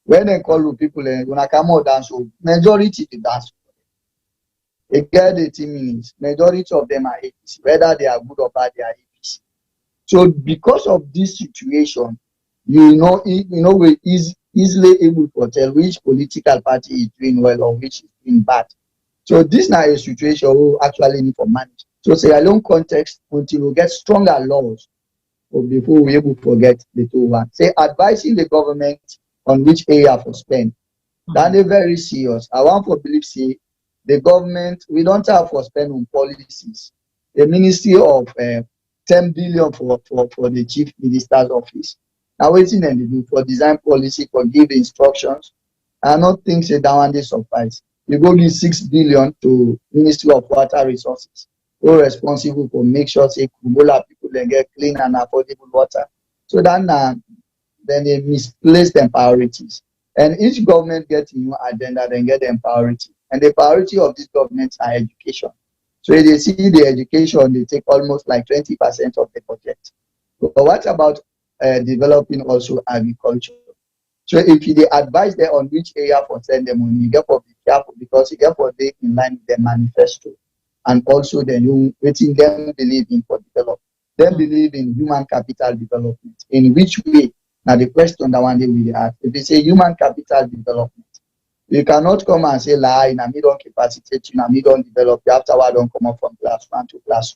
[SPEAKER 4] When they call people, when I come out dance, majority to dance. They get 18 minutes. Majority of them are APC. Whether they are good or bad, they are APC. So because of this situation, we're easily able to tell which political party is doing well or which is doing bad. So this is not a situation we actually need to manage. So Sierra Leone context until we get stronger laws before we're able to get the two one. Say advising the government on which area to spend. That is very serious. I want to believe say the government, we don't have for spend on policies. The Ministry of 10 billion for the Chief Minister's office. Now waiting and they do for design policy, for give instructions. I don't think say that one they suffice. You go give 6 billion to Ministry of Water Resources, who are responsible for make sure say Kumola people then get clean and affordable water. So then they misplace their priorities. And each government gets a new agenda, then get them priority. And the priority of this government are education. So if they see the education, they take almost like 20% of the budget. But what about developing also agriculture? So if they advise them on which area for send them money, you get for be careful because you get for they in line with their manifesto. And also then you waiting them believe in for development. Them believe in human capital development. In which way? Now the question that one day we ask. If they say human capital development, you cannot come and say lie in a middle capacity, in a middle develop afterward don't come up from class 1 to class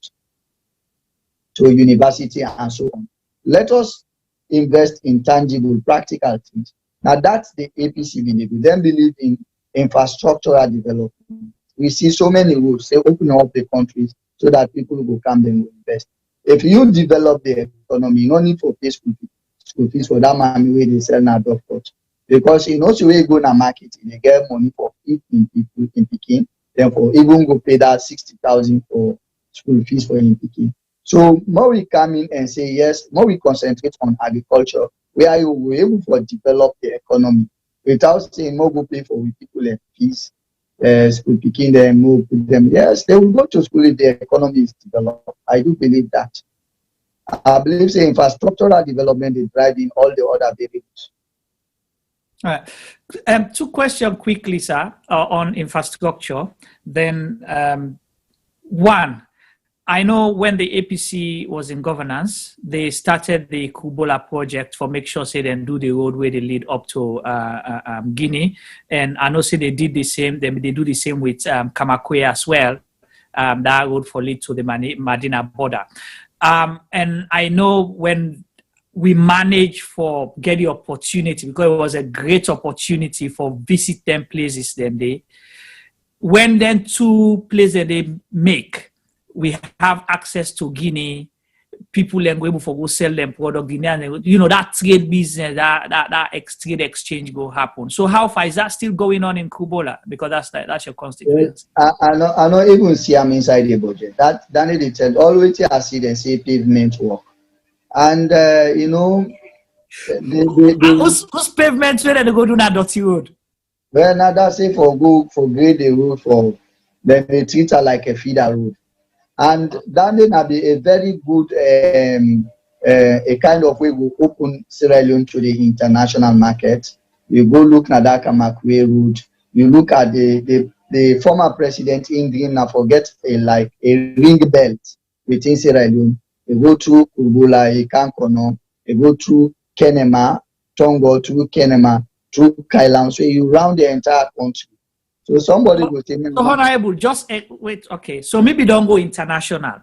[SPEAKER 4] 2 to university and so on. Let us invest in tangible, practical things. Now that's the APC believe. We then believe in infrastructural development. We see so many rules, say open up the countries so that people will come and invest. If you develop the economy, you don't need to pay school fees for that money where they sell now doctors. Because you know, so we go to market, they get money for people in Peking, then for even go pay that 60,000 for school fees for in Peking. So more we come in and say yes, more we concentrate on agriculture, where you will able to develop the economy without saying more go pay for with people and fees. school picking them, move put them. Yes, they will go to school if the economy is developed. I do believe that. I believe the infrastructural development is driving all the other variables.
[SPEAKER 3] All right. Two questions quickly, sir, on infrastructure. Then one, I know when the APC was in governance, they started the Kubola project for make sure say they do the roadway they lead up to Guinea, and I know say they did the same. They do the same with Kamakwe as well. That road for lead to the Medina border. And I know when we managed for get the opportunity, because it was a great opportunity for visit them places. Then when then two places that they make. We have access to Guinea, people and go able for go sell them product Guinea, and you know that trade business, that trade exchange go happen. So how far is that still going on in Kubola? Because that's your constituency.
[SPEAKER 4] I know even see I'm inside the budget. That Danny tell always I see they say pavement work, and you know,
[SPEAKER 3] whose pavement where they go do that dirty road?
[SPEAKER 4] Well, now that's say for grade the road for then they treat her like a feeder road. And that will be a very good a kind of way we open Sierra Leone to the international market. You go look at that Kamakwe route. You look at the former president Indian now forget like a ring belt within Sierra Leone. You go through Kubola, Ikankono, you go through Kenema, Tongo, through Kenema, through Kailan. So you round the entire country. So somebody will tell me.
[SPEAKER 3] So honorable, just wait. Okay, so maybe don't go international.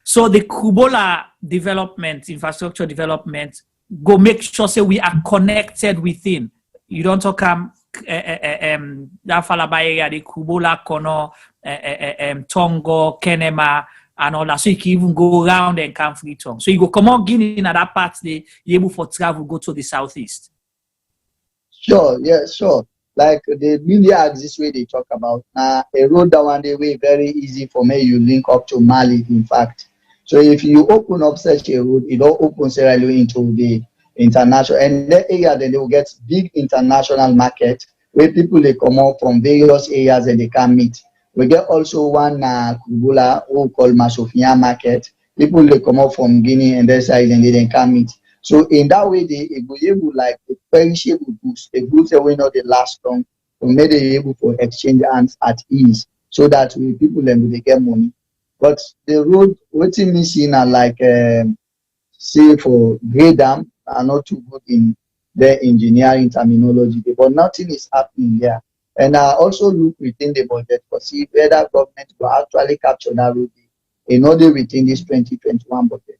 [SPEAKER 3] So the Kubola development, infrastructure development, go make sure say we are connected within. You don't talk that Falaba area, the Kubola, Kono, Tongo, Kenema, and all that. So you can even go around and come free tongue. So you go come on Guinea in that part, they able for travel go to the southeast.
[SPEAKER 4] Sure, yeah, sure. Like the media axis way they talk about a road down one day way very easy for me you link up to Mali in fact. So if you open up such a road, it all opens Sierra Leone into the international and that area then they will get big international market where people they come out from various areas and they can meet. We get also one Kubola who called Masofia market. People they come out from Guinea and their side and they can meet. So in that way, they will be able like the perishable goods, the goods that will not last long, so may they able to exchange hands at ease, so that we people then they get money. But the road, what's missing are like say for grade dam are not too good in their engineering terminology, but nothing is happening there. And I also look within the budget for see whether government will actually capture that road in order within this 2021 budget.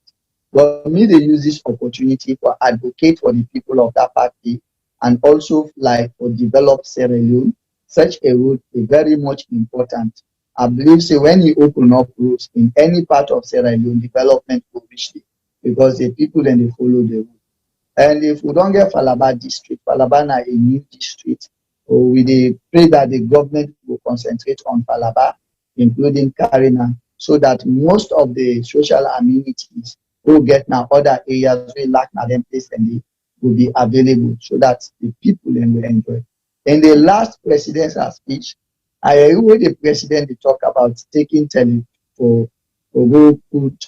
[SPEAKER 4] But me, they use this opportunity for advocate for the people of that party and also like for develop Sierra Leone. Such a road is very much important. I believe so when you open up roads in any part of Sierra Leone, development will reach it because the people then they follow the road. And if we don't get Falaba District, Falaba na a new district, so we pray that the government will concentrate on Falaba, including Karina, so that most of the social amenities will get now other areas we lack now them place and they will be available so that the people then will enjoy. In the last presidential speech, I heard the president they talk about taking for go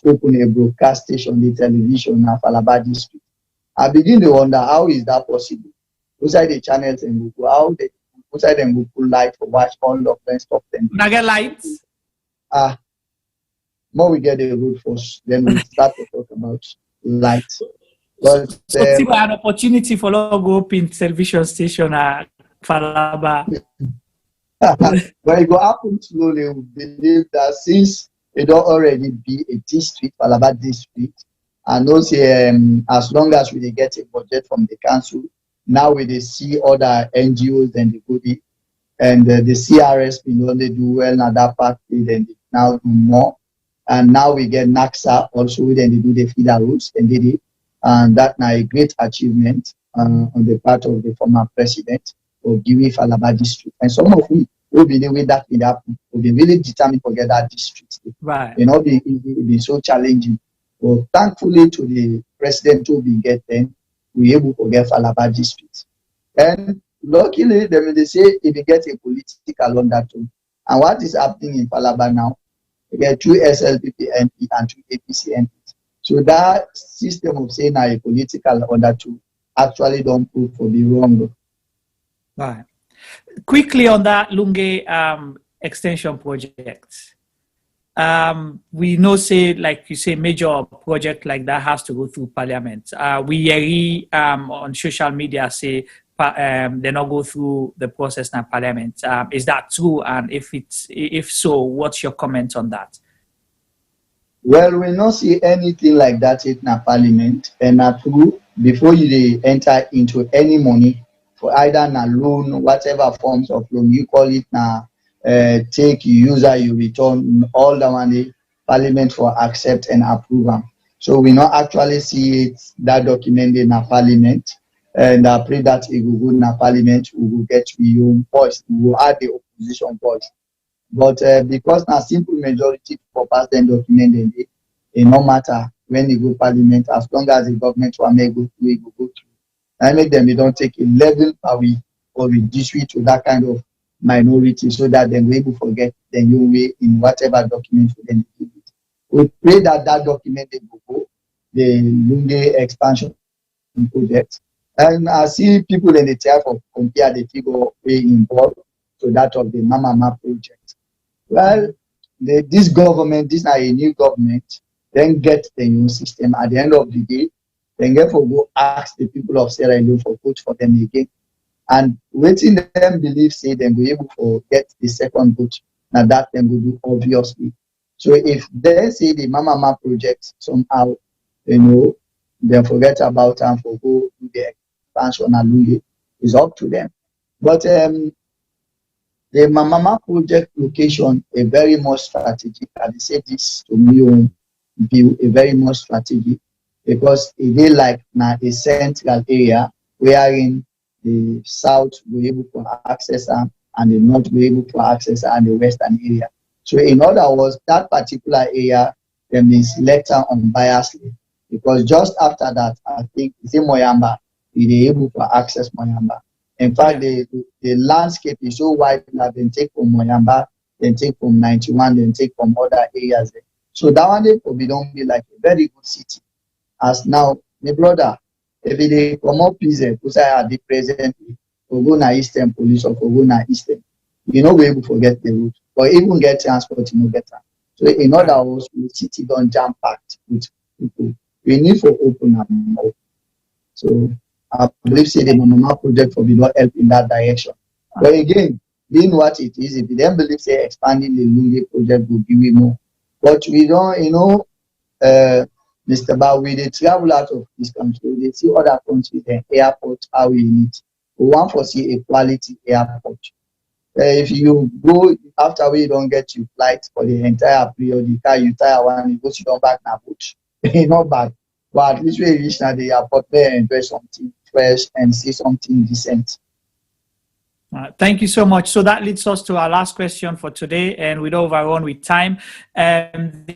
[SPEAKER 4] open a broadcast station, the television now Falaba District. I begin to wonder how is that possible? Outside the channels and Google, how they outside them will put light for watch all of them stop them.
[SPEAKER 3] Now get lights.
[SPEAKER 4] More we get the road first, then we start to talk about lights. But
[SPEAKER 3] so an opportunity for logo open television station at Falaba.
[SPEAKER 4] But it will happen slowly. We believe that since it don't already be a district, Falaba District, and also as long as we get a budget from the council, now we see other NGOs and the goodie and the CRS, you know, they do well in that part, then they now do more. And now we get NAXA also, then they do the feeder routes and did it. And that's now a great achievement on the part of the former president of Guinea Falaba District. And some of we will be the way that will happen. We'll be really determined to get that district.
[SPEAKER 3] Right.
[SPEAKER 4] You know, it be so challenging. But thankfully to the president who we get then, we able to get Falaba District. And luckily, they say if you get a political undertone. And what is happening in Falaba now, you get 2 SLPP MP and 2 APC MPs. So that system of saying a political undertone actually don't prove for the wrong.
[SPEAKER 3] Right. Quickly on that Lunge extension project. We know, say, like you say, major project like that has to go through Parliament. We hear on social media say they not go through the process in Parliament. Is that true? And if so, what's your comment on that?
[SPEAKER 4] Well, we not see anything like that in Parliament, and true. Before you enter into any money for either a loan, whatever forms of loan you call it now, take you user you return all the money Parliament for accept and approval. So we not actually see it that documented in Parliament, and I pray that it will go in Parliament, we will get your own voice, we will add the opposition voice. But because now simple majority for pass them documented, it no matter when they go Parliament, as long as the government will make go through, it will go through. And make them they don't take a level away or reduce it to that kind of minority so that then we will forget the new way in whatever document for them to give it. We pray that that document they will go, the Lunge expansion project. And I see people in the chair for compare the figure way involved to that of the Mama project. Well, this government, this is a new government, then get the new system. At the end of the day, then get for go ask the people of Sierra Leone for vote for them again. And waiting them believe say then be able to get the second vote. Now that then will do obviously. So if they say the Mama project somehow, they forget about and for go do the expansion and Lunge, is up to them. But the Mama project location a very much strategic. I say this to me view a very much strategic because it is like now a central area wherein the south will able to access them and the north will able to access and the western area. So in other words, that particular area can be selected unbiasedly because just after that, I think it's in Moyamba, we are able to access Moyamba. In fact, the landscape is so wide that they take from Moyamba, then take from 91, then take from other areas. So that one will don't be like a very good city. As now, my brother, if they come up PZ, because I had the present, for go na Eastern Police or for go na Eastern, you know we able to forget the route. Or even get transport, you know better. So in other words, the city don't jam packed with people. We need to open up more. So I believe say the Mama project will be not help in that direction. But again, being what it is, if you then believe say expanding the Lunge project will give you more. But we don't, Mr. Ba, we they travel out of this country, they see other countries, the airport, how we need. We want to see a quality airport. If you go after we don't get you flight for the entire period, you carry you tire one, you go sit down back na boat. Not bad. But at least we reach now the airport there and enjoy something fresh and see something decent.
[SPEAKER 3] Thank you so much. So that leads us to our last question for today, and we don't overrun with time.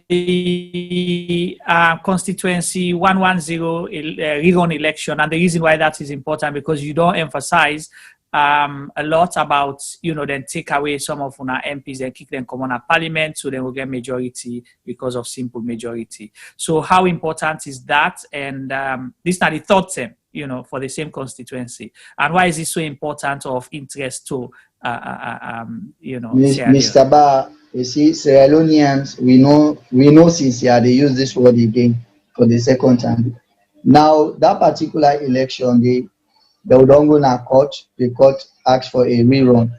[SPEAKER 3] The Constituency 110 rerun election, and the reason why that is important because you don't emphasize a lot about, then take away some of our MPs and kick them common at Parliament, so then we'll get majority because of simple majority. So how important is that? And this is not the third term, for the same constituency. And why is it so important of interest to,
[SPEAKER 4] Mr. Ba, you see, Sierra Leoneans, we know since they use this word again for the second time. Now, that particular election, they would not go to court. The court asked for a rerun.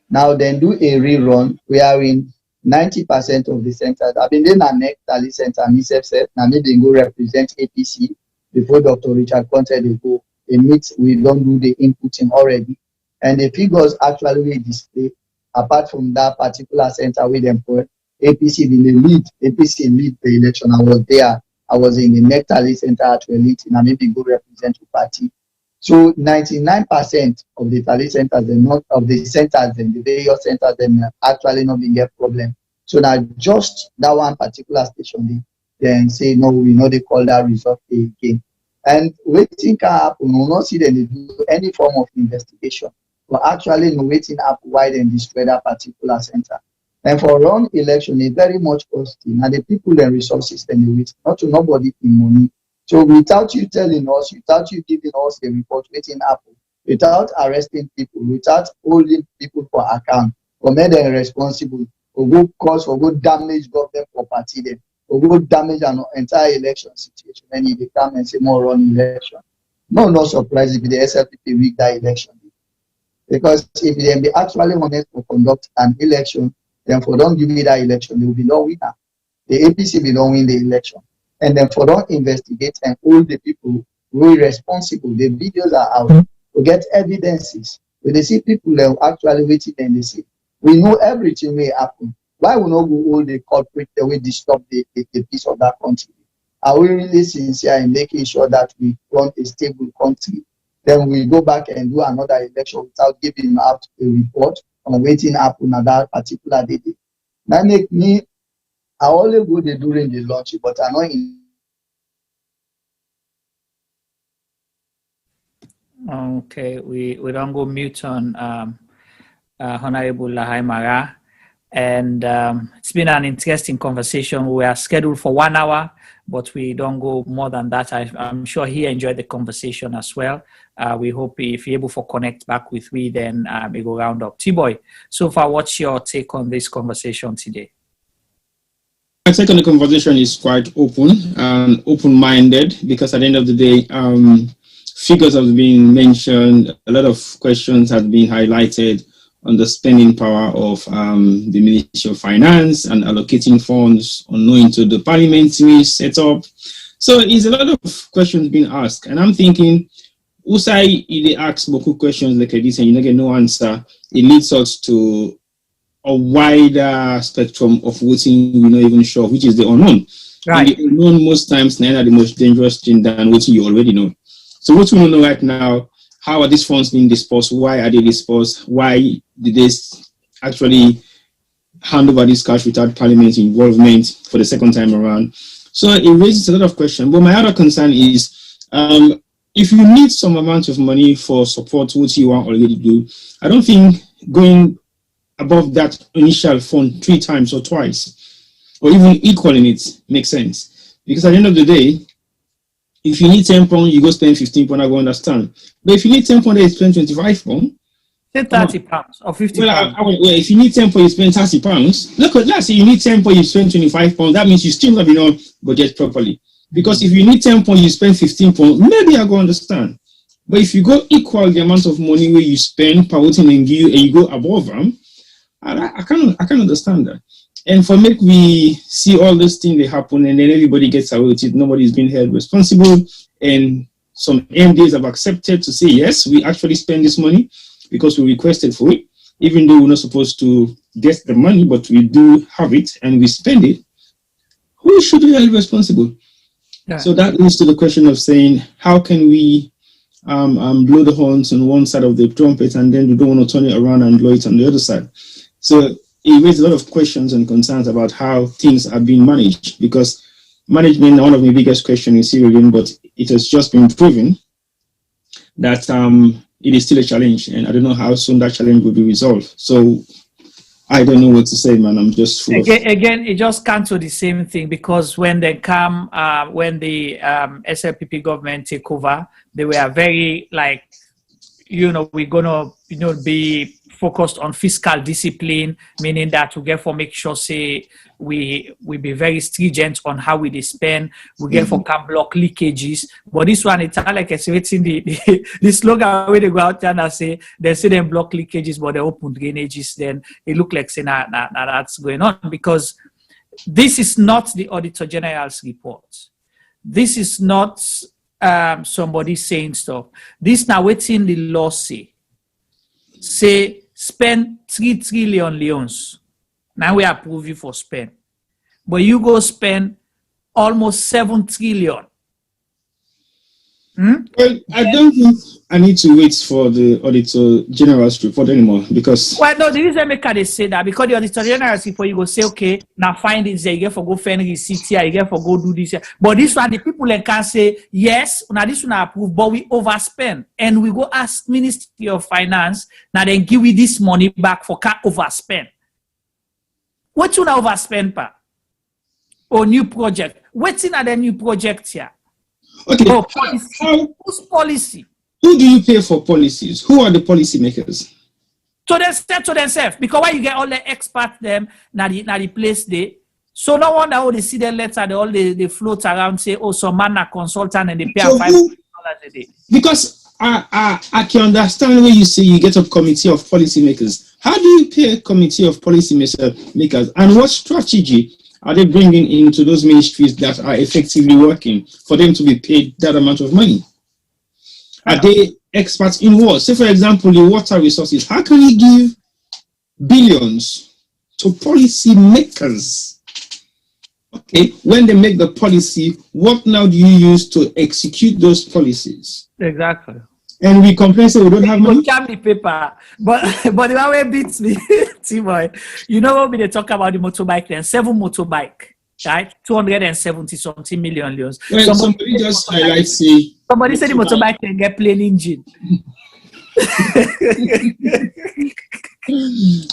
[SPEAKER 4] Now, then do a rerun. We are in 90% of the centers. I've been in a next tally center, myself, now maybe go represent APC before Dr. Richard Conte they go. In which we don't do the inputting already. And the figures actually we display, apart from that particular center with them for APC in the lead. APC lead the election. I was there. I was in the next tally center at Wellington. I maybe go represent the party. So 99% of the tally centers, of the centers, and the various centers, then actually not being a problem. So now just that one particular station, then say no, we know they call that result again. And waiting can happen, we will not see them do any form of investigation. but actually innovating up wide and destroy that particular center. And for run election, it's very much costly. Now the people and resources then you wait, not to nobody in money. So without you telling us, without you giving us a report, waiting up, without arresting people, without holding people for account, or made them responsible, or go cause or go damage government property, then or go damage an entire election situation, and you come and say more run election. No surprise if the SLPP rig that election. Because if they be actually honest to conduct an election, then for don't give me that election, they will be no winner. The APC will not win the election. And then for don't investigate and hold the people who are responsible. The videos are out. We get evidences. When they see people that are actually waiting and they see, we know everything will happen. Why will not go hold the culprit that will disturb the peace of that country? Are we really sincere in making sure that we run a stable country? Then we go back and do another election without giving out a report on waiting happen at that particular day. That make me, I only go there during the launch, but I'm not in.
[SPEAKER 3] Okay, we don't go mute on Honorable Lahai Marah. And it's been an interesting conversation. We are scheduled for 1 hour, but we don't go more than that. I'm sure he enjoyed the conversation as well. We hope if you're able to connect back with me, then we go round up. T-Boy, so far, what's your take on this conversation today?
[SPEAKER 27] My take on the conversation is quite open and open-minded, because at the end of the day, figures have been mentioned, a lot of questions have been highlighted on the spending power of the Ministry of Finance and allocating funds unknown to the parliamentary setup. So it's a lot of questions being asked, and I'm thinking, Usai, they ask beaucoup questions like this and you don't get no answer, it leads us to a wider spectrum of voting we're not even sure, which is the unknown. Right. And the unknown most times neither the most dangerous thing than what you already know. So what we don't know right now, how are these funds being dispersed? Why are they dispersed? Why did they actually hand over this cash without parliament involvement for the second time around? So it raises a lot of questions. But my other concern is, if you need some amount of money for support, what you want already do, I don't think going above that initial fund 3 times or twice, or even equaling it, makes sense. Because at the end of the day, if you need 10 pounds, you go spend 15 pounds, I go understand. But if you need 10 pounds, you spend 25 pounds.
[SPEAKER 3] Spend 30 pounds or 50 pounds.
[SPEAKER 27] Well, if you need 10 pounds, you spend 30 pounds. Look, let's say you need 10 pounds, you spend 25 pounds. That means you still not enough budget properly. Because if you need 10 pounds, you spend 15 pounds, maybe I go understand. But if you go equal the amount of money where you spend per voting and give, and you go above them, I can't understand that. And for make we see all these things they happen and then everybody gets away with it, nobody is being held responsible, and some MDs have accepted to say, yes, we actually spend this money because we requested for it, even though we're not supposed to get the money, but we do have it and we spend it. Who should be held responsible? Yeah. So that leads to the question of saying, how can we blow the horns on one side of the trumpet and then we don't want to turn it around and blow it on the other side? So it raises a lot of questions and concerns about how things are being managed, because management, one of my biggest questions is Sierra, but it has just been proven that it is still a challenge, and I don't know how soon that challenge will be resolved. So I don't know what to say, man. I'm just full
[SPEAKER 3] again, it just comes to the same thing, because when they come, when the SLPP government take over, they were very like, we're gonna, be focused on fiscal discipline, meaning that we get for make sure say we be very stringent on how we spend. We get for can block leakages. But this one, it's like it's in the slogan where they go out there and say they block leakages, but they open drainages. Then it look like saying that's going on, because this is not the Auditor General's report. This is not somebody saying stuff. This now what's in the law say spend 3 trillion leons. Now we approve you for spend. But you go spend almost 7 trillion.
[SPEAKER 27] Well, I don't think I need to wait for the Auditor General's report anymore because.
[SPEAKER 3] Well, no, the reason they say that because the Auditor General's report, you go say, okay, now find it there, you get for go find receipt here, you get for go do this here. But this one, the people can say, yes, now this one approve, but we overspend. And we go ask Ministry of Finance, now then give we this money back for can't overspend. What you now overspend, pa? Or new project? What's in the new project here?
[SPEAKER 27] Okay.
[SPEAKER 3] Oh, policy. Who's policy?
[SPEAKER 27] Who do you pay for policies? Who are the policy makers?
[SPEAKER 3] To themselves. Because why you get all the experts them na the place there. So no wonder how they see the letter, they float around say, oh, some man a consultant and they pay $5 a day.
[SPEAKER 27] Because I can understand when you say you get a committee of policymakers. How do you pay a committee of policymakers? And what strategy are they bringing into those ministries that are effectively working for them to be paid that amount of money? Are they experts in what? Say, for example, the water resources. How can you give billions to policy makers? Okay, when they make the policy, what now do you use to execute those policies?
[SPEAKER 3] Exactly.
[SPEAKER 27] And we complain, say we don't have money.
[SPEAKER 3] The paper, but the one way beats me, T-boy. You know when they talk about the motorbike, then 7 motorbike, right? 270 something million.
[SPEAKER 27] Well, somebody just highlight say.
[SPEAKER 3] Somebody said the motorbike can get plain engine.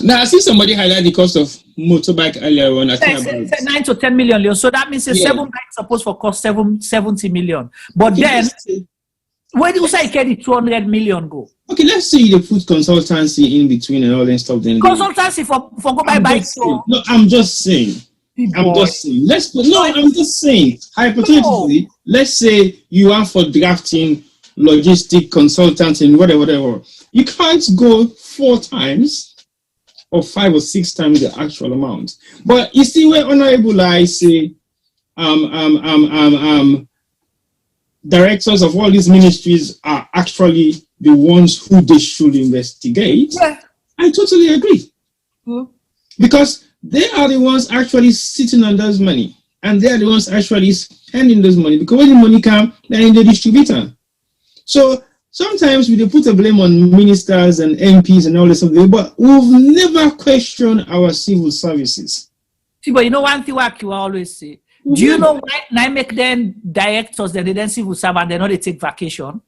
[SPEAKER 27] Now I see somebody highlight the cost of motorbike earlier on. I think about
[SPEAKER 3] 9 to 10 million. So that means 7 bikes supposed to cost 70 million. But then. Where do you say the 200 million go?
[SPEAKER 27] Okay, let's say you put consultancy in between and all that stuff. Then
[SPEAKER 3] consultancy for go buy bikes.
[SPEAKER 27] No, I'm just saying. I'm just saying. I'm just saying. Hypothetically, let's say you are for drafting, logistic, consultants, and whatever. You can't go 4 times or 5 or 6 times the actual amount. But you see where Honorable I say, directors of all these ministries are actually the ones who they should investigate. Yeah. I totally agree. Because they are the ones actually sitting on those money. And they are the ones actually spending those money. Because when the money comes, they're in the distributor. So sometimes we put a blame on ministers and MPs and all this stuff, but we've never questioned our civil services.
[SPEAKER 3] See, but you know one thing I always say, do you know why I make them directors, then they then civil servant, they know they take vacation?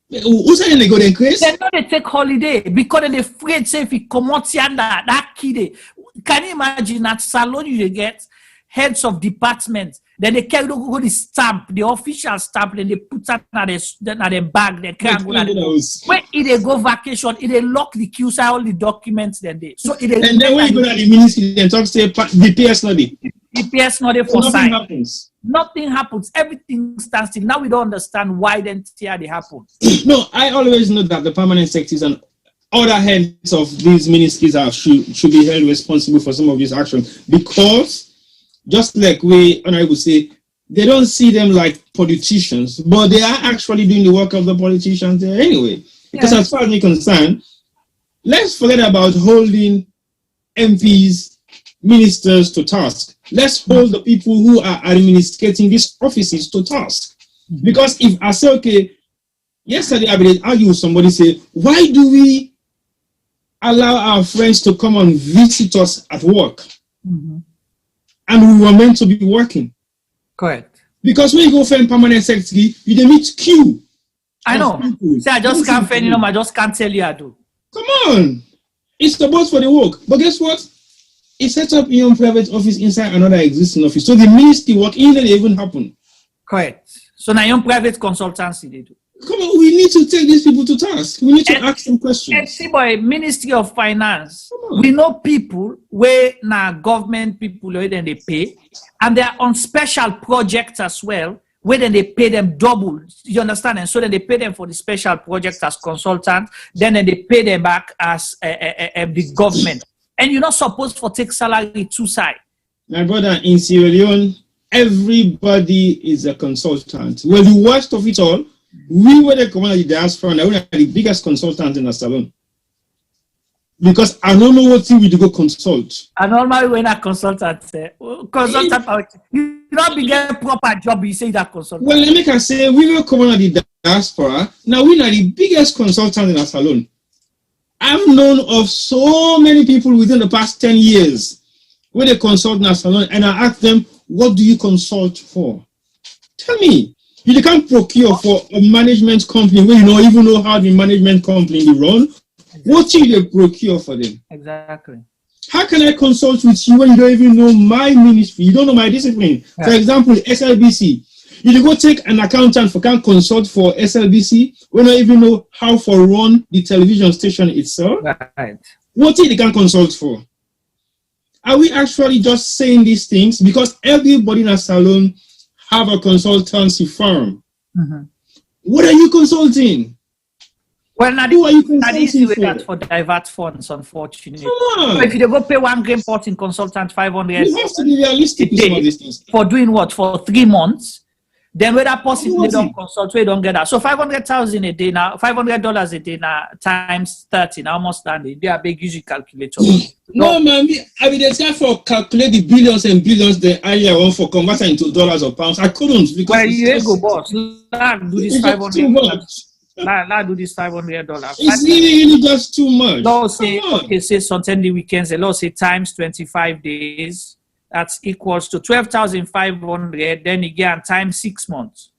[SPEAKER 27] Who said they go then, Chris?
[SPEAKER 3] They know they take holiday because they're afraid say if you come out here that kid. Can you imagine that salon you get heads of departments, then they carry go the stamp, the official stamp, then they put that in their bag, they can't go when they go vacation, they lock the queues, all the documents, then they so
[SPEAKER 27] and then when you go to the ministry, then talk say the PS not there.
[SPEAKER 3] EPS not there for sign.
[SPEAKER 27] Happens.
[SPEAKER 3] Nothing happens. Everything stands still. Now we don't understand why then they happen.
[SPEAKER 27] No, I always know that the permanent secretaries and other heads of these ministries should be held responsible for some of these actions because, just like we Honorable say, they don't see them like politicians, but they are actually doing the work of the politicians there anyway. Because as far as we're concerned, let's forget about holding MPs, ministers to task. Let's hold the people who are administrating these offices to task. Because if I say, okay, yesterday I been arguing with somebody say, why do we allow our friends to come and visit us at work? And we were meant to be working.
[SPEAKER 3] Correct.
[SPEAKER 27] Because when you go find permanent secretary, you don't meet queue.
[SPEAKER 3] I know. See, I just can't find I just can't tell you I do.
[SPEAKER 27] Come on. It's supposed for the work. But guess what? It sets up your own private office inside another existing office. So the ministry work even happen.
[SPEAKER 3] Correct. So now your private consultancy they do.
[SPEAKER 27] Come on, we need to take these people to task. We need to ask them questions.
[SPEAKER 3] And see, boy, Ministry of Finance, we know people where now government people where then they pay, and they are on special projects as well, where then they pay them double. You understand? And so then they pay them for the special projects as consultants, then they pay them back as the government. And you're not supposed to take salary 2 sides.
[SPEAKER 27] My brother, in Sierra Leone, everybody is a consultant. Well, the worst of it all, we were the community diaspora, and we are the biggest consultant in the salon. Because I don't know what we to go consult.
[SPEAKER 3] I normally when a consultant say, you not be get proper job, you say that consultant.
[SPEAKER 27] Well, let me can say we will come on at the diaspora. Now we are the biggest consultant in our salon. I've known of so many people within the past 10 years where they consult in our salon, and I ask them, what do you consult for? Tell me. You can't procure for a management company where you don't even know how the management company run. What do you procure for them?
[SPEAKER 3] Exactly.
[SPEAKER 27] How can I consult with you when you don't even know my ministry? You don't know my discipline. Yeah. For example, SLBC. You go take an accountant for can consult for SLBC when I even know how to run the television station itself.
[SPEAKER 3] Right.
[SPEAKER 27] What they can consult for? Are we actually just saying these things because everybody in a salon have a consultancy firm?
[SPEAKER 3] Mm-hmm.
[SPEAKER 27] What are you consulting?
[SPEAKER 3] Well, now who are you consulting for divert funds, unfortunately. So if you go pay $1 pot in consultant 500,
[SPEAKER 27] you have to be realistic with some of these things.
[SPEAKER 3] For doing what? For 3 months? Then where that person they don't consult, we don't get that. So $500,000 a day now, $500 a day now times 30, now almost standing. They are big usually calculator.
[SPEAKER 27] No, man, I mean, there's time for calculate the billions and billions the area one for converting into dollars or pounds. I couldn't because
[SPEAKER 3] well, you go boss. Let's do this $500. Let's do this $500.
[SPEAKER 27] It's really just too much.
[SPEAKER 3] Let's say okay, say Sunday weekends. Let's say times 25 days. That's equals to 12,500. Then again times 6 months.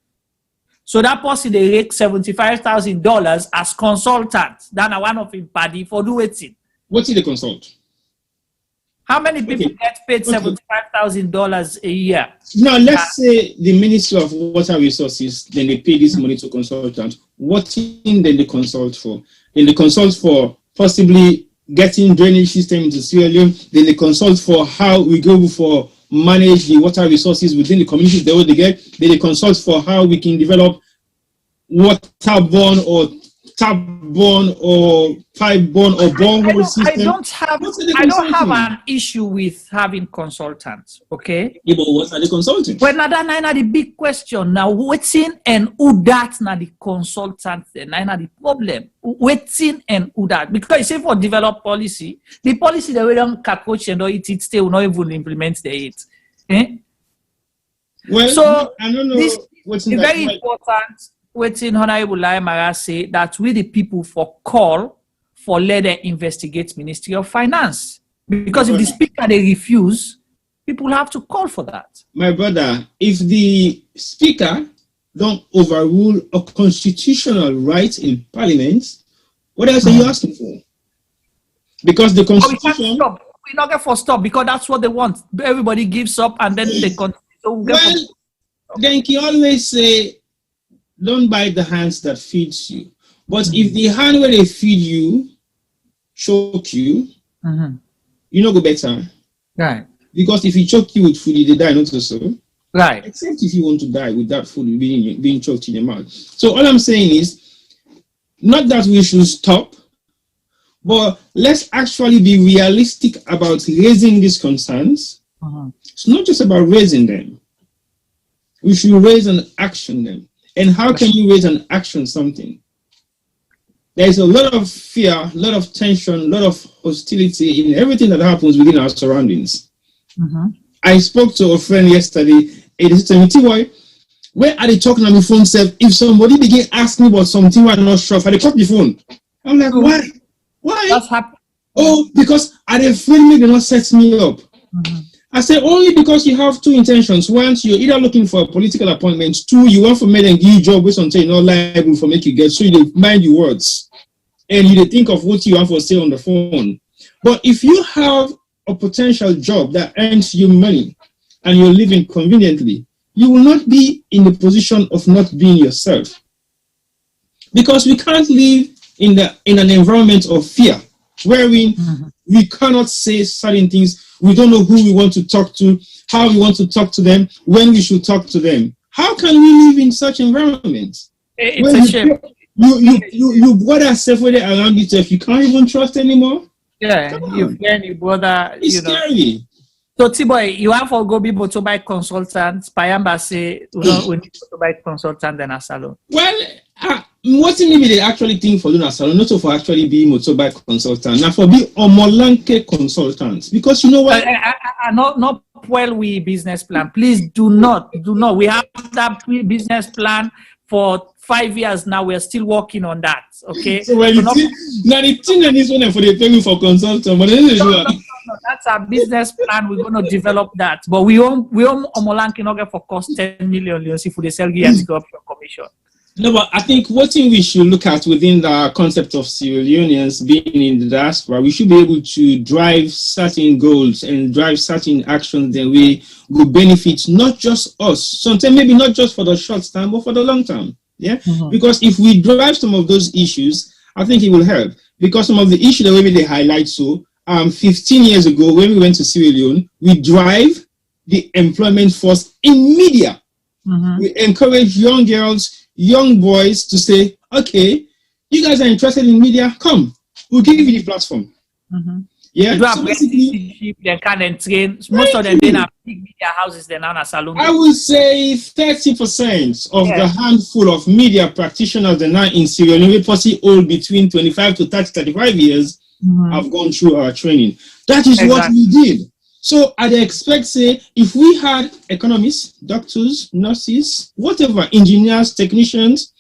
[SPEAKER 3] So that person they rake $75,000 as consultant. Then one of him party for do it.
[SPEAKER 27] What did they consult?
[SPEAKER 3] How many people get paid $75,000 a year?
[SPEAKER 27] Now let's say the Ministry of Water Resources, then they pay this money to consultant. What thing then they consult for? Then they consult for possibly getting drainage system into Sierra Leone. Then they consult for how we go for manage the water resources within the communities they get. Then they consult for how we can develop waterborne or tap-borne or pipe-borne or borehole system.
[SPEAKER 3] I don't have an issue with having consultants, okay?
[SPEAKER 27] Yeah, but what are they consulting?
[SPEAKER 3] Well, now that's the big question. Now, waiting and who that now the consultant, now the problem. Waiting and who that. Because say for develop policy, the policy they don't coach and it still will not even implement the it. Eh?
[SPEAKER 27] Well,
[SPEAKER 3] so
[SPEAKER 27] I don't know
[SPEAKER 3] what's very important. Waiting Honorable Lahai Marah say that we the people for call for let them investigate Ministry of Finance. Because if the speaker they refuse, people have to call for that.
[SPEAKER 27] My brother, if the speaker don't overrule a constitutional right in Parliament, what else are you asking for? Because the Constitution...
[SPEAKER 3] we can't stop. We're not going to stop because that's what they want. Everybody gives up and then they continue. So
[SPEAKER 27] then you always say, don't bite the hands that feeds you. But if the hand where they feed you choke you, you know go better.
[SPEAKER 3] Right.
[SPEAKER 27] Because if he choke you with food, they die not so.
[SPEAKER 3] Right.
[SPEAKER 27] Except if you want to die with that food being choked in your mouth. So all I'm saying is, not that we should stop, but let's actually be realistic about raising these concerns. It's not just about raising them. We should raise and action them. And how can you raise and action something? There's a lot of fear, a lot of tension, a lot of hostility in everything that happens within our surroundings. I spoke to a friend yesterday, and he said to me, where are they talking on the phone? If somebody begin asking me about something I'm not sure, they cut the phone. I'm like, why? Why?
[SPEAKER 3] That's happened.
[SPEAKER 27] Oh, because are they afraid me they not set me up? I said, only because you have two intentions. One, you're either looking for a political appointment. Two, you want to make them give you a job based on saying you're not liable for make you get. So you mind your words. And you think of what you have to say on the phone. But if you have a potential job that earns you money and you're living conveniently, you will not be in the position of not being yourself. Because we can't live in an environment of fear, wherein we cannot say certain things. We don't know who we want to talk to, how we want to talk to them, when we should talk to them. How can we live in such environments?
[SPEAKER 3] It's a shame.
[SPEAKER 27] You brother separated around yourself, you can't even trust anymore?
[SPEAKER 3] Yeah, you brother,
[SPEAKER 27] it's scary.
[SPEAKER 3] So T-Boy, you have to go be motorbike consultant. Payamba say we need motorbike consultant than a salon.
[SPEAKER 27] Well, what maybe they actually think for Luna Salon, not for actually be motorbike consultant, now for be Omolanke consultant. Because you know what?
[SPEAKER 3] Not well we business plan. Please do not. We have that business plan for 5 years now. We are still working on that. Okay.
[SPEAKER 27] So when now the thing that is one for the payment for consultant, but
[SPEAKER 3] no, that's our business plan. We're going to develop that. But we own Omolanke not get for cost 10 million if we sell and go up your commission.
[SPEAKER 27] No, but I think what thing we should look at within the concept of civil unions being in the diaspora, we should be able to drive certain goals and drive certain actions that we will benefit not just us, sometimes maybe not just for the short term, but for the long term. Yeah, because if we drive some of those issues, I think it will help. Because some of the issues that maybe they highlight, 15 years ago when we went to Sierra Leone, we drive the employment force in media. We encourage young girls, young boys to say, okay, you guys are interested in media, come, we'll give you the platform. Yeah,
[SPEAKER 3] so basically, they can train. Most of them have big media houses, they're now a salon.
[SPEAKER 27] I would say 30% of the handful of media practitioners that are now in Sierra Leone, possibly all between 25 to 30, 35 years, have gone through our training. That is what we did. So I'd expect, say, if we had economists, doctors, nurses, whatever, engineers, technicians,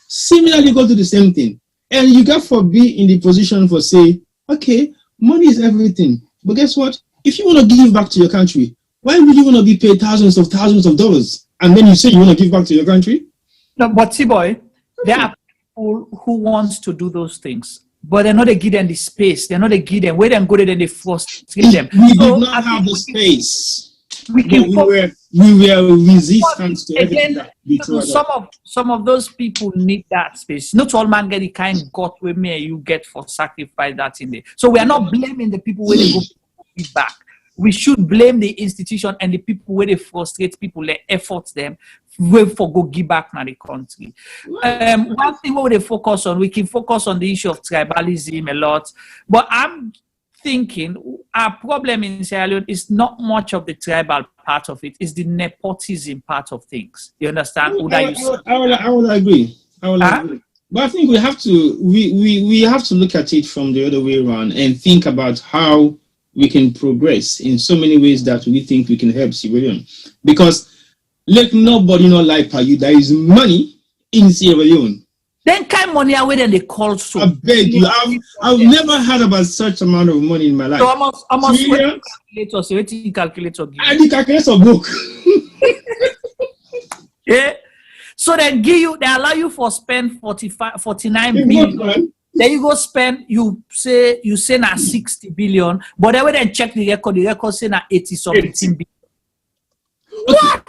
[SPEAKER 27] similarly go to the same thing. And you got for be in the position for say, okay, money is everything. But guess what? If you want to give back to your country, why would you want to be paid thousands of dollars? And then you say you want to give back to your country?
[SPEAKER 3] No, but T-Boy, there are people who want to do those things. But they're not give them the space. They're not give them where they go there, then they frustrate them.
[SPEAKER 27] We did not have the space. We were resistant to everything.
[SPEAKER 3] Some of those people need that space. Not all man get the kind God with me you get for sacrifice that in there. So we are not blaming the people where they go feedback. We should blame the institution and the people where they frustrate people, they effort them, wait for go give back to the country. One thing we focus on, we can focus on the issue of tribalism a lot, but I'm thinking our problem in Sierra Leone is not much of the tribal part of it, it's the nepotism part of things. You understand?
[SPEAKER 27] I would agree. But I think we have to look at it from the other way around and think about how we can progress in so many ways that we think we can help Sierra Leone. Because let nobody not lie per you, there is money in Sierra Leone.
[SPEAKER 3] Then kind money away then they call so.
[SPEAKER 27] I beg you, I've never heard about such amount of money in my life.
[SPEAKER 3] So almost calculator.
[SPEAKER 27] I the calculator book.
[SPEAKER 3] Yeah. So they allow you for spend 49 billion. Then you go spend, you say na 60 billion, but then when they check the record say na 80 something billion.
[SPEAKER 27] What?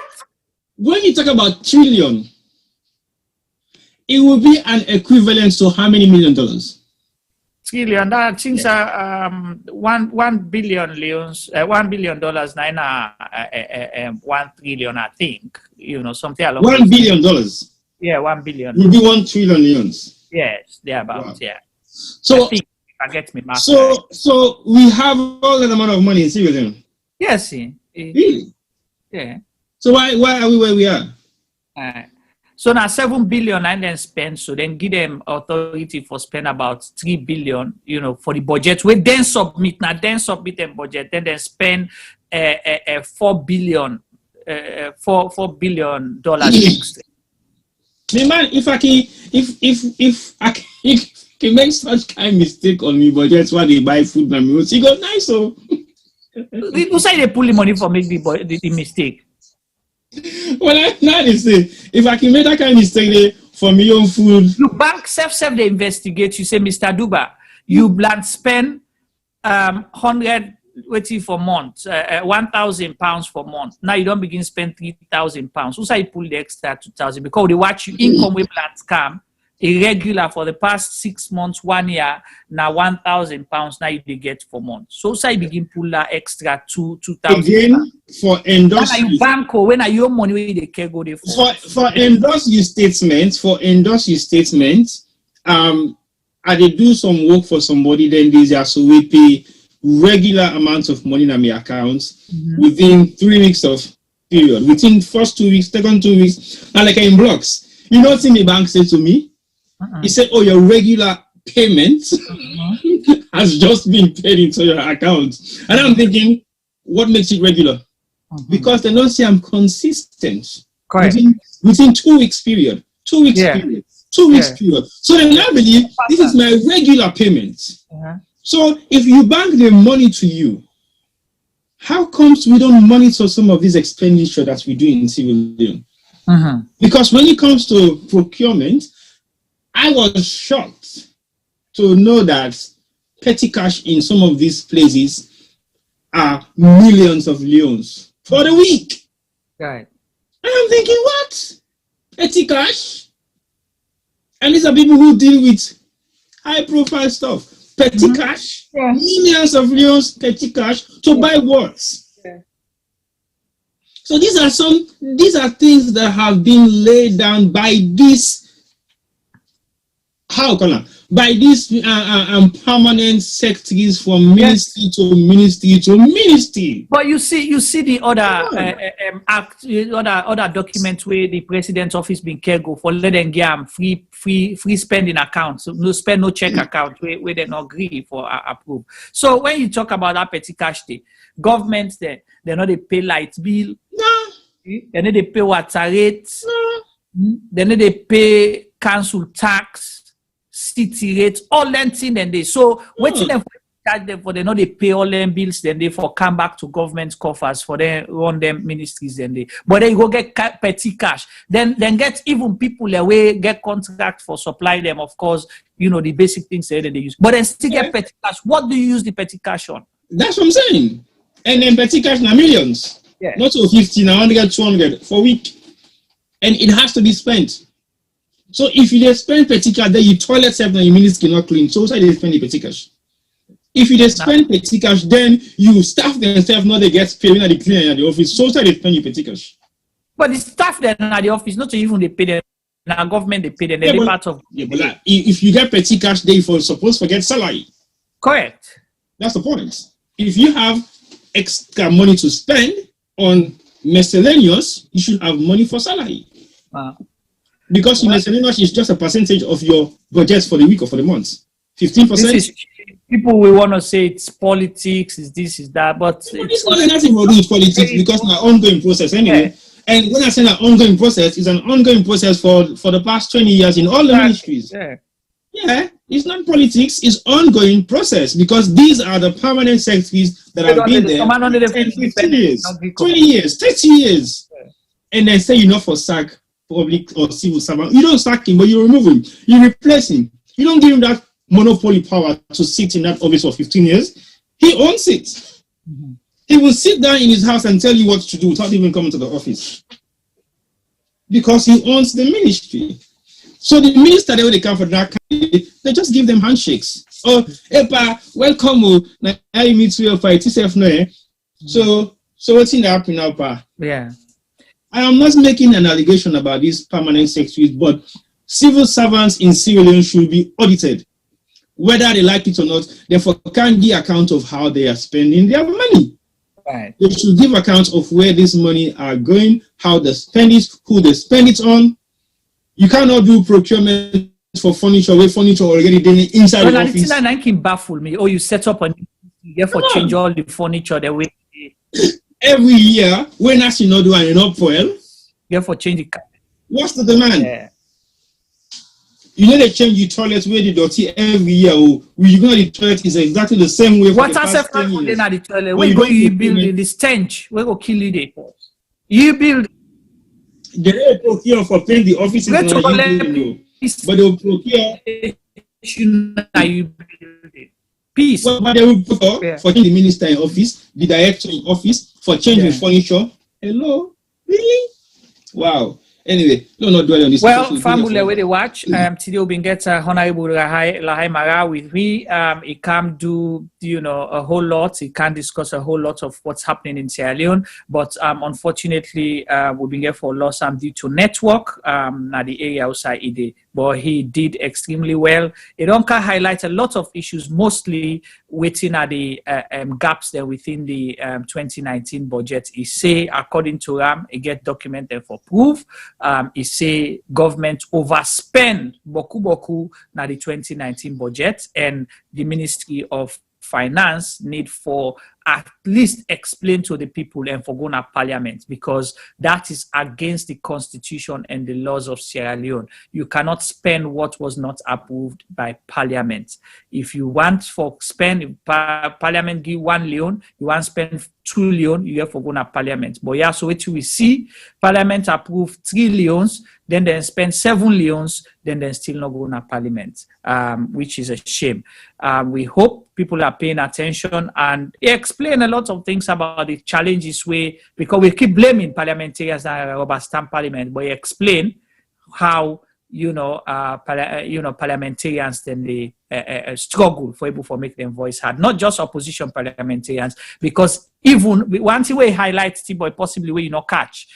[SPEAKER 27] When you talk about trillion, it will be an equivalent to how many $1 million?
[SPEAKER 3] Trillion. That things are $1 billion leons, $1 billion na 1 trillion, I think. You know, something along.
[SPEAKER 27] $1 billion.
[SPEAKER 3] Yeah, 1 billion.
[SPEAKER 27] Will be 1 trillion leons.
[SPEAKER 3] Yes, they're about, wow. Yeah.
[SPEAKER 27] So,
[SPEAKER 3] I think I get me math.
[SPEAKER 27] So we have all that amount of money in Sierra Leone.
[SPEAKER 3] Yes,
[SPEAKER 27] really?
[SPEAKER 3] Yeah.
[SPEAKER 27] So why are we where we are?
[SPEAKER 3] So now 7 billion and then spend, so then give them authority for spend about 3 billion, you know, for the budget. We then submit them budget, then spend $4 billion extra.
[SPEAKER 27] Man, if I can make such kind of mistake on me, but that's why they buy food and meals. You go nice, so.
[SPEAKER 3] Who say they pull the money for make the mistake?
[SPEAKER 27] Well, now they say if I can make that kind of mistake for me own food.
[SPEAKER 3] Look, bank self they investigate. You say, Mr. Duba, you spend 100 waiting for month, 1,000 pounds for month. Now you don't begin spend 3,000 pounds. Who say you pull the extra 2,000? Because they watch you income with plans come irregular for the past 6 months, 1 year. Now 1,000 pounds. Now you get for month. So say you begin pull that extra 2,000.
[SPEAKER 27] Again for endorsement.
[SPEAKER 3] When bank when are your money they can go there
[SPEAKER 27] for endorse your statement. I did do some work for somebody. Then these are so we pay regular amounts of money in my accounts within 3 weeks of period. Within first 2 weeks, second 2 weeks, and like in blocks. You know what the bank said to me? He said, oh, your regular payment has just been paid into your account. And I'm thinking, what makes it regular? Because they don't say I'm consistent.
[SPEAKER 3] Correct.
[SPEAKER 27] Within 2 weeks period. 2 weeks period. 2 weeks period. So they now believe this is my regular payment. So if you bank the money to you, how comes we don't monitor some of these expenditure that we do in civilian? Because when it comes to procurement, I was shocked to know that petty cash in some of these places are millions of leons for the week.
[SPEAKER 3] Right.
[SPEAKER 27] And I'm thinking, what? Petty cash? And these are people who deal with high profile stuff. Petty cash? Millions of leons, petty cash to buy what? So these are things that have been laid down by this, by these permanent secretaries from ministry to ministry to ministry.
[SPEAKER 3] But you see the other documents where the president's office been careful for letting them free spending accounts, so no spend no check account where they not agree for approve. So when you talk about that petty cash day, governments they know they pay light bill, they know they pay water rates, they know they pay council tax, city rates, all that thing and they. So waiting them for charge them for they know they pay all them bills, then they for come back to government's coffers for them run them ministries then they. But then you go get petty cash. Then get even people away get contract for supply them, of course, you know, the basic things that they use. But then still get petty cash. What do you use the petty cash on?
[SPEAKER 27] That's what I'm saying. And then petty cash na millions. Not so 50, now 100, 200 for a week. And it has to be spent. So if you spend petty cash, then your toilet self and your ministry cannot clean. So they spend the petty cash. If you spend petty cash, then you staff themselves, not they get paid when they clean at the office. So they spend your petty cash.
[SPEAKER 3] But the staff then at the office, not even they pay them. Now government they pay them. They're part of.
[SPEAKER 27] Yeah, but like, if you get petty cash, they supposed to get salary.
[SPEAKER 3] Correct.
[SPEAKER 27] That's the point. If you have extra money to spend on miscellaneous, you should have money for salary. Because miscellaneous is just a percentage of your budget for the week or for the month. 15%.
[SPEAKER 3] People will want to say it's politics, is this, is that, but
[SPEAKER 27] it's not nothing to do with politics because it's an ongoing process anyway. And when I say an ongoing process, it's an ongoing process for the past 20 years in all the ministries. Yeah, it's not politics, it's ongoing process because these are the permanent secretaries that have been there 10, 15 years, 20 years, 30 years. And then say you're not for sack public or civil servant. You don't sack him, but you remove him. You replace him. You don't give him that monopoly power to sit in that office for 15 years. He owns it. He will sit down in his house and tell you what to do without even coming to the office. Because he owns the ministry. So the minister, they come for that candidate, they just give them handshakes. Oh, Epa, welcome. Now you meet your fight. So what's in the happening now, Pa?
[SPEAKER 3] Yeah.
[SPEAKER 27] I am not making an allegation about these permanent secretaries, but civil servants in civilian should be audited. Whether they like it or not, therefore can give account of how they are spending their money.
[SPEAKER 3] Right.
[SPEAKER 27] They should give account of where this money are going, how they spend it, who they spend it on. You cannot do procurement for furniture where furniture already done inside the office.
[SPEAKER 3] That can baffle me. Oh, you set up you therefore change all the furniture the way.
[SPEAKER 27] Every year, when I see not do and not well,
[SPEAKER 3] therefore change the.
[SPEAKER 27] What's the demand?
[SPEAKER 3] Yeah.
[SPEAKER 27] You know they change the toilet where the dirty every year. You know the toilet is exactly the same way.
[SPEAKER 3] What has happened in the toilet? When you build the stench, we go kill it. You build.
[SPEAKER 27] They don't procure for paying the offices, but they will procure.
[SPEAKER 3] You build it. Peace.
[SPEAKER 27] But they will procure for the minister in office, the director in office, for changing furniture. Hello, really? Wow. Anyway, don't not dwell on this.
[SPEAKER 3] Well, family where they watch. Today we get Honorable Lahai Marah with me. He can't do a whole lot. He can't discuss a whole lot of what's happening in Sierra Leone. But unfortunately, we've been here for loss due to network. Now the area outside they but he did extremely well. It can highlight a lot of issues, mostly within the gaps there within the 2019 budget. He say, according to Ram, it get documented for proof. He say government overspend boku na the 2019 budget, and the Ministry of Finance need for at least explain to the people and for going to Parliament, because that is against the Constitution and the laws of Sierra Leone. You cannot spend what was not approved by Parliament. If you want for spend, if Parliament give 1 leon, you want to spend 2 leon, you have to go to Parliament. But yeah, so what we see, Parliament approve 3 leons, then they spend 7 leons, then they still not go to Parliament, which is a shame. We hope people are paying attention, and explain a lot of things about the challenges because we keep blaming parliamentarians that rubber stamp Parliament, but explain how parliamentarians then they struggle for make them voice heard, not just opposition parliamentarians, because even one thing we highlight T-boy possibly where you not catch.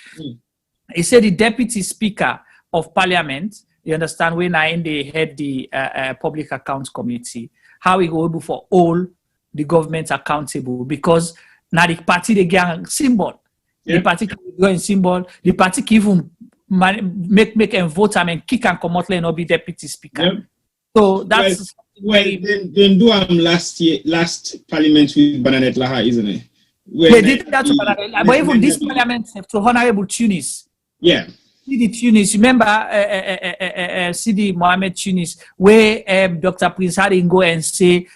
[SPEAKER 3] He said the deputy speaker of Parliament, you understand, when they head the Public Accounts Committee, how we go able for all the government accountable, because now the party they get symbol. Yeah. The party can go in symbol. The party can even make and vote and kick and come out and not be deputy speaker. Yeah. So that's
[SPEAKER 27] then do last parliament with Bernadette Lahai, isn't it?
[SPEAKER 3] They did that to Bernadette, but even this parliament to Honorable Tunis.
[SPEAKER 27] Yeah.
[SPEAKER 3] See the Tunis, remember Sidi Mohamed Tunis, where Dr. Prince Harden go and say,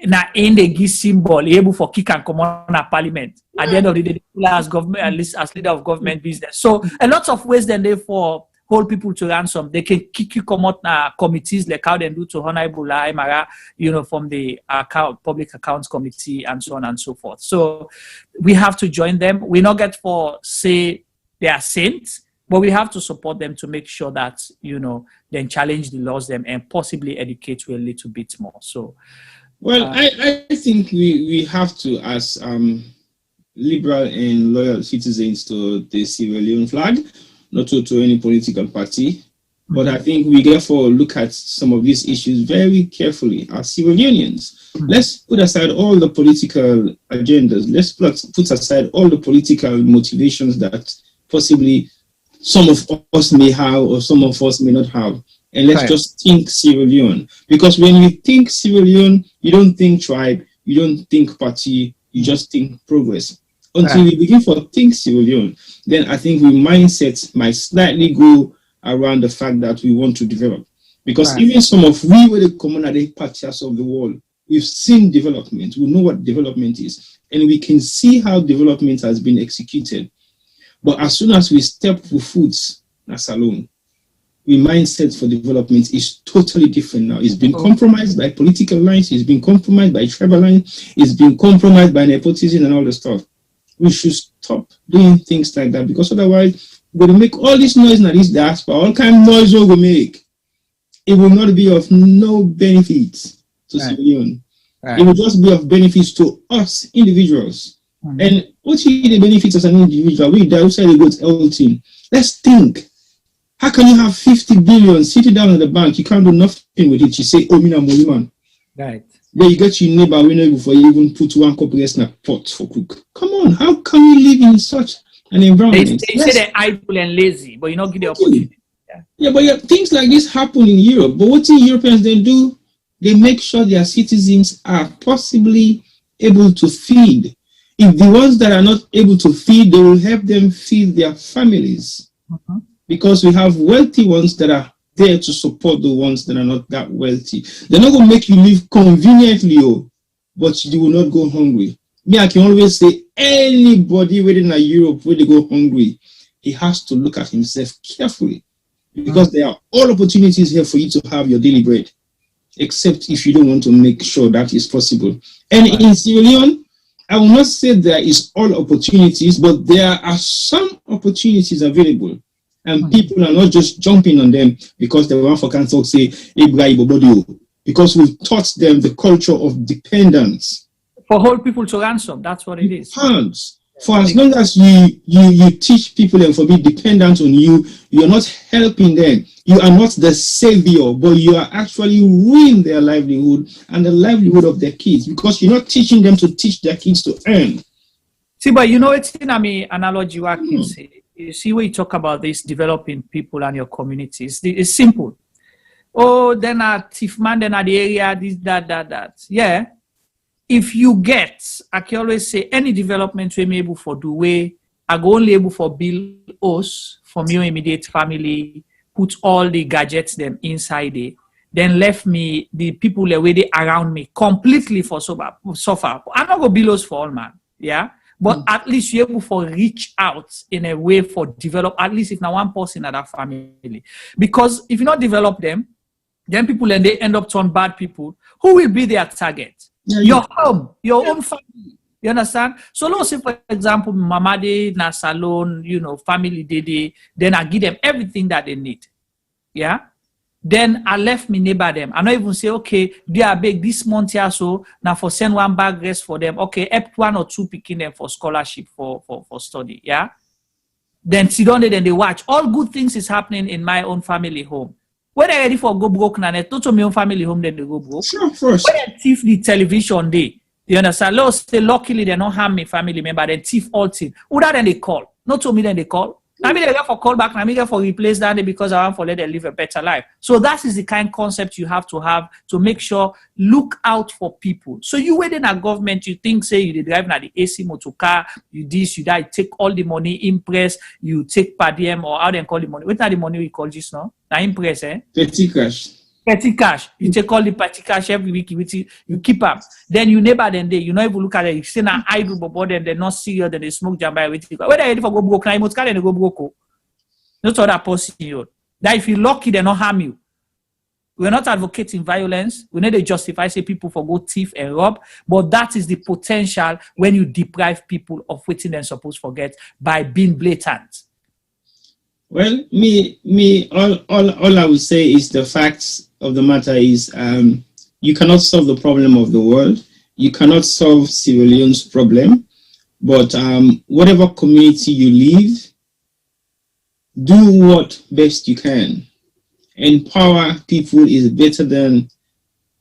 [SPEAKER 3] na in the give symbol, able for kick and come on a parliament. Yeah. At the end of the day, as government, at least as leader of government business. So a lot of ways then they for hold people to ransom. They can kick you come out committees like how they do to Honorable Lahai Marah, from the Public Accounts Committee and so on and so forth. So we have to join them. We not get for say they are saints, but we have to support them to make sure that, then challenge the laws them and possibly educate you a little bit more. So,
[SPEAKER 27] well, I think we have to, as liberal and loyal citizens to the Sierra Leone flag, not to any political party, but I think we therefore look at some of these issues very carefully as Sierra Leoneans. Let's put aside all the political agendas. Let's put aside all the political motivations that possibly some of us may have or some of us may not have. And let's just think Sierra Leone. Because when you think Sierra Leone, you don't think tribe, you don't think party, you just think progress. Until we begin to think Sierra Leone, then I think our mindset might slightly go around the fact that we want to develop. Because even some of we were the community parties of the world, we've seen development, we know what development is, and we can see how development has been executed. But as soon as we step foot, that's alone. The mindset for development is totally different now. It's been compromised by political lines, it's been compromised by tribal lines, it's been compromised by nepotism and all the stuff. We should stop doing things like that, because otherwise we're going to make all this noise now, this diaspora, all kind of noise we will make. It will not be of no benefit to civilians. It will just be of benefits to us individuals. And what are the benefits as an individual? We outside the good health team. Let's think. How can you have 50 billion sitting down at the bank? You can't do nothing with it. You say, oh, mina man.
[SPEAKER 3] Right.
[SPEAKER 27] Then you get your neighbor winner before you even put one cup of rice in a pot for cook. Come on, how can we live in such an environment?
[SPEAKER 3] They say they're idle and lazy, but you don't give the opportunity.
[SPEAKER 27] But things like this happen in Europe. But what the Europeans then do, they make sure their citizens are possibly able to feed. If the ones that are not able to feed, they will help them feed their families. Because we have wealthy ones that are there to support the ones that are not that wealthy. They're not going to make you live conveniently, but you will not go hungry. Me, I can always say, anybody within Europe where they go hungry, he has to look at himself carefully. Because there are all opportunities here for you to have your daily bread, except if you don't want to make sure that is possible. And in Sierra Leone, I will not say there is all opportunities, but there are some opportunities available. And people are not just jumping on them because they want for council say, because we've taught them the culture of dependence.
[SPEAKER 3] For hold people to ransom, that's what it is.
[SPEAKER 27] For as long as you teach people and for being dependent on you, you're not helping them. You are not the savior, but you are actually ruining their livelihood and the livelihood of their kids because you're not teaching them to teach their kids to earn.
[SPEAKER 3] See, but you know, it's in analogy what I can say. You see, when you talk about this developing people and your communities, it's simple. Oh, then a thief man, then at the area, this, that. Yeah. If you get, I can always say, any development we're able for do way, I go only able for build us from your immediate family, put all the gadgets them inside it, then left me the people the way they around me completely for suffer. I'm not gonna build us for all, man. Yeah. But at least you're able to reach out in a way for develop, at least if not one person in that family. Because if you not develop them, then people and they end up turn bad people. Who will be their target? Your home, your own family. You understand? So let's say, for example, Mama de na salon, family de, then I give them everything that they need. Yeah. Then I left me neighbor them. I not even say, okay, they are big this month here, so now for send one bag rest for them. Okay, help 1 or 2 picking them for scholarship for study. Yeah. Then sit down there, then they watch. All good things is happening in my own family home. When they're ready for go broke, not to my own family home, then they go broke.
[SPEAKER 27] Sure, first.
[SPEAKER 3] When they thief the television day, you understand? Let's say luckily they don't harm me family member, then thief all things. Who that then they call? Not to me then they call. I mean, they get for call back, I mean, they for replace that because I want to let them live a better life. So that is the kind of concept you have to make sure, look out for people. So you waiting at government, you think, say, you drive now the AC motor car, you this, you that, you take all the money, impress, you take per diem, or how they call the money. What's the money we call this now? Now impress, eh?
[SPEAKER 27] Petty cash.
[SPEAKER 3] Petty cash. You take all the petty cash every week, you keep up. Then you neighbor them day, you not even look at it. You say now idle, but then they're not serious, then they smoke jamba everything. When they're ready for go broke, now you must carry and go broke. Not all that possible. That if you're lucky, they not harm you. We're not advocating violence. We need to justify say people for go thief and rob, but that is the potential when you deprive people of what they're supposed to forget by being blatant.
[SPEAKER 27] Well, all I would say is the facts of the matter is you cannot solve the problem of the world. You cannot solve civilians' problem, but whatever community you live, do what best you can. Empower people is better than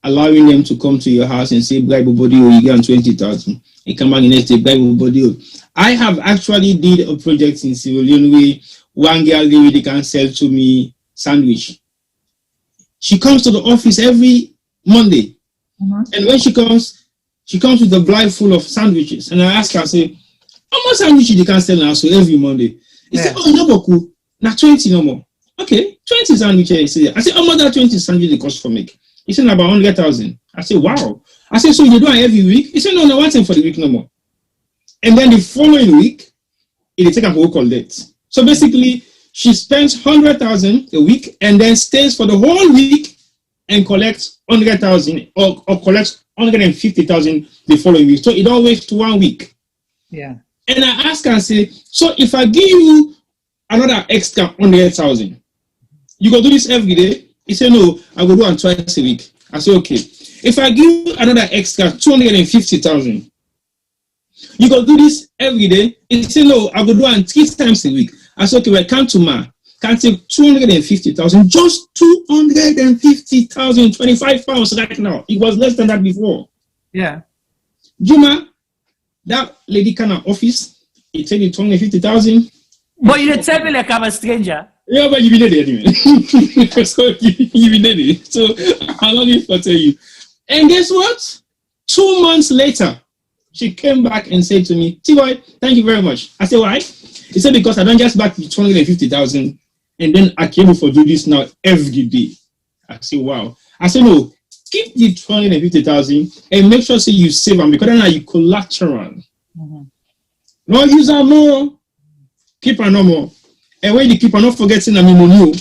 [SPEAKER 27] allowing them to come to your house and say, bribe body, or you get 20,000. You come back and say, bribe body. I have actually did a project in civilian way. One girl they can sell to me sandwich. She comes to the office every Monday. And when she comes with a blind full of sandwiches. And I ask her, I say, how much sandwiches you can sell now? So every Monday. He said, oh, no, Boku. Now 20 no more. Okay, 20 sandwiches. I said, how much that 20 sandwiches cost for me? He said, about 100,000. I said, wow. I said, so you do it every week? He said, no, one thing for the week no more. And then the following week, it take up what we call that. So basically, she spends 100,000 a week and then stays for the whole week and collects 100,000 or collects 150,000 the following week. So it don't waste 1 week.
[SPEAKER 3] Yeah.
[SPEAKER 27] And I ask her and say, so if I give you another extra 100,000, you go do this every day? He said, no, I will do it twice a week. I said, okay. If I give you another extra 250,000, you go do this every day? He said, no, I will do it 3 times a week. I said, okay, well, come to Ma. Can take 250,000, just 250,000, 25 pounds right now. It was less than that before.
[SPEAKER 3] Yeah.
[SPEAKER 27] Juma, that lady kind of office, it take you 250,000.
[SPEAKER 3] But you tell me like I'm a stranger.
[SPEAKER 27] Yeah, but you be there anyway. So you be there. So I'm not going to tell you. And guess what? 2 months later, she came back and said to me, T-Boy, thank you very much. I said, why? He said, because I don't just back 250,000 and then I came for do this now every day. I said, wow. I said, no, keep the 250,000 and make sure say you save them because then you collateral. No use them more. Keep her no more. And when you keep her not forgetting I mean money.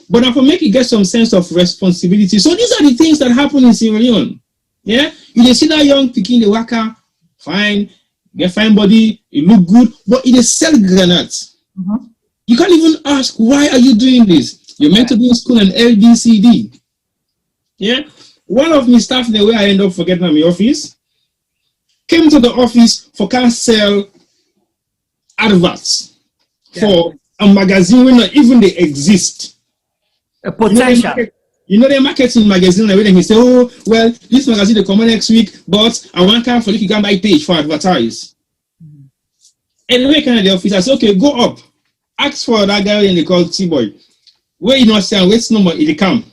[SPEAKER 27] But I for make you get some sense of responsibility. So these are the things that happen in Sierra Leone. Yeah? You just see that young picking the worker, fine, get fine body, it look good, but it is sell granates. You can't even ask, why are you doing this? You're meant to be in school and LBCD. Yeah? One of my staff, the way I end up forgetting at my office, came to the office for can sell adverts for a magazine when not even they exist.
[SPEAKER 3] A potential.
[SPEAKER 27] You know the marketing magazine and everything. He say, oh, well, this magazine will come next week, but I want to for you can buy page for advertise. And we can the office, I say, okay, go up. Ask for that guy in the call T-boy. Where you not say, wait no more, he come.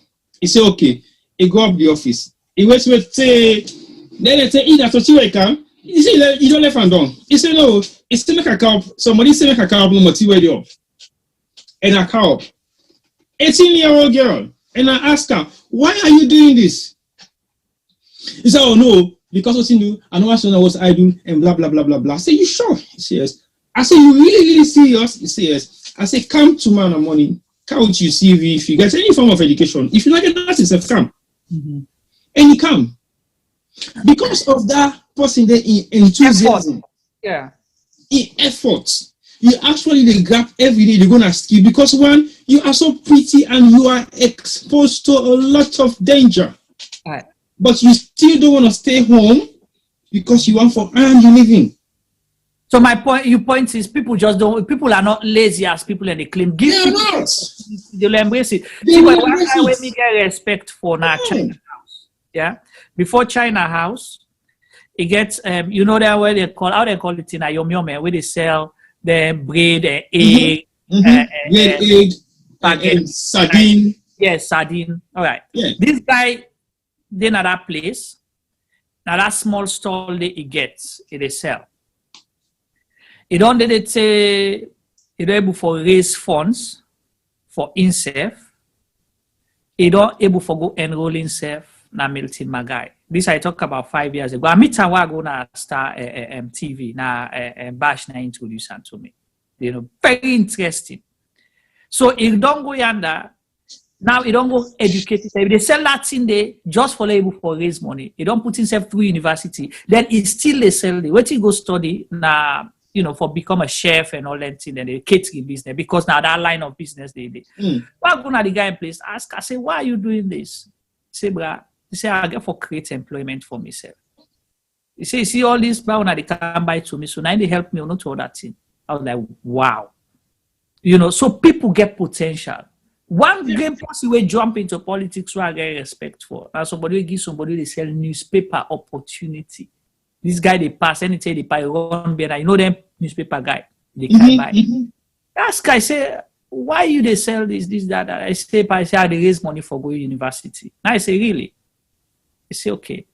[SPEAKER 27] He say, okay, he go up the office. He wait, say, then they say, that's what you come. He say, you don't left and down. He say, no, it's still make a car up. Somebody say make a car up, no more T-boy up. And a car up. 18-year-old girl. And I ask her, why are you doing this? He said, oh no, because what you do, I know what I do, and blah, blah, blah, blah, blah. I say, you sure? He says, yes. I say, you really serious? He says, yes. I say, come tomorrow morning, come with your CV if you get any form of education. If you like it, that's yourself, come. And you come. Because of that person there in enthusiasm.
[SPEAKER 3] Yeah.
[SPEAKER 27] In effort. You actually they grab every day they're gonna skill because one, you are so pretty and you are exposed to a lot of danger.
[SPEAKER 3] Right.
[SPEAKER 27] But you still don't want to stay home because you want for earn your living.
[SPEAKER 3] So my point is people are not lazy as people and they claim. They'll embrace it. See, when we get respect for now China House. Yeah. Before China House, it gets you know that where they call it in a yom where they sell the bread, egg,
[SPEAKER 27] egg, sardine.
[SPEAKER 3] Yes, sardine. All right.
[SPEAKER 27] Yeah.
[SPEAKER 3] This guy, then at that place, now that small stall that he gets, they sell. He don't did it say he don't able for raise funds for himself. He don't able for go enroll himself na Milton Magai. This I talk about 5 years ago. I meet a go na Star TV na Bash na introduce to me. You know, very interesting. So he don't go yonder. Now he don't go educate himself. They sell that thing there just for able for raise money. He don't put himself through university. Then he still they sell the wait he go study na you know for become a chef and all that thing and the catering business because now that line of business they did. But go na the guy in place ask I say why are you doing this? Say brah. He said, I get for create employment for myself. He said, you see all these brown they come by to me, so now they help me not to all that thing. I was like, wow. You know, so people get potential. One great person will jump into politics where I get respect for. And somebody will give somebody they sell newspaper opportunity. This guy they pass anything they buy run better. You know them newspaper guy. They can buy. That guy say, why you they sell this, that? I say they raise money for going to university. Now I say, really? He say, okay.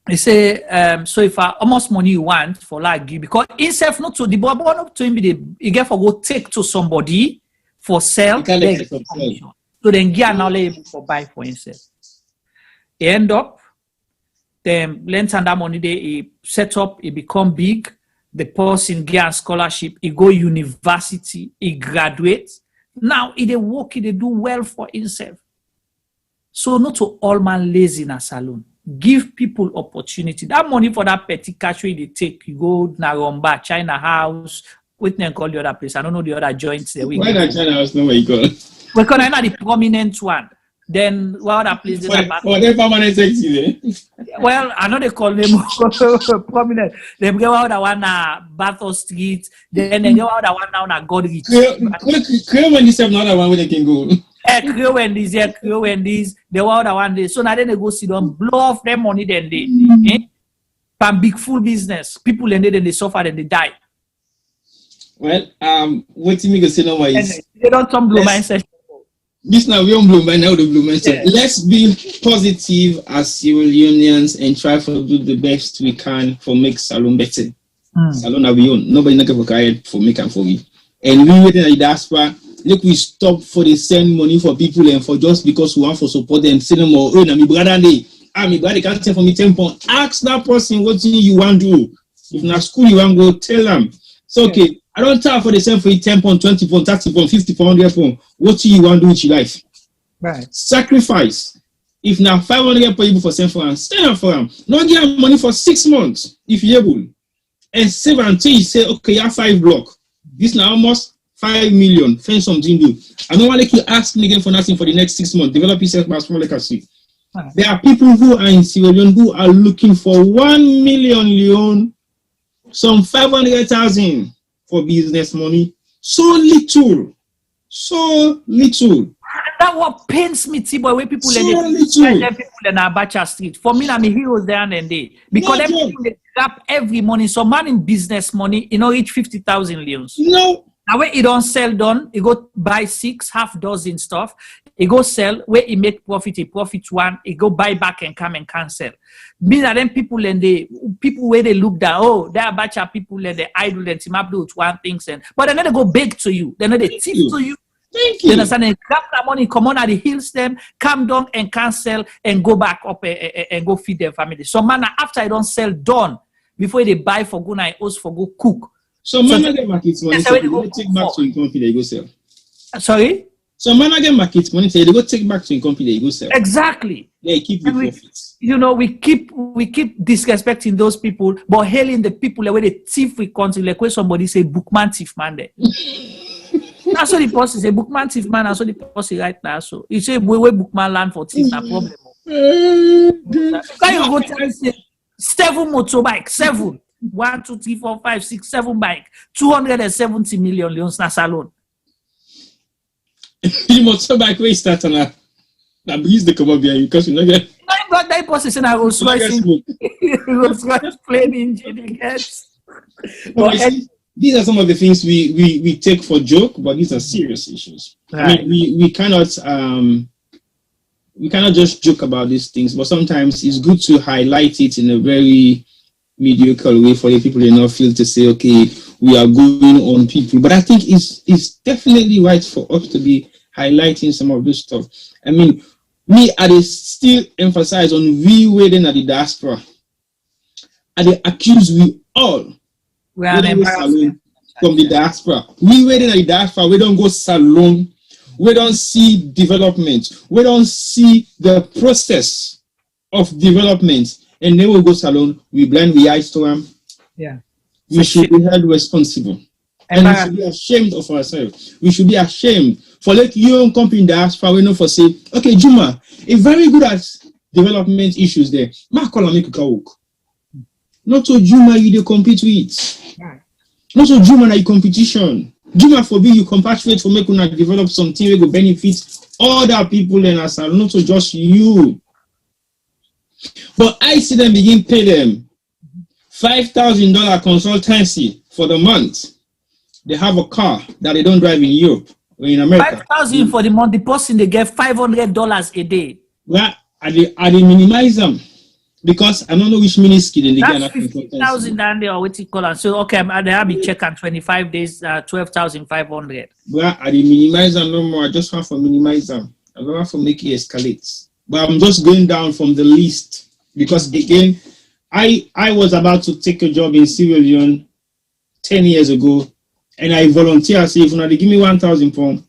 [SPEAKER 3] He say, so if how much money you want for like you, because himself not to the boy up to him, he get for go take to somebody for sell. So then get now able for buy for himself. He end up, then lend that money there, he set up, he become big, the person get a scholarship, he go university, he graduates. Now he they work, he they do well for himself. So not to all man lazy in a salon. Give people opportunity. That money for that petty cash they take, you go Naromba, China House, what they call the other place. I don't know the other joints there.
[SPEAKER 27] Why not China House? No way you call.
[SPEAKER 3] Because I know the prominent one. Then what other place?
[SPEAKER 27] For the permanent sexy there.
[SPEAKER 3] Well, I know they call them prominent. They go out that one Bathurst Street. Then they go out that one now na Godrich.
[SPEAKER 27] Crew when you say another one where they can go.
[SPEAKER 3] Crew when these, they were the one day. So now then they go sit down, blow off their money, then they from big full business. People and then they suffer and they die.
[SPEAKER 27] Well, what you make a say now is
[SPEAKER 3] they don't come blow mindset.
[SPEAKER 27] This now we don't blow mind now the blow mindset. Let's be positive as civil unions and try to do the best we can for make salon better. Salon that we own. Nobody not for carry for make and for me. And we waiting at the diaspora. Look, we stop for the send money for people and for just because we want for support them. Say no more. Oh, na me brother day. My brother can't send for me 10 pounds. Ask that person what you want to do. If na school you want to go, tell them. So okay, I don't tell for the send for you 10 pounds, 20 pounds, 30 pounds, 50 pounds, 100 pounds. What you want to do with your life?
[SPEAKER 3] Right.
[SPEAKER 27] Sacrifice. If now 500 per people for send for them, stand up for them. Not give money for 6 months if you're able, and save until you say okay, you have 5 blocks. This now almost 5 million. Find something to do. I don't want you ask me again for nothing for the next 6 months. Develop yourself by small legacy. There are people who are in civilian who are looking for 1 million leon, some 500,000 for business money. So little.
[SPEAKER 3] That what pains me, T-boy, where people
[SPEAKER 27] So
[SPEAKER 3] people in Abacha Street. For me, I'm a hero there and day. Because them people they grab every money. So man in business money, reach 50,000 leons.
[SPEAKER 27] No.
[SPEAKER 3] Now where he don't sell done, he go buy 6, half dozen stuff. He go sell, where he make profit, he profit one, he go buy back and come and cancel. Mean that them people and people where they look down, oh, they are Abacha people and they idle and team up do one things but then they go beg to you. Then they tip to you.
[SPEAKER 27] Thank you.
[SPEAKER 3] You understand? And grab that money, come on at the hills them, come down and cancel and go back up and go feed their family. So man, after I don't sell done, before they buy for go and host for go cook.
[SPEAKER 27] So man, get market money, so they go take back to the company they go sell.
[SPEAKER 3] Sorry?
[SPEAKER 27] So man, get market money, so they go take back to the company they go sell.
[SPEAKER 3] Exactly.
[SPEAKER 27] They keep the profits.
[SPEAKER 3] We keep disrespecting those people, but hailing the people where they thief we country, like where somebody say bookman thief man there. That's what the person say, bookman thief man, that's what the person right now. So you say where bookman land for thief, no problem. Can you go tell me say 7 motorbike, 7, 1, 2, 3, 4, 5, 6, 7 bike, 270 million leons na salon.
[SPEAKER 27] The motorbike where you start on a breeze the come up here because you know get.
[SPEAKER 3] But that person said I was slicing. It was plain engine gets.
[SPEAKER 27] These are some of the things we take for joke, but these are serious issues. Right. I mean, we cannot just joke about these things, but sometimes it's good to highlight it in a very mediocre way for the people who not feel to say, okay, we are going on people. But I think it's definitely right for us to be highlighting some of this stuff. I mean, I still emphasize on we waiting at the diaspora. I accuse we all.
[SPEAKER 3] We are
[SPEAKER 27] from the diaspora. We waiting at the diaspora. We don't go salon. We don't see development. We don't see the process of development. And then we go salon. We blind the eyes to them.
[SPEAKER 3] Yeah.
[SPEAKER 27] We should be held responsible. And we should be ashamed of ourselves. We should be ashamed for like young company in the diaspora. We know for say, okay, Juma, a very good at development issues there. Not so Juma you dey compete with. Not so Juma na competition. Juma forbid you compatriate for make una develop something we go benefit other people in us, not so just you. But I see them begin pay them $5,000 consultancy for the month. They have a car that they don't drive in Europe or in America.
[SPEAKER 3] $5,000 for the month. The person they get $500 a day.
[SPEAKER 27] Well, I minimize them because I don't know which ministry they get.
[SPEAKER 3] That's 50,000 down there or what you call it. So okay, they have a check on 25 days, 12,500.
[SPEAKER 27] Well, I minimize them no more. I just want to minimize them. I don't want to make it escalate. But I'm just going down from the list because again, I was about to take a job in Sierra Leone 10 years ago. And I volunteer, say, if they give me £1,000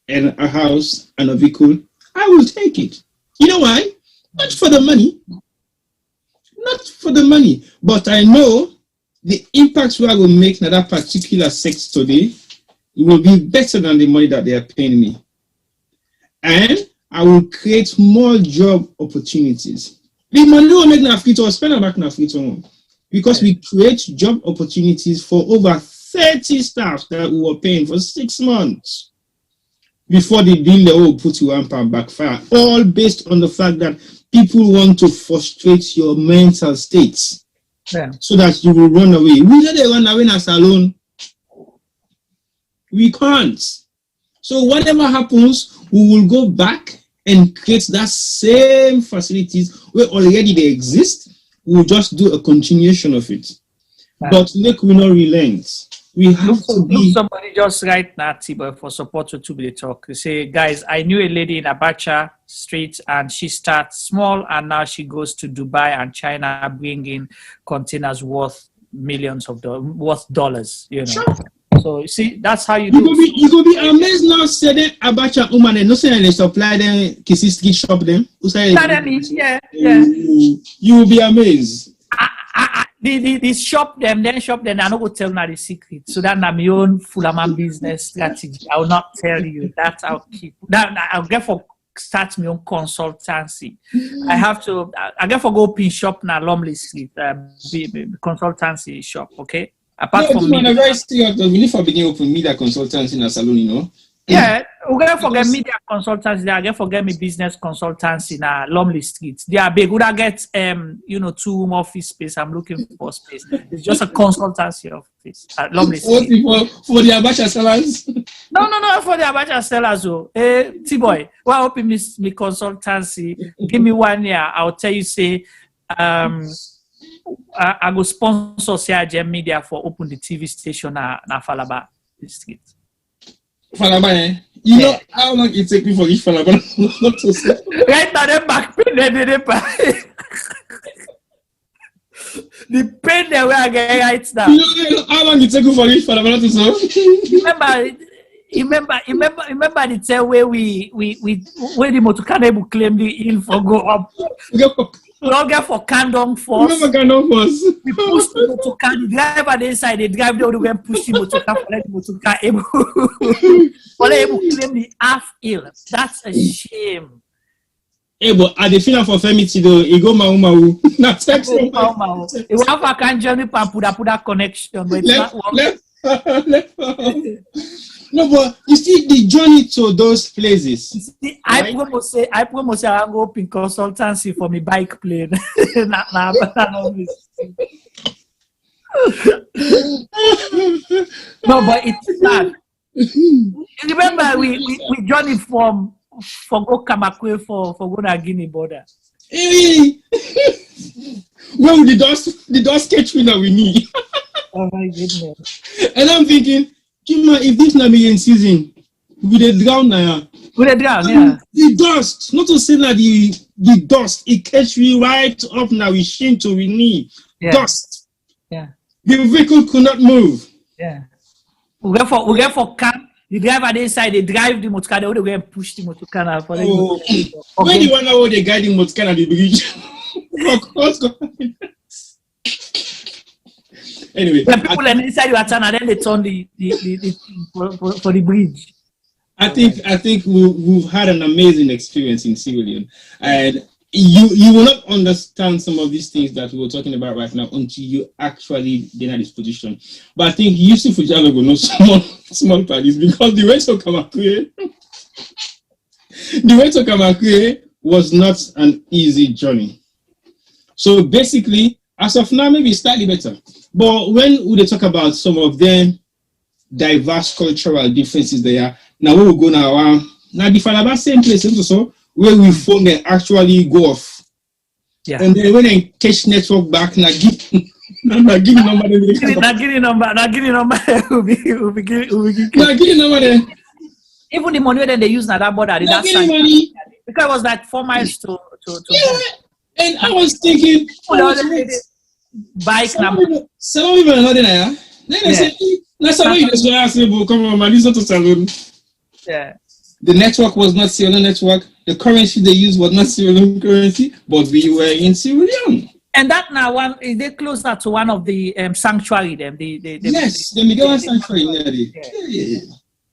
[SPEAKER 27] and a house and a vehicle, I will take it. You know why? Not for the money. Not for the money. But I know the impact we are going to make in that particular sector today, it will be better than the money that they are paying me. And I will create more job opportunities. The money will make Nafrito or spend back Nafrito because we create job opportunities for over 30 staff that we were paying for 6 months before the deal they will put you £1 backfire, all based on the fact that people want to frustrate your mental states so that you will run away. We let run away as alone. We can't. So whatever happens, we will go back and create that same facilities where already they exist. We'll just do a continuation of it. But look, we not relent. We have to be.
[SPEAKER 3] Somebody just right now, Tiba, for support to be the talk. They say, guys, I knew a lady in Abacha Street and she starts small and now she goes to Dubai and China bringing containers worth millions of dollars, you know. Sure. So you see, that's how you do.
[SPEAKER 27] You could be amazed now. Say that Abacha woman and no say they supply them Kisi street shop them.
[SPEAKER 3] Yeah.
[SPEAKER 27] You will be amazed.
[SPEAKER 3] The shop them, then I'm not going to tell you the secret. So that's my own Fulaman business strategy. I will not tell you. That's I'll keep. I'll get for start my own consultancy. I get for go open shop na Lumley Street, consultancy shop, okay? Apart from
[SPEAKER 27] we need for beginning open media consultancy in a salon, you know.
[SPEAKER 3] Yeah, We gonna forget media consultancy. They are forget me business consultancy na Lumley Street. They are big. Would I get 2-room office space? I'm looking for space. It's just a consultancy office at Lumley Street.
[SPEAKER 27] For the Abacha sellers?
[SPEAKER 3] No, for the Abacha sellers. T-boy, well, open me consultancy. Give me 1 year. I'll tell you, say, I go sponsor CIGM Media for open the TV station na Falaba District.
[SPEAKER 27] Falaba, you know how long it take me for each Falaba not to say?
[SPEAKER 3] Right now, they back pain, the pain they were getting right now.
[SPEAKER 27] You know how long it take you for each Falaba not to say?
[SPEAKER 3] Remember the time where we the Motukane claim the hill for go up. Longer for Kandong Force.
[SPEAKER 27] Remember Kandong Force?
[SPEAKER 3] We push the motorcar, the driver the inside, they drive the other way and push the motorcar for let the motorcar able to claim the half hill. That's a shame.
[SPEAKER 27] Hey, but at the final for Femiti though, it go mau. Not text.
[SPEAKER 3] It will have a can journey and put that connection, but it's not working.
[SPEAKER 27] No, but you see the journey to those places.
[SPEAKER 3] See, right? I promise I go open consultancy for my bike plane. No, but it's sad. Remember, we journeyed from go Kamakwe for go to Guinea border.
[SPEAKER 27] Well, the dust catch me that we need.
[SPEAKER 3] Oh my goodness!
[SPEAKER 27] And I'm thinking, Kima, if this not be in season, we dey drown now.
[SPEAKER 3] We dey drown, yeah.
[SPEAKER 27] The dust, not to say that the dust, it catch me right up now. We shame to we need dust.
[SPEAKER 3] Yeah.
[SPEAKER 27] The vehicle could not move.
[SPEAKER 3] Yeah. We get for camp. The driver they inside, they drive the motorcar. They go and push the motorcar now for
[SPEAKER 27] when the one hour they guide the motorcar at the bridge. Anyway,
[SPEAKER 3] when people are inside your turn and then they turn the for the bridge.
[SPEAKER 27] I think we've had an amazing experience in civilian, and you will not understand some of these things that we're talking about right now until you actually get at this position. But I think Yusuf Ujalo will know small parties because the way to Kamakwe was not an easy journey. So basically, as of now, maybe slightly better. But when we talk about some of them diverse cultural differences there, now we will go now the Falaba same place also where we phone and actually go off.
[SPEAKER 3] Yeah.
[SPEAKER 27] And then when they catch network back, now give number then.
[SPEAKER 3] Even the money that they use now that border, that's because it was like 4 miles to
[SPEAKER 27] and I was thinking,
[SPEAKER 3] bike number.
[SPEAKER 27] Some people are not in there. Then I said, that's how you just ask me, come on, man, listen to Salon.
[SPEAKER 3] Yeah.
[SPEAKER 27] The network was not Sierra Leone network. The currency they used was not Sierra Leone currency, but we were in Sierra Leone.
[SPEAKER 3] And that now one is they closer to one of the sanctuary them. The
[SPEAKER 27] Miguel sanctuary. Yeah.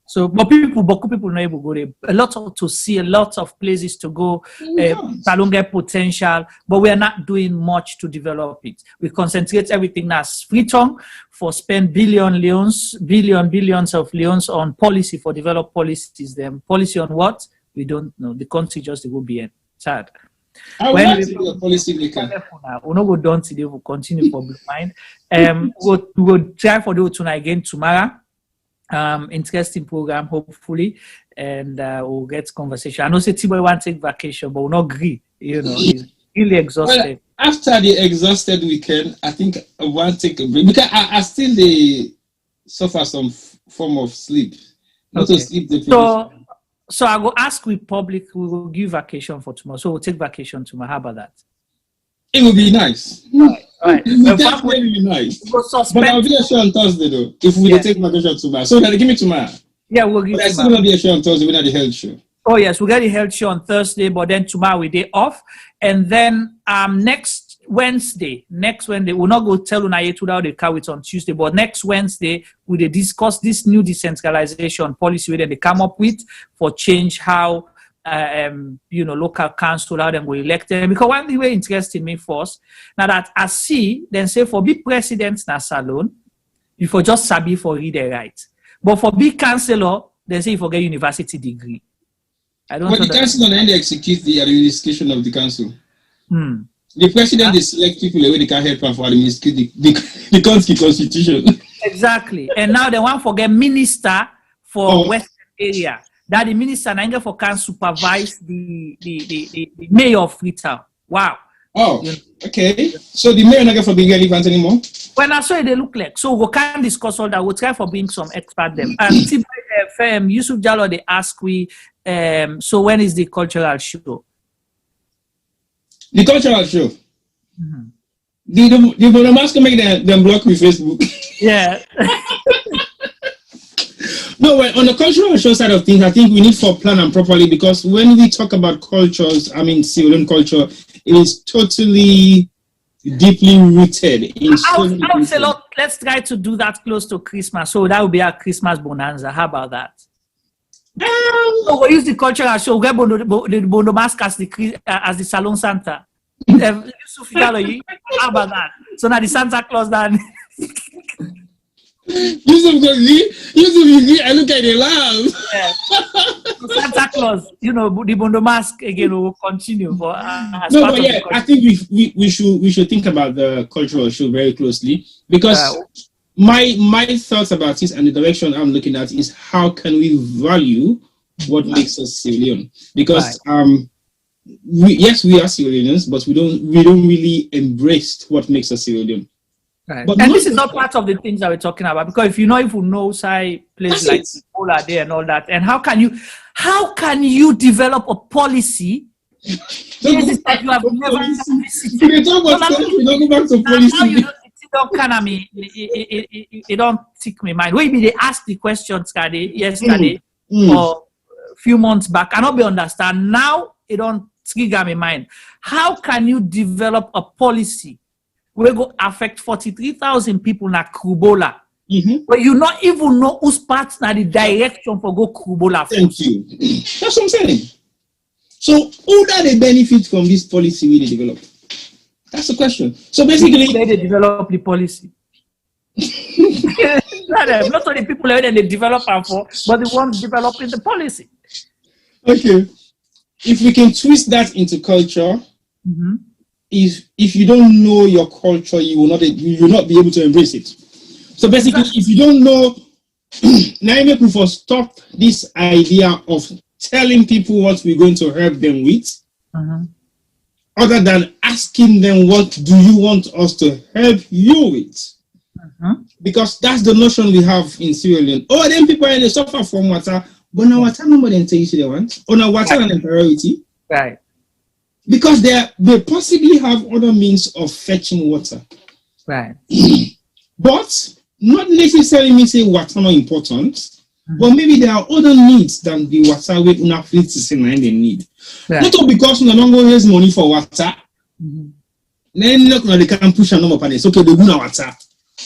[SPEAKER 3] So, but people not able to go there. A lot to see, a lot of places to go. Salonga potential, but we are not doing much to develop it. We concentrate everything as free tongue for spend billions of leons on policy for develop policies. Them policy on what we don't know. The country just will be in sad.
[SPEAKER 27] When we be a policy maker,
[SPEAKER 3] we no go down today. We'll continue for Blue Mind. We'll try for the tonight again tomorrow. Interesting program, hopefully, and we'll get conversation. I know say T-Boy want to take vacation, but we'll not agree. You know, he's really exhausted.
[SPEAKER 27] Well, after the exhausted weekend, I think I want to take a break because I still suffer some form of sleep. Not to sleep the
[SPEAKER 3] So I will ask with public. We will give vacation for tomorrow. So we'll take vacation tomorrow. How about that?
[SPEAKER 27] It will be nice.
[SPEAKER 3] All right.
[SPEAKER 27] It will definitely be nice. But I'll be a show on Thursday though. If we take vacation tomorrow, so give me tomorrow.
[SPEAKER 3] Yeah, we'll give.
[SPEAKER 27] But I still gonna be a show on Thursday. We're not the health show.
[SPEAKER 3] Oh yes, we got the health show on Thursday, but then tomorrow we day off, and then next Wednesday, we'll not go tell Unayetu that they carry it on Tuesday, but next Wednesday we discuss this new decentralization policy that they come up with for change how. Local council, how them go elect them. Because one thing very interesting me first, now that I see, then say for big presidents na salon, you for just sabi for read and write. But for big councillor, they say you forget university degree. I don't
[SPEAKER 27] But
[SPEAKER 3] know
[SPEAKER 27] the council on end execute the administration of the council. The president is select people away they can help and for administrate the country constitution.
[SPEAKER 3] Exactly. And now they want to forget minister for Western area. That the minister Nanga for can supervise the mayor of Freetown. Wow.
[SPEAKER 27] Oh, okay. So the mayor not for being relevant anymore?
[SPEAKER 3] When I saw it, they look like. So we can discuss all that. We'll try for being some expert them. And Yusuf Jallo, they ask we, so when is the cultural show?
[SPEAKER 27] The cultural show? The Bonomas can make them block me Facebook.
[SPEAKER 3] Yeah.
[SPEAKER 27] No, well, on the cultural show side of things, I think we need to plan and properly, because when we talk about cultures, I mean, Sierra Leone culture, it is totally deeply rooted in so many things.
[SPEAKER 3] Let's try to do that close to Christmas. So that will be our Christmas bonanza. How about that? So we'll use the cultural show. We'll get the Bondo Mask as the Salon Santa. How about that? So now the Santa Claus then.
[SPEAKER 27] Yusuf, I look at the laugh.
[SPEAKER 3] Yeah. Santa Claus, you know, the Bondo Mask again will continue. For,
[SPEAKER 27] no, but yeah, I think we should think about the cultural show very closely, because my thoughts about it and the direction I'm looking at is how can we value what makes us Sierra Leone? Because we are Sierra Leoneans, but we don't really embrace what makes us Sierra Leone.
[SPEAKER 3] Right. But this is not part of the things that we're talking about, because if you know say places like Polar there and all that, and how can you develop a policy places that you have never visited?
[SPEAKER 27] We don't go back to policy.
[SPEAKER 3] It don't tick my mind. Maybe they asked the questions yesterday or a few months back. I don't be understand. Now it don't trigger my mind. How can you develop a policy we go affect 43,000 people na Krubola, but you not even know who's part na the direction for go Krubola.
[SPEAKER 27] Thank you. That's what I'm saying. So who do they benefit from this policy we develop? That's the question. So basically,
[SPEAKER 3] they develop the policy. Not only people that they develop for, but the ones developing the policy.
[SPEAKER 27] Okay. If we can twist that into culture, if you don't know your culture, you will not be able to embrace it. So basically, if you don't know, now make we first stop this idea of telling people what we're going to help them with, other than asking them what do you want us to help you with. Because that's the notion we have in Sierra Leone. Oh, then people they suffer from water, but now water number than say they want. Or now water and priority.
[SPEAKER 3] Right.
[SPEAKER 27] Because they possibly have other means of fetching water.
[SPEAKER 3] Right.
[SPEAKER 27] But not necessarily mean say water not important, but maybe there are other needs than the water we una fleet to say they need. Right. Not all because no longer raise money for water. Then look they can push a number upon it. Okay, they do water.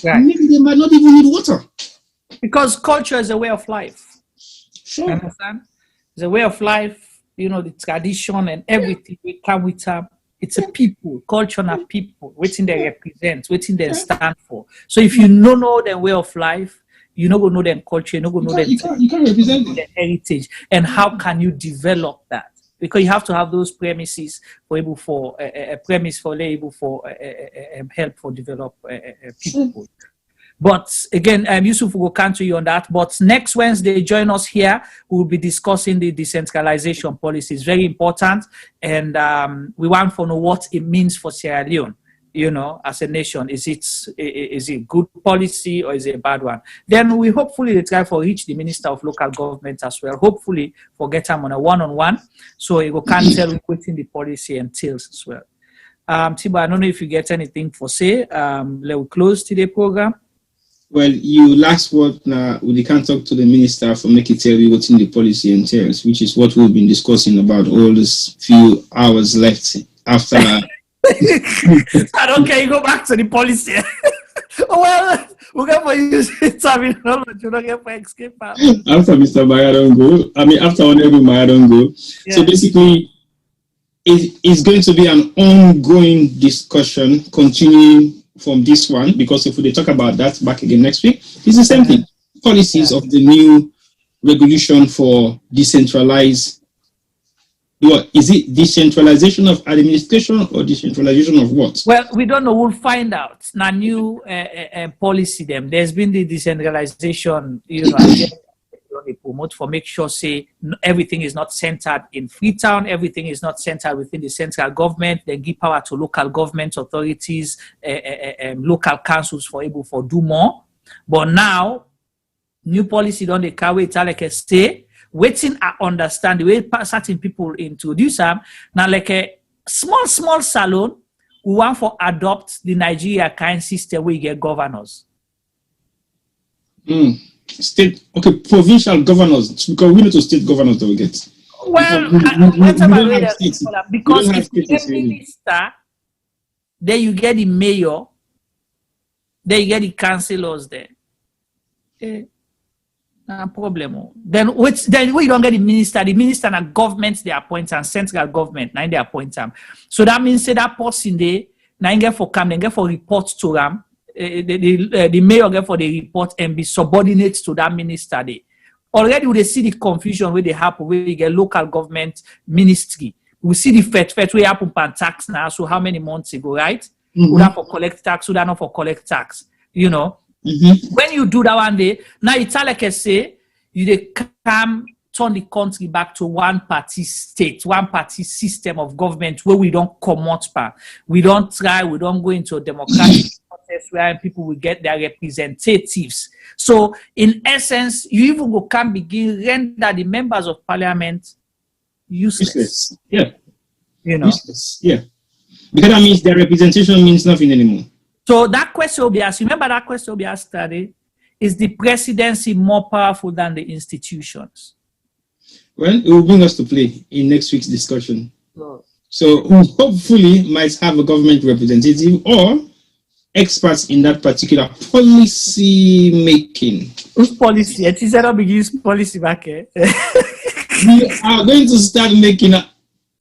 [SPEAKER 3] Right.
[SPEAKER 27] Maybe they might not even need water.
[SPEAKER 3] Because culture is a way of life.
[SPEAKER 27] Sure.
[SPEAKER 3] You understand? It's a way of life. You know, the tradition and everything we come with them. It's a people, culture and people, waiting they represent, waiting they stand for. So if you don't know their way of life, you don't know their culture, you don't know their heritage. And how can you develop that? Because you have to have those premises for able for a premise for able for help for develop people. But again, Yusuf will come to you on that. But next Wednesday, join us here. We'll be discussing the decentralization policy. It's very important. And we want to know what it means for Sierra Leone, you know, as a nation. Is it good policy or is it a bad one? Then we hopefully try to reach the Minister of Local Government as well. Hopefully for get them on a one-on-one. So it will can tell within the policy entails as well. Tibo, I don't know if you get anything for say. Let's close today's program.
[SPEAKER 27] Well, you last word now, we can't talk to the minister for make it tell you what's in the policy entails, which is what we've been discussing about all this few hours left after.
[SPEAKER 3] I don't care, you go back to the policy. Well, we're going to use it. I mean, you don't get for escape.
[SPEAKER 27] After Mr. Maya don't go, after Honorable Maya don't go. Yeah. So basically, it's going to be an ongoing discussion, continuing from this one, because if we talk about that back again next week, it's the same thing. Policies of the new regulation for decentralized. What is it? Decentralization of administration or decentralization of what?
[SPEAKER 3] Well, we don't know. We'll find out. Now, new policy them. There's been the decentralization, they promote for make sure say everything is not centered in Freetown, everything is not centered within the central government. They give power to local government authorities, local councils for able for do more. But now, new policy don't they carry it like a say. Waiting, I understand the way certain people introduce them. Now, like a small salon, we want to adopt the Nigeria kind system where you get governors.
[SPEAKER 27] State, okay, provincial governors, because we know to state governors that we get.
[SPEAKER 3] Well, because if you get minister, then you get the mayor, then you get the councillors there. No problem. Then we don't get the minister and government they appoint and central government now they appoint them. So that means say that person they now get for come, then get for report to them. The mayor get for the report and be subordinate to that minister there. Already we see the confusion where they happen where you get local government ministry. We see the fet where happen pan tax now. So how many months ago, right? We have for collect tax, we not for collect tax. You know. When you do that one day, now it's like I say, you come turn the country back to one party state, one party system of government where we don't come out back. We don't try, we don't go into a democratic process where people will get their representatives. So in essence, you even can begin render the members of parliament useless.
[SPEAKER 27] Yeah.
[SPEAKER 3] You know.
[SPEAKER 27] Useless. Yeah. Because that means their representation means nothing anymore.
[SPEAKER 3] So that question will be asked. Remember that question will be asked today. Is the presidency more powerful than the institutions?
[SPEAKER 27] Well, it will bring us to play in next week's discussion.
[SPEAKER 3] Oh.
[SPEAKER 27] So we hopefully might have a government representative or experts in that particular policy making.
[SPEAKER 3] Whose policy? It is not begins policy back here.
[SPEAKER 27] We are going to start making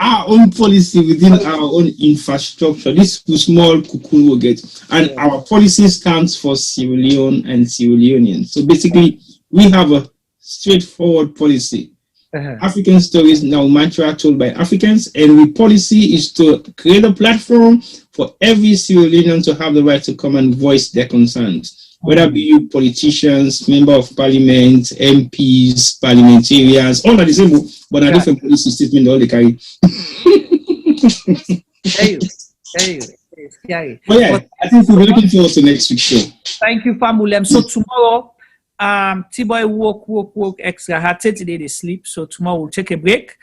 [SPEAKER 27] our own policy within our own infrastructure. This small cocoon will get, and our policy stands for Sierra Leone and Sierra Leoneans. So basically, we have a straightforward policy. African stories now mantra told by Africans, and the policy is to create a platform for every Sierra Leonean to have the right to come and voice their concerns. Whether be you politicians, member of parliament, MPs, parliamentarians, all are the same, but a different policy statement all they carry. But yeah, I think we'll be looking forward to next week's show.
[SPEAKER 3] Thank you, Famulem. So tomorrow, T-Boy work extra hard. Today they sleep, so tomorrow we'll take a break,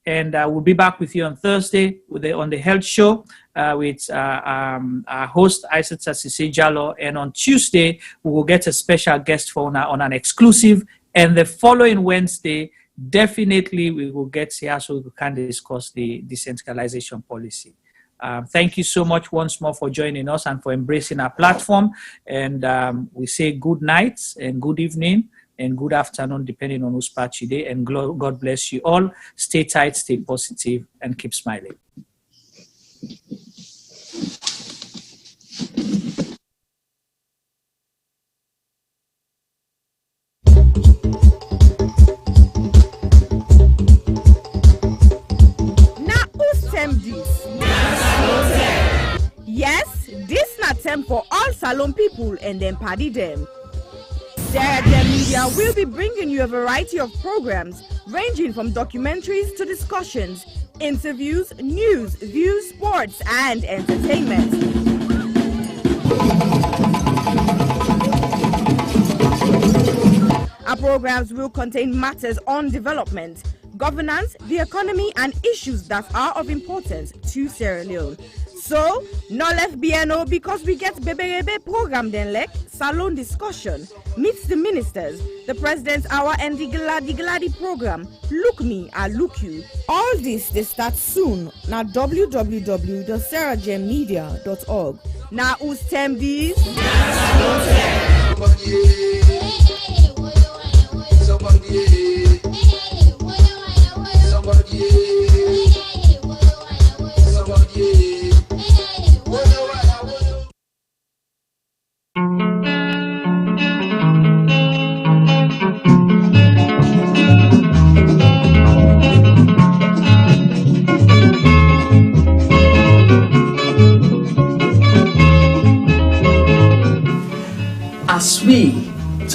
[SPEAKER 3] and we'll be back with you on Thursday on the health show with our host Isaac Sasise Jallo, and on Tuesday we will get a special guest on an exclusive, and the following Wednesday definitely we will get here so we can discuss the decentralization policy. Thank you so much once more for joining us and for embracing our platform. And we say good night and good evening and good afternoon, depending on whose part you day. And God bless you all. Stay tight, stay positive, and keep smiling.
[SPEAKER 6] Yes, this na term for all Salon people and then party them. Sarah Gem Media will be bringing you a variety of programs ranging from documentaries to discussions, interviews, news, views, sports, and entertainment. Our programs will contain matters on development, governance, the economy, and issues that are of importance to Sierra Leone. So, no left BNO because we get Bebe program then like Salon discussion, meets the ministers, the president's hour, and the Gladi program. Look me, I look you. All this they start soon. Now www.sarahgemmedia.org. Now who's term these?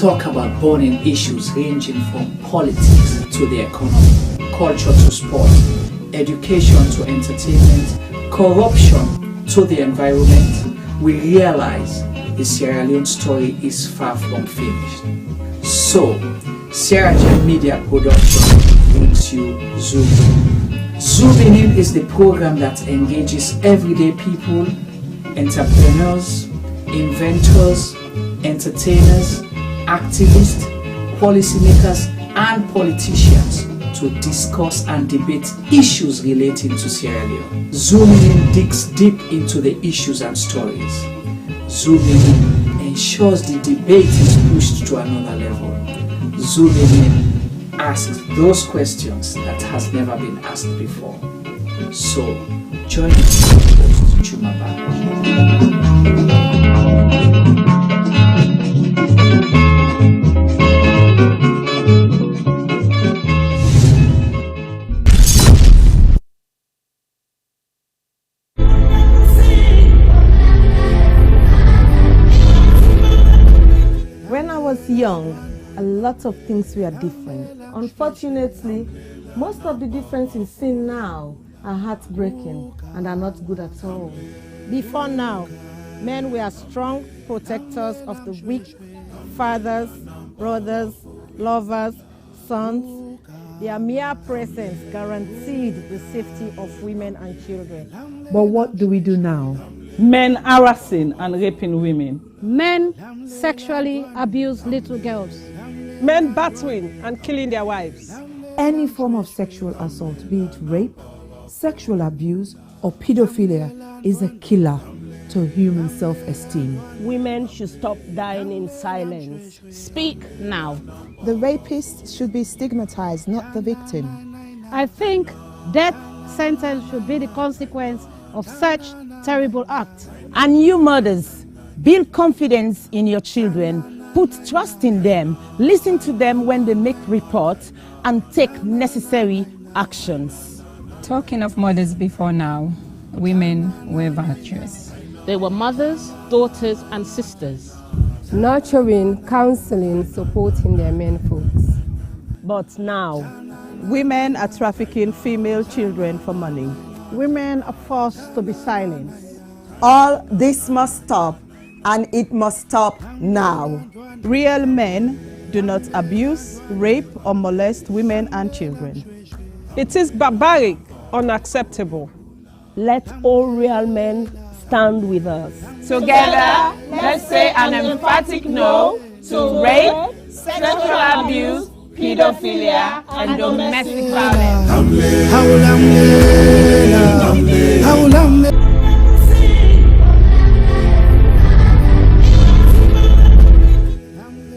[SPEAKER 3] talk about burning issues ranging from politics to the economy, culture to sport, education to entertainment, corruption to the environment, we realize the Sierra Leone story is far from finished. So, Sierra Gem Media Production brings you Zoom In. Zoom In is the program that engages everyday people, entrepreneurs, inventors, entertainers, activists, policymakers, and politicians to discuss and debate issues relating to Sierra Leone. Zoom In digs deep into the issues and stories. Zoom In ensures the debate is pushed to another level. Zoom In asks those questions that has never been asked before. So, join us, host Chumaba.
[SPEAKER 7] When I was young, a lot of things were different. Unfortunately, most of the differences seen now are heartbreaking and are not good at all.
[SPEAKER 8] Before now, men were strong protectors of the weak, fathers, brothers, lovers, sons. Their mere presence guaranteed the safety of women and children.
[SPEAKER 11] But what do we do now?
[SPEAKER 7] Men harassing and raping women.
[SPEAKER 8] Men sexually abuse little girls.
[SPEAKER 7] Men battering and killing their wives.
[SPEAKER 11] Any form of sexual assault, be it rape, sexual abuse, or pedophilia, is a killer to human self-esteem.
[SPEAKER 8] Women should stop dying in silence. Speak now.
[SPEAKER 12] The rapist should be stigmatized, not the victim.
[SPEAKER 8] I think death sentence should be the consequence of such terrible act.
[SPEAKER 14] And you mothers, build confidence in your children, put trust in them, listen to them when they make reports, and take necessary actions.
[SPEAKER 10] Talking of mothers before now, women were virtuous.
[SPEAKER 8] They were mothers, daughters, and sisters.
[SPEAKER 15] Nurturing, counseling, supporting their men folks.
[SPEAKER 7] But now, women are trafficking female children for money. Women are forced to be silenced.
[SPEAKER 16] All this must stop, and it must stop now.
[SPEAKER 7] Real men do not abuse, rape, or molest women and children.
[SPEAKER 8] It is barbaric, unacceptable.
[SPEAKER 14] Let all real men stand with us.
[SPEAKER 13] Together, let's say an emphatic no to rape, sexual abuse, pedophilia, and domestic violence.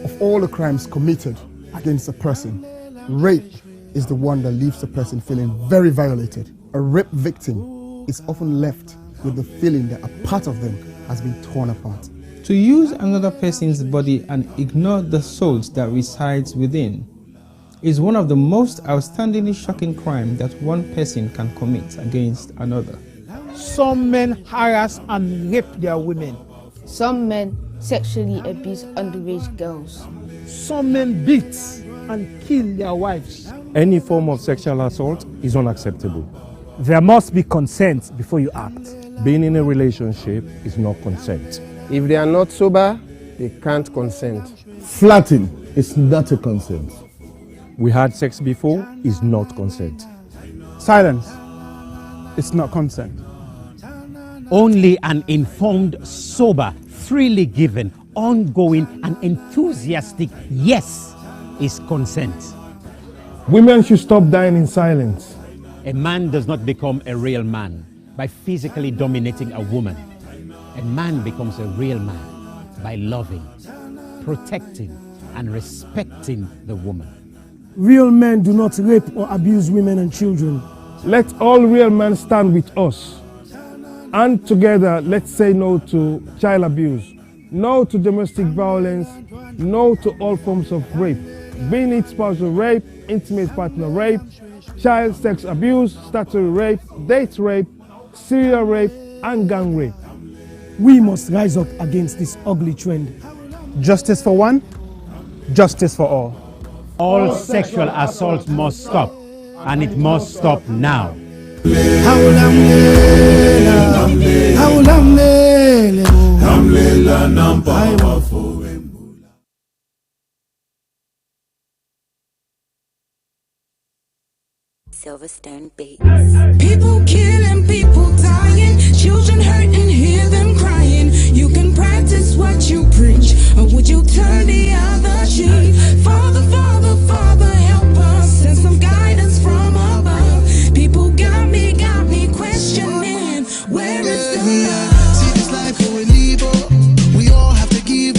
[SPEAKER 2] Of all the crimes committed against a person, rape is the one that leaves the person feeling very violated. A rape victim is often left with the feeling that a part of them has been torn apart.
[SPEAKER 18] To use another person's body and ignore the souls that resides within is one of the most outstandingly shocking crimes that one person can commit against another.
[SPEAKER 17] Some men harass and rape their women.
[SPEAKER 19] Some men sexually abuse underage girls.
[SPEAKER 17] Some men beat and kill their wives.
[SPEAKER 18] Any form of sexual assault is unacceptable.
[SPEAKER 17] There must be consent before you act.
[SPEAKER 18] Being in a relationship is not consent.
[SPEAKER 20] If they are not sober, they can't consent.
[SPEAKER 2] Flirting is not a consent.
[SPEAKER 18] We had sex before is not consent.
[SPEAKER 17] Silence. It's not consent.
[SPEAKER 9] Only an informed, sober, freely given, ongoing, and enthusiastic yes is consent.
[SPEAKER 2] Women should stop dying in silence.
[SPEAKER 9] A man does not become a real man by physically dominating a woman. A man becomes a real man by loving, protecting, and respecting the woman.
[SPEAKER 11] Real men do not rape or abuse women and children.
[SPEAKER 2] Let all real men stand with us. And together, let's say no to child abuse, no to domestic violence, no to all forms of rape, being it spousal rape, intimate partner rape, child sex abuse, statutory rape, date rape, serial rape, and gang rape.
[SPEAKER 11] We must rise up against this ugly trend.
[SPEAKER 17] Justice for one,
[SPEAKER 2] justice for all.
[SPEAKER 9] All sexual assault must stop, and it must stop now.
[SPEAKER 5] Silverstone Beats.
[SPEAKER 21] People killing, people dying, children hurting, hear them crying. You can practice what you preach, or would you turn the other cheek? Father, Father, Father, help us, send some guidance from above. People got me questioning, where is the love?
[SPEAKER 22] See this life we live, we all have to give,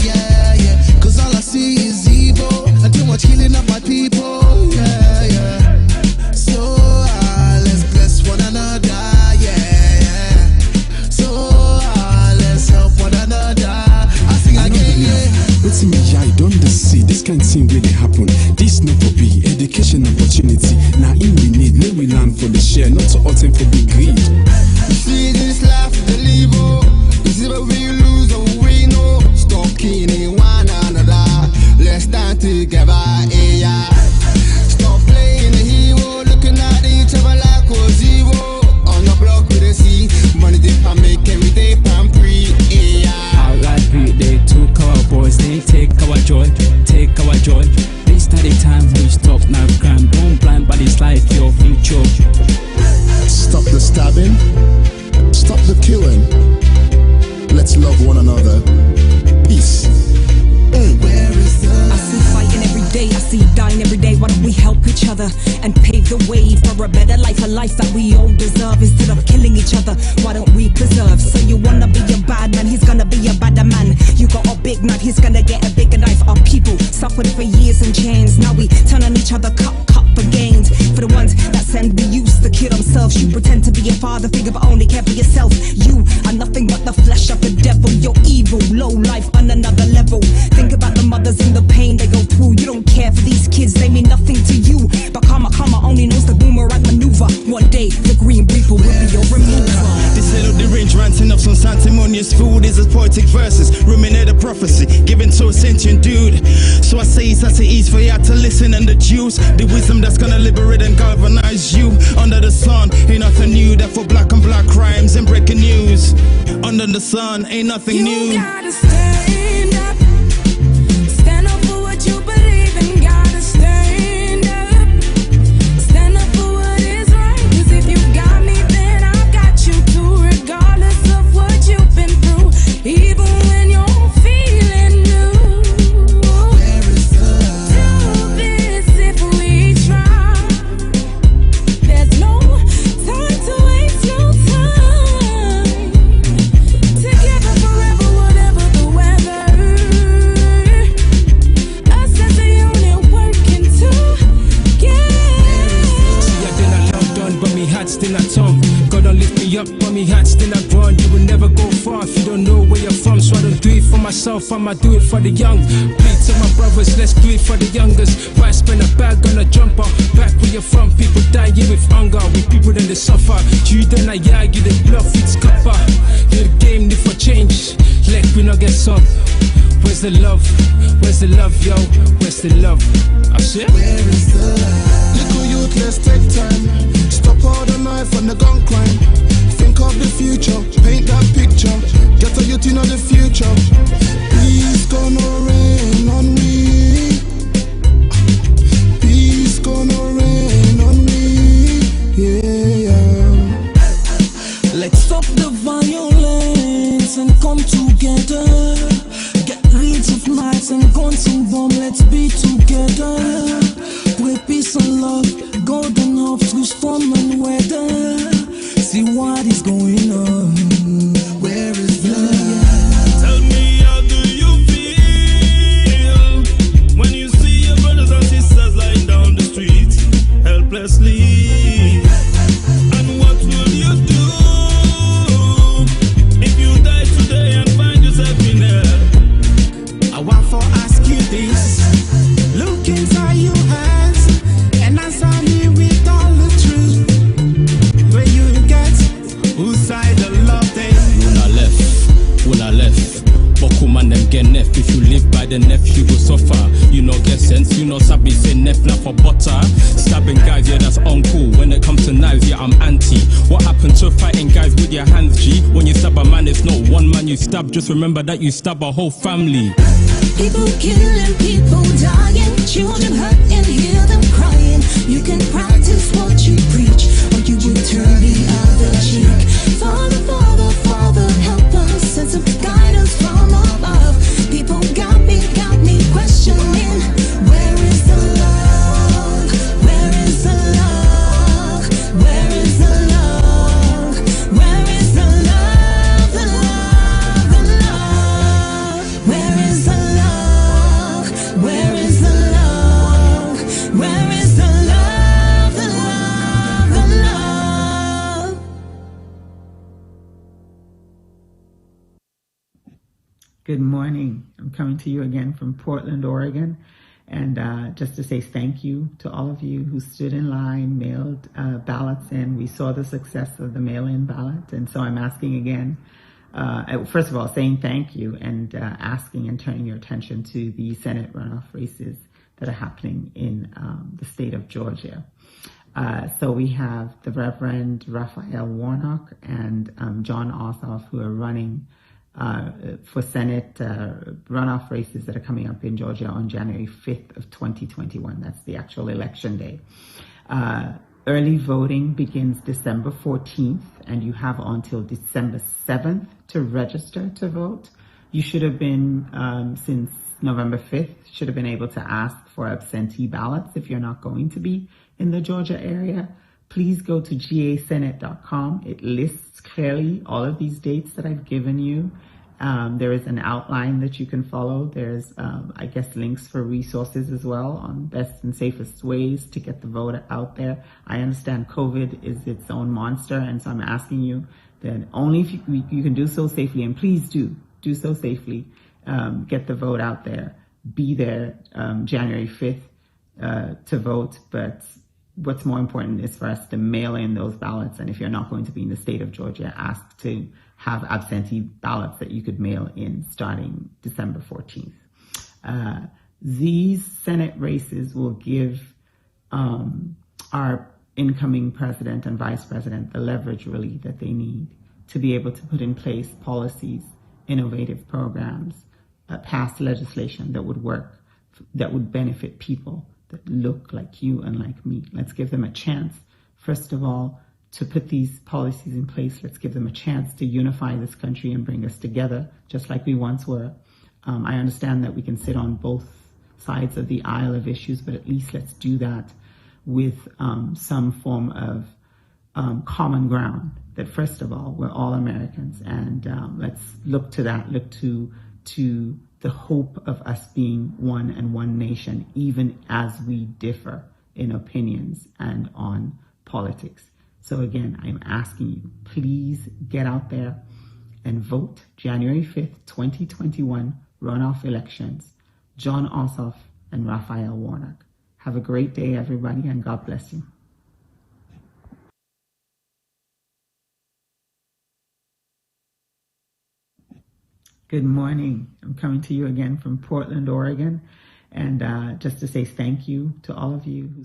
[SPEAKER 22] yeah, yeah. Cause all I see is evil, and too much killing of my people, yeah, yeah. So let's bless one another, yeah. So let's help one another. I sing again, yeah.
[SPEAKER 23] What's in me, I don't see this can't seem really happen. This not to be education opportunity. Now in we need, let we learn for the share, not to attempt for the greed.
[SPEAKER 22] You see this life we live, you see where we lose or we know. Stop killing one another. Let's stand together, yeah. Stop playing the hero, looking at each other like a zero. On the block with the sea, money they can make every day pan free, yeah.
[SPEAKER 24] Outright greed, they took our boys, they take our joy, take our joy. This study time we stop now crime, don't blind by this life, your future.
[SPEAKER 23] Stop the stabbing, stop the killing. Let's love one another. Peace.
[SPEAKER 21] I see fighting every day, I see dying every day. Why don't we help each other and pave the way for a better life, a life that we all deserve? Instead of killing each other, why don't we preserve? So you wanna be a bad man, he's gonna be a badder man. You got a big knife, he's gonna get a bigger knife. Our people suffered for years and chains. Now we turn on each other, cut for gains. For the ones that send the youth to kill themselves, you pretend to be a father figure but only care for yourself. You are nothing but the flesh of the devil. You're evil, low life on another level. Think about the mothers and the pain they go through. You don't care for these kids, they mean nothing to you. But karma only knows the boomerang maneuver. One day the green reaper will be your remover.
[SPEAKER 22] This little the range ranting up some sanctimonious food is as poetic verses, ruminate a prophecy given to a sentient dude. So I say it's at ease for you to listen and the juice, the wisdom that's gonna liberate and galvanize you. Under the sun ain't nothing new, that for black and black crimes and breaking news. Under the sun ain't nothing new.
[SPEAKER 21] You gotta stand up. Stand up for what you believe in. Gotta stand up. Stand up for what is right. 'Cause if you got me, then I got you too. Regardless of what you've been through, even when you're feeling new. Do this if we try. There's no time to waste, no time. Together forever, whatever the weather. Us as a unit working together.
[SPEAKER 24] See, I did not love done, but me heart still not tongue. God don't lift me up, but me heart still not run. You will never go far if you don't know where you're from. So I don't do it for myself, I'ma do it for the young. Plead to my brothers, let's do it for the youngest. Why spend a bag on a jumper? Back where you're from, people dying with hunger. We people then they suffer. You then I yag, you the bluff, it's copper. You the game need for change, like we not get some. Where's the love? Where's the love, yo? Where's the love? I said,
[SPEAKER 22] Where is the love? Little youth, let's take time. Stop all the knife and the gun crime. Think of the future, paint that picture. Get a youth in the future. Peace gonna rain on me. Peace gonna rain on me. Yeah.
[SPEAKER 21] Let's stop the violence and come together. Get rid of knives and guns and bombs, let's be together. Pray peace and love, golden hope through storm and weather. See what is going on. Where is love?
[SPEAKER 22] Tell me, how do you feel when you see your brothers and sisters lying down the street helplessly? And what will you do if you die today and find yourself in hell? I want to ask you this. Look inside your eyes and answer me with all the truth. Where you get, whose side the love thing?
[SPEAKER 24] Una left. But command them get nef. If you live by the nef, you will suffer. no sabi, say nef not for butter. Stabbing guys, yeah, that's uncool. When it comes to knives, yeah, I'm anti. What happened to fighting guys with your hands, G? When you stab a man, it's not one man you stab. Just remember that you stab a whole family.
[SPEAKER 21] People killing, people dying, children hurt and hear them crying. You can practice what you preach, or you will turn the other cheek. Father, Father, Father, help us, send some guidance from above. People got me questioning, where is the love? Where is the love? Where is the love? Where is the love? The love, the love. Where is the love? Where is the love? Where is the love? The love, the love.
[SPEAKER 1] Good morning. I'm coming to you again from Portland, Oregon. And just to say thank you to all of you who stood in line, mailed ballots in. We saw the success of the mail-in ballot. And so I'm asking again, first of all, saying thank you and asking and turning your attention to the Senate runoff races that are happening in the state of Georgia. So we have the Reverend Raphael Warnock and John Ossoff, who are running for Senate runoff races that are coming up in Georgia on January 5th of 2021. That's the actual election day. Early voting begins December 14th, and you have until December 7th to register to vote. You should have been, since November 5th, should have been able to ask for absentee ballots if you're not going to be in the Georgia area. Please go to gasenate.com. It lists clearly all of these dates that I've given you. There is an outline that you can follow. There's, I guess, links for resources as well on best and safest ways to get the vote out there. I understand COVID is its own monster, and so I'm asking you that only if you can do so safely, and please do so safely, get the vote out there. Be there January 5th to vote, but what's more important is for us to mail in those ballots. And if you're not going to be in the state of Georgia, ask to have absentee ballots that you could mail in starting December 14th. These Senate races will give our incoming president and vice president the leverage really that they need to be able to put in place policies, innovative programs, pass legislation that would work, that would benefit people that look like you and like me. Let's give them a chance, first of all, to put these policies in place. Let's give them a chance to unify this country and bring us together, just like we once were. I understand that we can sit on both sides of the aisle of issues, but at least let's do that with some form of common ground, that first of all, we're all Americans, and let's look to that, look to the hope of us being one and one nation, even as we differ in opinions and on politics. So again, I'm asking you, please get out there and vote January 5th, 2021, runoff elections. John Ossoff and Raphael Warnock. Have a great day, everybody, and God bless you. Good morning. I'm coming to you again from Portland, Oregon. And just to say thank you to all of you who